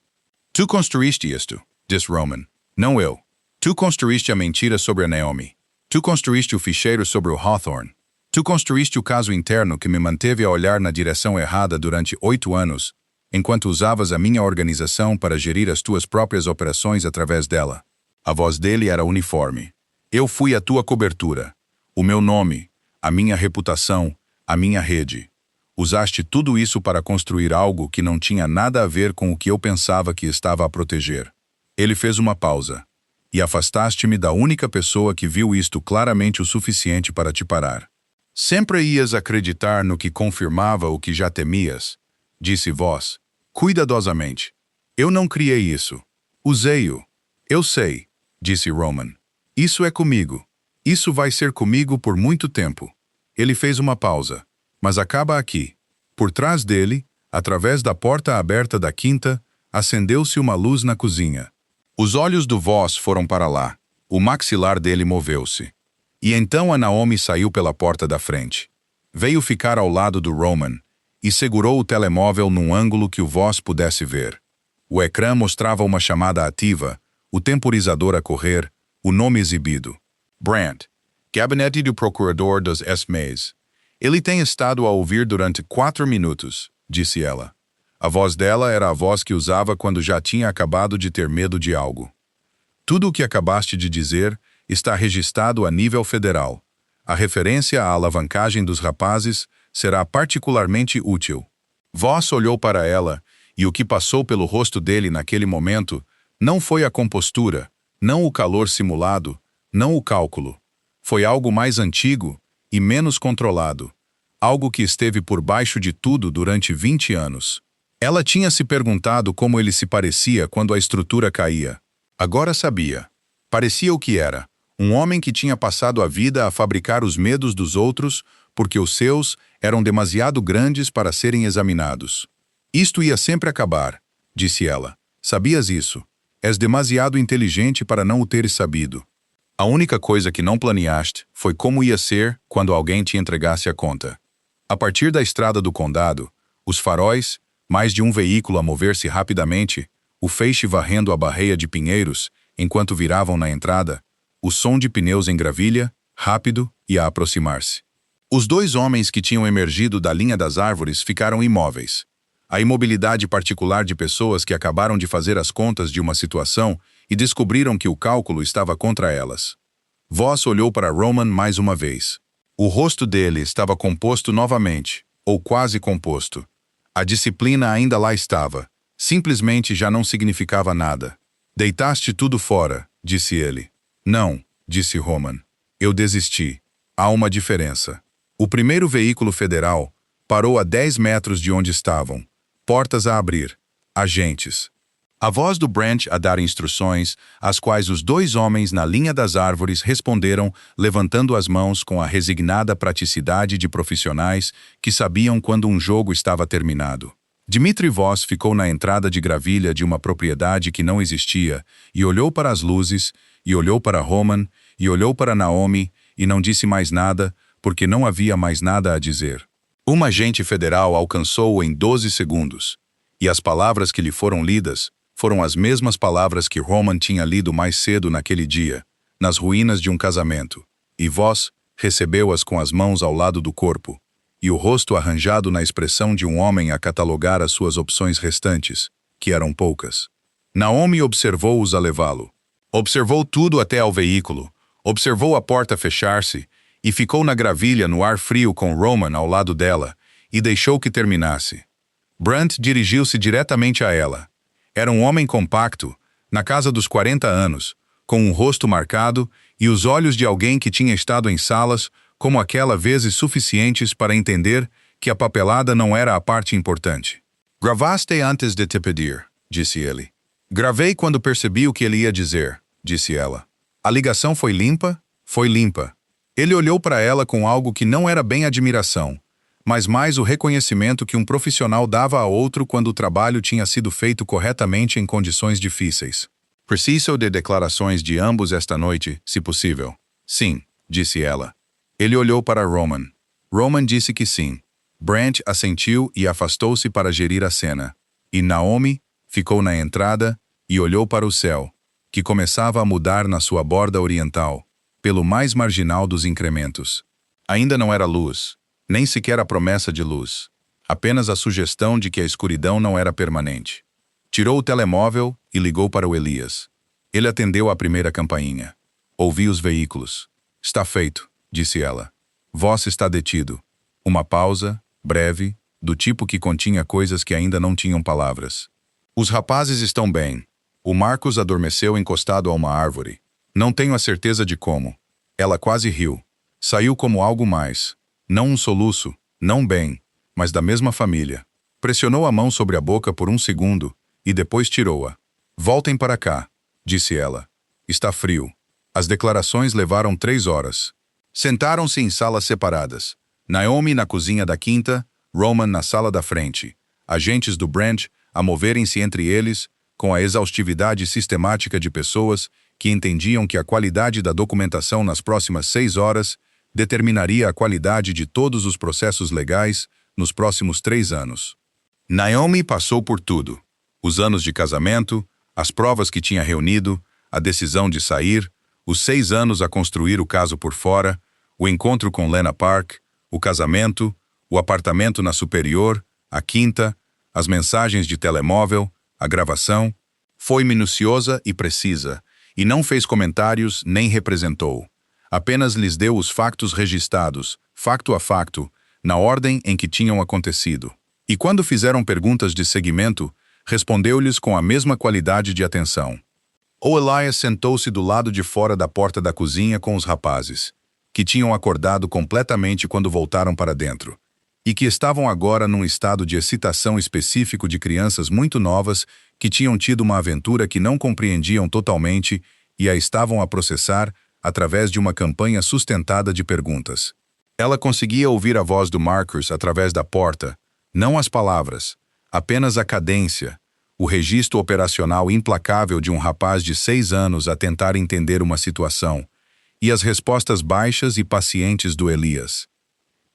"Tu construíste isto", disse Roman. "Não eu. Tu construíste a mentira sobre a Naomi. Tu construíste o ficheiro sobre o Hawthorne. Tu construíste o caso interno que me manteve a olhar na direção errada durante 8 anos, enquanto usavas a minha organização para gerir as tuas próprias operações através dela." A voz dele era uniforme. "Eu fui a tua cobertura. O meu nome, a minha reputação, a minha rede. Usaste tudo isso para construir algo que não tinha nada a ver com o que eu pensava que estava a proteger." Ele fez uma pausa. "E afastaste-me da única pessoa que viu isto claramente o suficiente para te parar. Sempre ias acreditar no que confirmava o que já temias", disse Voss, cuidadosamente. "Eu não criei isso. Usei-o. Eu sei", disse Roman. "Isso é comigo. Isso vai ser comigo por muito tempo." Ele fez uma pausa. "Mas acaba aqui." Por trás dele, através da porta aberta da quinta, acendeu-se uma luz na cozinha. Os olhos do Voss foram para lá. O maxilar dele moveu-se. E então a Naomi saiu pela porta da frente. Veio ficar ao lado do Roman, e segurou o telemóvel num ângulo que o Voss pudesse ver. O ecrã mostrava uma chamada ativa, o temporizador a correr, o nome exibido. Brandt, Gabinete do Procurador dos SMEs. Ele tem estado a ouvir durante 4 minutos, disse ela. A voz dela era a voz que usava quando já tinha acabado de ter medo de algo. Tudo o que acabaste de dizer está registrado a nível federal. A referência à alavancagem dos rapazes será particularmente útil. Voss olhou para ela, e o que passou pelo rosto dele naquele momento não foi a compostura, não o calor simulado, não o cálculo. Foi algo mais antigo e menos controlado, algo que esteve por baixo de tudo durante 20 anos. Ela tinha se perguntado como ele se parecia quando a estrutura caía. Agora sabia. Parecia o que era. Um homem que tinha passado a vida a fabricar os medos dos outros porque os seus eram demasiado grandes para serem examinados. Isto ia sempre acabar, disse ela. Sabias isso? És demasiado inteligente para não o teres sabido. A única coisa que não planeaste foi como ia ser quando alguém te entregasse a conta. A partir da estrada do condado, os faróis, mais de um veículo a mover-se rapidamente, o feixe varrendo a barreia de pinheiros enquanto viravam na entrada, o som de pneus em gravilha, rápido e a aproximar-se. Os 2 homens que tinham emergido da linha das árvores ficaram imóveis. A imobilidade particular de pessoas que acabaram de fazer as contas de uma situação e descobriram que o cálculo estava contra elas. Voss olhou para Roman mais uma vez. O rosto dele estava composto novamente, ou quase composto. A disciplina ainda lá estava. Simplesmente já não significava nada. Deitaste tudo fora, disse ele. Não, disse Roman. Eu desisti. Há uma diferença. O primeiro veículo federal parou a 10 metros de onde estavam. Portas a abrir. Agentes. A voz do Brandt a dar instruções, às quais os 2 homens na linha das árvores responderam, levantando as mãos com a resignada praticidade de profissionais que sabiam quando um jogo estava terminado. Dmitri Voss ficou na entrada de gravilha de uma propriedade que não existia, e olhou para as luzes, e olhou para Roman, e olhou para Naomi, e não disse mais nada, porque não havia mais nada a dizer. Um agente federal alcançou-o em 12 segundos, e as palavras que lhe foram lidas foram as mesmas palavras que Roman tinha lido mais cedo naquele dia, nas ruínas de um casamento, e Voss recebeu-as com as mãos ao lado do corpo, e o rosto arranjado na expressão de um homem a catalogar as suas opções restantes, que eram poucas. Naomi observou-os a levá-lo. Observou tudo até ao veículo, observou a porta fechar-se, e ficou na gravilha no ar frio com Roman ao lado dela, e deixou que terminasse. Brandt dirigiu-se diretamente a ela. Era um homem compacto, na casa dos 40 anos, com um rosto marcado e os olhos de alguém que tinha estado em salas como aquela vezes suficientes para entender que a papelada não era a parte importante. Gravaste antes de te pedir, disse ele. Gravei quando percebi o que ele ia dizer, disse ela. A ligação foi limpa? Foi limpa. Ele olhou para ela com algo que não era bem admiração, mas mais o reconhecimento que um profissional dava a outro quando o trabalho tinha sido feito corretamente em condições difíceis. Preciso de declarações de ambos esta noite, se possível. Sim, disse ela. Ele olhou para Roman. Roman disse que sim. Brandt assentiu e afastou-se para gerir a cena. E Naomi ficou na entrada e olhou para o céu, que começava a mudar na sua borda oriental, pelo mais marginal dos incrementos. Ainda não era luz, nem sequer a promessa de luz. Apenas a sugestão de que a escuridão não era permanente. Tirou o telemóvel e ligou para o Elias. Ele atendeu à primeira campainha. Ouvi os veículos. Está feito, disse ela. Voss está detido. Uma pausa, breve, do tipo que continha coisas que ainda não tinham palavras. Os rapazes estão bem. O Marcos adormeceu encostado a uma árvore. Não tenho a certeza de como. Ela quase riu. Saiu como algo mais. Não um soluço, não bem, mas da mesma família. Pressionou a mão sobre a boca por um segundo e depois tirou-a. Voltem para cá, disse ela. Está frio. As declarações levaram 3 horas. Sentaram-se em salas separadas. Naomi na cozinha da quinta, Roman na sala da frente. Agentes do Brandt a moverem-se entre eles, com a exaustividade sistemática de pessoas que entendiam que a qualidade da documentação nas próximas 6 horas determinaria a qualidade de todos os processos legais nos próximos 3 anos. Naomi passou por tudo. Os anos de casamento, as provas que tinha reunido, a decisão de sair, os 6 anos a construir o caso por fora, o encontro com Lena Park, o casamento, o apartamento na Superior, a quinta, as mensagens de telemóvel, a gravação. Foi minuciosa e precisa, e não fez comentários nem representou. Apenas lhes deu os factos registrados, facto a facto, na ordem em que tinham acontecido. E quando fizeram perguntas de seguimento, respondeu-lhes com a mesma qualidade de atenção. O Elias sentou-se do lado de fora da porta da cozinha com os rapazes, que tinham acordado completamente quando voltaram para dentro, e que estavam agora num estado de excitação específico de crianças muito novas que tinham tido uma aventura que não compreendiam totalmente e a estavam a processar através de uma campanha sustentada de perguntas. Ela conseguia ouvir a voz do Marcus através da porta, não as palavras, apenas a cadência, o registro operacional implacável de um rapaz de 6 anos a tentar entender uma situação, e as respostas baixas e pacientes do Elias.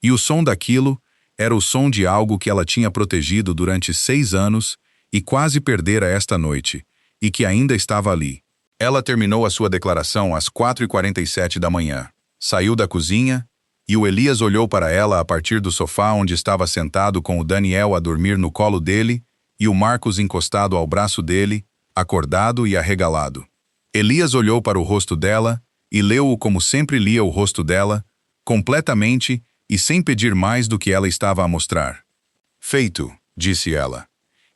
E o som daquilo era o som de algo que ela tinha protegido durante 6 anos e quase perdera esta noite, e que ainda estava ali. Ela terminou a sua declaração às 4h47 da manhã. Saiu da cozinha, e o Elias olhou para ela a partir do sofá onde estava sentado com o Daniel a dormir no colo dele e o Marcus encostado ao braço dele, acordado e arregalado. Elias olhou para o rosto dela e leu-o como sempre lia o rosto dela, completamente e sem pedir mais do que ela estava a mostrar. Feito, disse ela.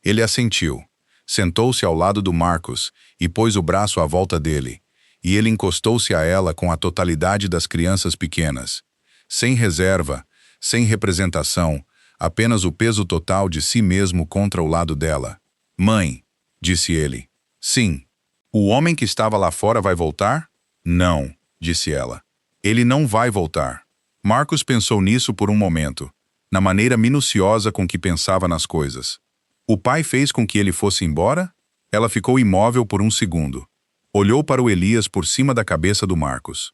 Ele assentiu. Sentou-se ao lado do Marcus e pôs o braço à volta dele, e ele encostou-se a ela com a totalidade das crianças pequenas. Sem reserva, sem representação, apenas o peso total de si mesmo contra o lado dela. Mãe, disse ele. Sim. O homem que estava lá fora vai voltar? Não, disse ela. Ele não vai voltar. Marcus pensou nisso por um momento, na maneira minuciosa com que pensava nas coisas. O pai fez com que ele fosse embora? Ela ficou imóvel por um segundo. Olhou para o Elias por cima da cabeça do Marcus.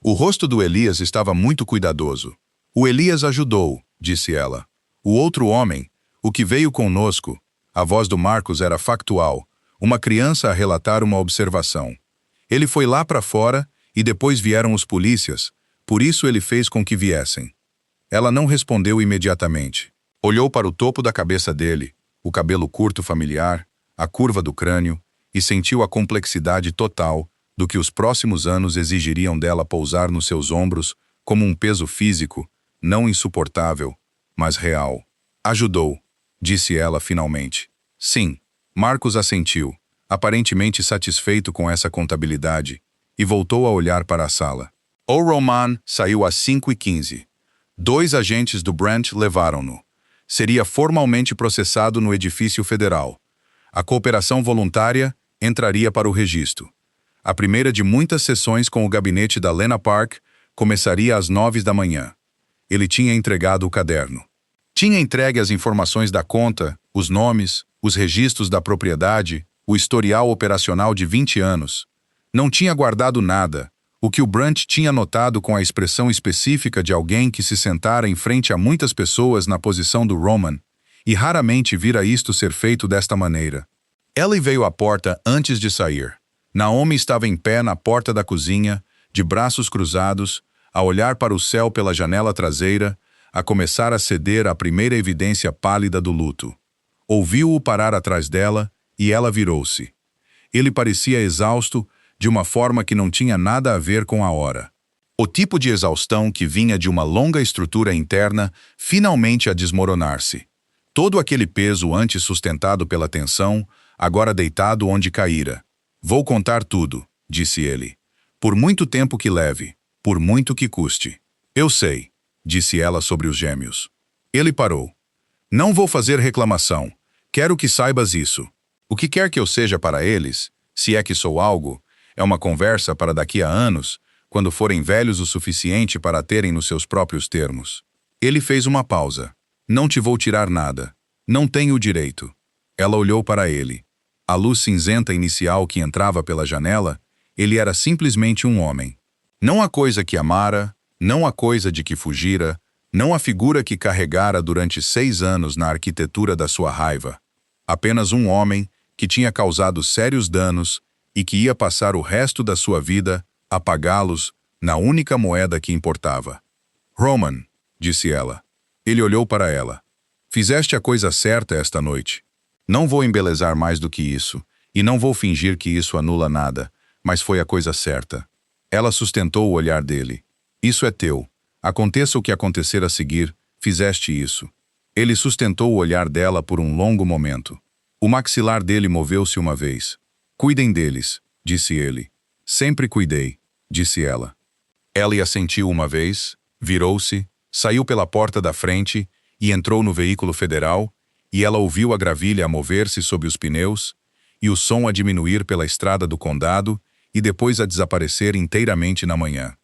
O rosto do Elias estava muito cuidadoso. O Elias ajudou, disse ela. O outro homem, o que veio conosco, a voz do Marcus era factual, uma criança a relatar uma observação. Ele foi lá para fora e depois vieram os polícias, por isso ele fez com que viessem. Ela não respondeu imediatamente. Olhou para o topo da cabeça dele, o cabelo curto familiar, a curva do crânio, e sentiu a complexidade total do que os próximos anos exigiriam dela pousar nos seus ombros como um peso físico, não insuportável, mas real. Ajudou, disse ela finalmente. Sim, Marcus assentiu, aparentemente satisfeito com essa contabilidade, e voltou a olhar para a sala. O Roman saiu às 5h15. 2 agentes do Branch levaram-no. Seria formalmente processado no edifício federal. A cooperação voluntária entraria para o registro. A primeira de muitas sessões com o gabinete da Lena Park começaria às 9 da manhã. Ele tinha entregado o caderno. Tinha entregue as informações da conta, os nomes, os registros da propriedade, o historial operacional de 20 anos. Não tinha guardado nada, o que o Branch tinha notado com a expressão específica de alguém que se sentara em frente a muitas pessoas na posição do Roman, e raramente vira isto ser feito desta maneira. Ellie veio à porta antes de sair. Naomi estava em pé na porta da cozinha, de braços cruzados, a olhar para o céu pela janela traseira, a começar a ceder à primeira evidência pálida do luto. Ouviu-o parar atrás dela, e ela virou-se. Ele parecia exausto, de uma forma que não tinha nada a ver com a hora. O tipo de exaustão que vinha de uma longa estrutura interna, finalmente a desmoronar-se. Todo aquele peso antes sustentado pela tensão, agora deitado onde caíra. Vou contar tudo, disse ele. Por muito tempo que leve, por muito que custe. Eu sei, disse ela sobre os gêmeos. Ele parou. Não vou fazer reclamação. Quero que saibas isso. O que quer que eu seja para eles, se é que sou algo, é uma conversa para daqui a anos, quando forem velhos o suficiente para a terem nos seus próprios termos. Ele fez uma pausa. Não te vou tirar nada. Não tenho o direito. Ela olhou para ele. A luz cinzenta inicial que entrava pela janela, ele era simplesmente um homem. Não a coisa que amara, não a coisa de que fugira, Não a figura que carregara durante 6 anos na arquitetura da sua raiva. Apenas um homem que tinha causado sérios danos e que ia passar o resto da sua vida a pagá-los na única moeda que importava. Roman, disse ela. Ele olhou para ela. Fizeste a coisa certa esta noite. Não vou embelezar mais do que isso, e não vou fingir que isso anula nada, mas foi a coisa certa. Ela sustentou o olhar dele. Isso é teu. Aconteça o que acontecer a seguir, fizeste isso. Ele sustentou o olhar dela por um longo momento. O maxilar dele moveu-se uma vez. Cuidem deles, disse ele. Sempre cuidei, disse ela. Ela assentiu uma vez, virou-se, saiu pela porta da frente e entrou no veículo federal, e ela ouviu a gravilha a mover-se sob os pneus, e o som a diminuir pela estrada do condado, e depois a desaparecer inteiramente na manhã.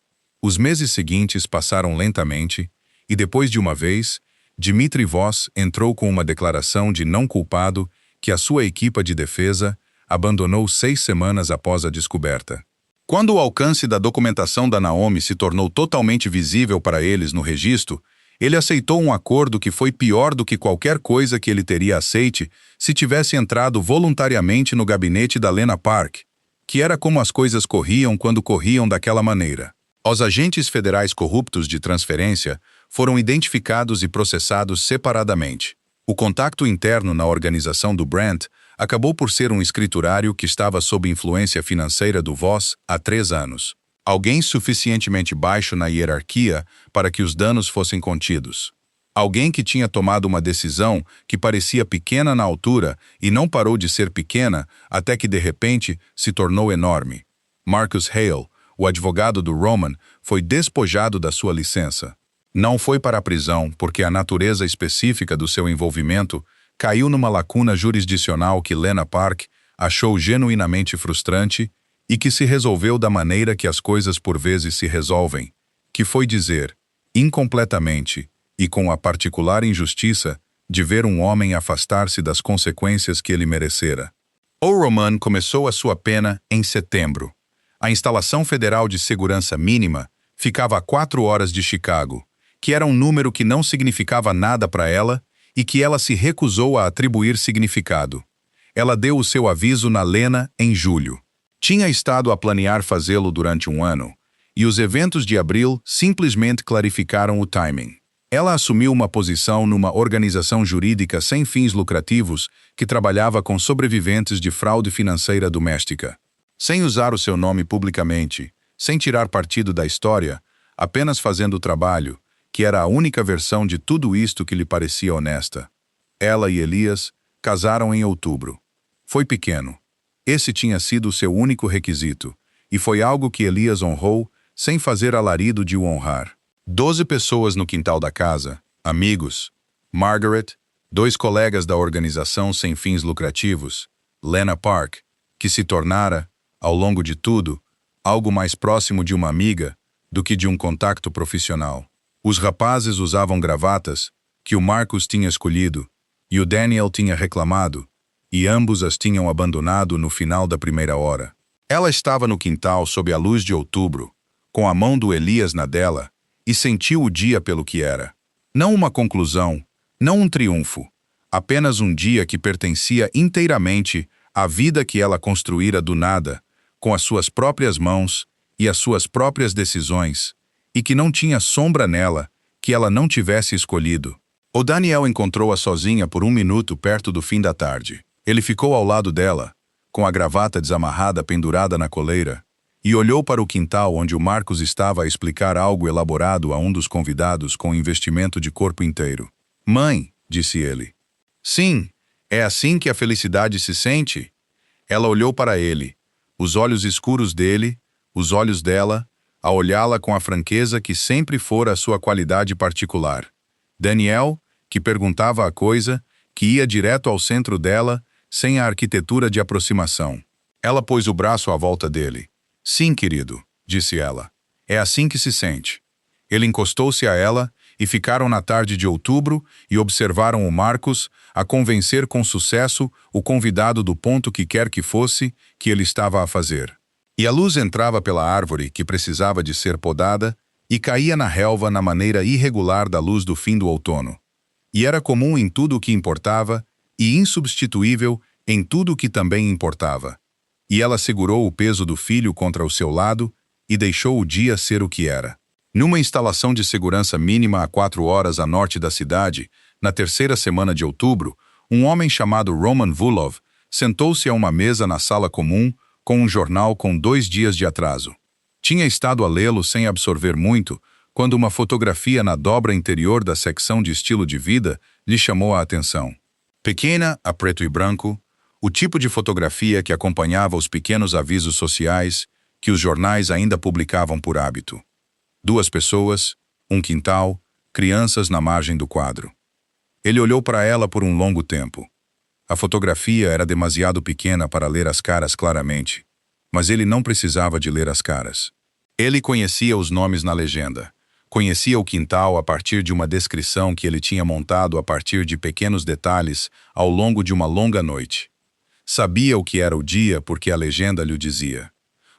Os meses seguintes passaram lentamente, e depois de uma vez, Dmitri Voss entrou com uma declaração de não culpado que a sua equipa de defesa abandonou 6 semanas após a descoberta. Quando o alcance da documentação da Naomi se tornou totalmente visível para eles no registro, ele aceitou um acordo que foi pior do que qualquer coisa que ele teria aceite se tivesse entrado voluntariamente no gabinete da Lena Park, que era como as coisas corriam quando corriam daquela maneira. Os agentes federais corruptos de transferência foram identificados e processados separadamente. O contacto interno na organização do Brent acabou por ser um escriturário que estava sob influência financeira do Voss há 3 anos. Alguém suficientemente baixo na hierarquia para que os danos fossem contidos. Alguém que tinha tomado uma decisão que parecia pequena na altura e não parou de ser pequena até que de repente se tornou enorme. Marcus Hale, o advogado do Roman, foi despojado da sua licença. Não foi para a prisão porque a natureza específica do seu envolvimento caiu numa lacuna jurisdicional que Lena Park achou genuinamente frustrante e que se resolveu da maneira que as coisas por vezes se resolvem, que foi dizer, incompletamente e com a particular injustiça de ver um homem afastar-se das consequências que ele merecera. O Roman começou a sua pena em setembro. A instalação federal de segurança mínima ficava a 4 horas de Chicago, que era um número que não significava nada para ela e que ela se recusou a atribuir significado. Ela deu o seu aviso na Lena em julho. Tinha estado a planear fazê-lo durante um ano, e os eventos de abril simplesmente clarificaram o timing. Ela assumiu uma posição numa organização jurídica sem fins lucrativos que trabalhava com sobreviventes de fraude financeira doméstica. Sem usar o seu nome publicamente, sem tirar partido da história, apenas fazendo o trabalho, que era a única versão de tudo isto que lhe parecia honesta. Ela e Elias casaram em outubro. Foi pequeno. Esse tinha sido o seu único requisito, e foi algo que Elias honrou sem fazer alarido de o honrar. 12 pessoas no quintal da casa, amigos, Margaret, 2 colegas da organização sem fins lucrativos, Lena Park, que se tornara, ao longo de tudo, algo mais próximo de uma amiga do que de um contacto profissional. Os rapazes usavam gravatas que o Marcus tinha escolhido e o Daniel tinha reclamado, e ambos as tinham abandonado no final da primeira hora. Ela estava no quintal sob a luz de outubro, com a mão do Elias na dela, e sentiu o dia pelo que era. Não uma conclusão, não um triunfo, apenas um dia que pertencia inteiramente à vida que ela construíra do nada, com as suas próprias mãos e as suas próprias decisões, e que não tinha sombra nela que ela não tivesse escolhido. O Daniel encontrou-a sozinha por 1 minuto perto do fim da tarde. Ele ficou ao lado dela, com a gravata desamarrada pendurada na coleira, e olhou para o quintal onde o Marcus estava a explicar algo elaborado a um dos convidados com investimento de corpo inteiro. "Mãe", disse ele. "Sim, é assim que a felicidade se sente?" Ela olhou para ele, os olhos escuros dele, os olhos dela, a olhá-la com a franqueza que sempre fora a sua qualidade particular. Daniel, que perguntava a coisa, que ia direto ao centro dela, sem a arquitetura de aproximação. Ela pôs o braço à volta dele. "Sim, querido", disse ela. "É assim que se sente." Ele encostou-se a ela e ficaram na tarde de outubro e observaram o Marcus a convencer com sucesso o convidado do ponto que quer que fosse que ele estava a fazer. E a luz entrava pela árvore que precisava de ser podada e caía na relva na maneira irregular da luz do fim do outono. E era comum em tudo o que importava e insubstituível em tudo o que também importava. E ela segurou o peso do filho contra o seu lado e deixou o dia ser o que era. Numa instalação de segurança mínima a 4 horas a norte da cidade, na terceira semana de outubro, um homem chamado Roman Vulov sentou-se a uma mesa na sala comum com um jornal com 2 dias de atraso. Tinha estado a lê-lo sem absorver muito, quando uma fotografia na dobra interior da secção de estilo de vida lhe chamou a atenção. Pequena, a preto e branco, o tipo de fotografia que acompanhava os pequenos avisos sociais que os jornais ainda publicavam por hábito. 2 pessoas, um quintal, crianças na margem do quadro. Ele olhou para ela por um longo tempo. A fotografia era demasiado pequena para ler as caras claramente, mas ele não precisava de ler as caras. Ele conhecia os nomes na legenda. Conhecia o quintal a partir de uma descrição que ele tinha montado a partir de pequenos detalhes ao longo de uma longa noite. Sabia o que era o dia porque a legenda lhe dizia.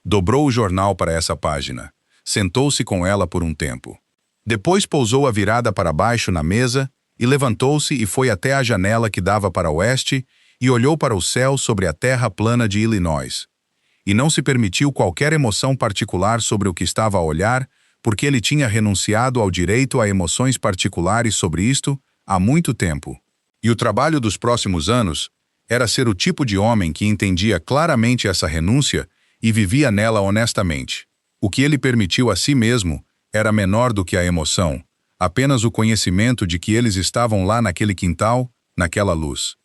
Dobrou o jornal para essa página. Sentou-se com ela por um tempo. Depois pousou a virada para baixo na mesa e levantou-se e foi até a janela que dava para o oeste e olhou para o céu sobre a terra plana de Illinois. E não se permitiu qualquer emoção particular sobre o que estava a olhar, porque ele tinha renunciado ao direito a emoções particulares sobre isto há muito tempo. E o trabalho dos próximos anos era ser o tipo de homem que entendia claramente essa renúncia e vivia nela honestamente. O que ele permitiu a si mesmo era menor do que a emoção, apenas o conhecimento de que eles estavam lá naquele quintal, naquela luz.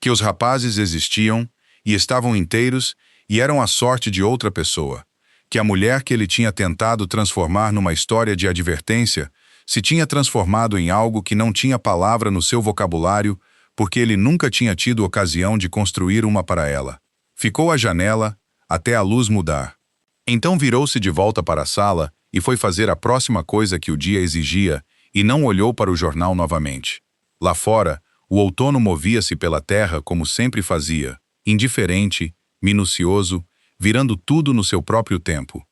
Que os rapazes existiam e estavam inteiros e eram a sorte de outra pessoa. Que a mulher que ele tinha tentado transformar numa história de advertência se tinha transformado em algo que não tinha palavra no seu vocabulário porque ele nunca tinha tido ocasião de construir uma para ela. Ficou à janela até a luz mudar. Então virou-se de volta para a sala e foi fazer a próxima coisa que o dia exigia e não olhou para o jornal novamente. Lá fora, o outono movia-se pela terra como sempre fazia, indiferente, minucioso, virando tudo no seu próprio tempo.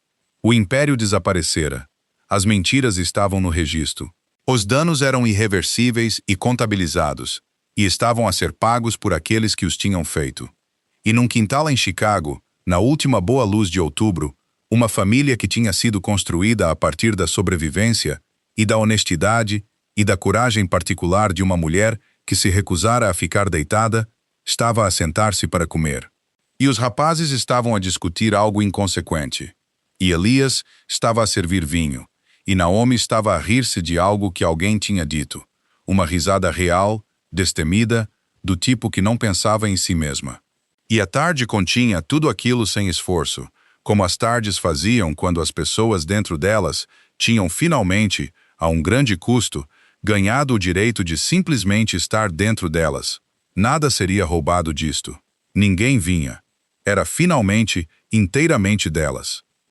O império desaparecera. As mentiras estavam no registro. Os danos eram irreversíveis e contabilizados, e estavam a ser pagos por aqueles que os tinham feito. E num quintal em Chicago, na última boa luz de outubro, uma família que tinha sido construída a partir da sobrevivência e da honestidade e da coragem particular de uma mulher que se recusara a ficar deitada, estava a sentar-se para comer. E os rapazes estavam a discutir algo inconsequente. E Elias estava a servir vinho, e Naomi estava a rir-se de algo que alguém tinha dito. Uma risada real, destemida, do tipo que não pensava em si mesma. E a tarde continha tudo aquilo sem esforço, como as tardes faziam quando as pessoas dentro delas tinham finalmente, a um grande custo, ganhado o direito de simplesmente estar dentro delas. Nada seria roubado disto. Ninguém vinha. Era finalmente, inteiramente delas.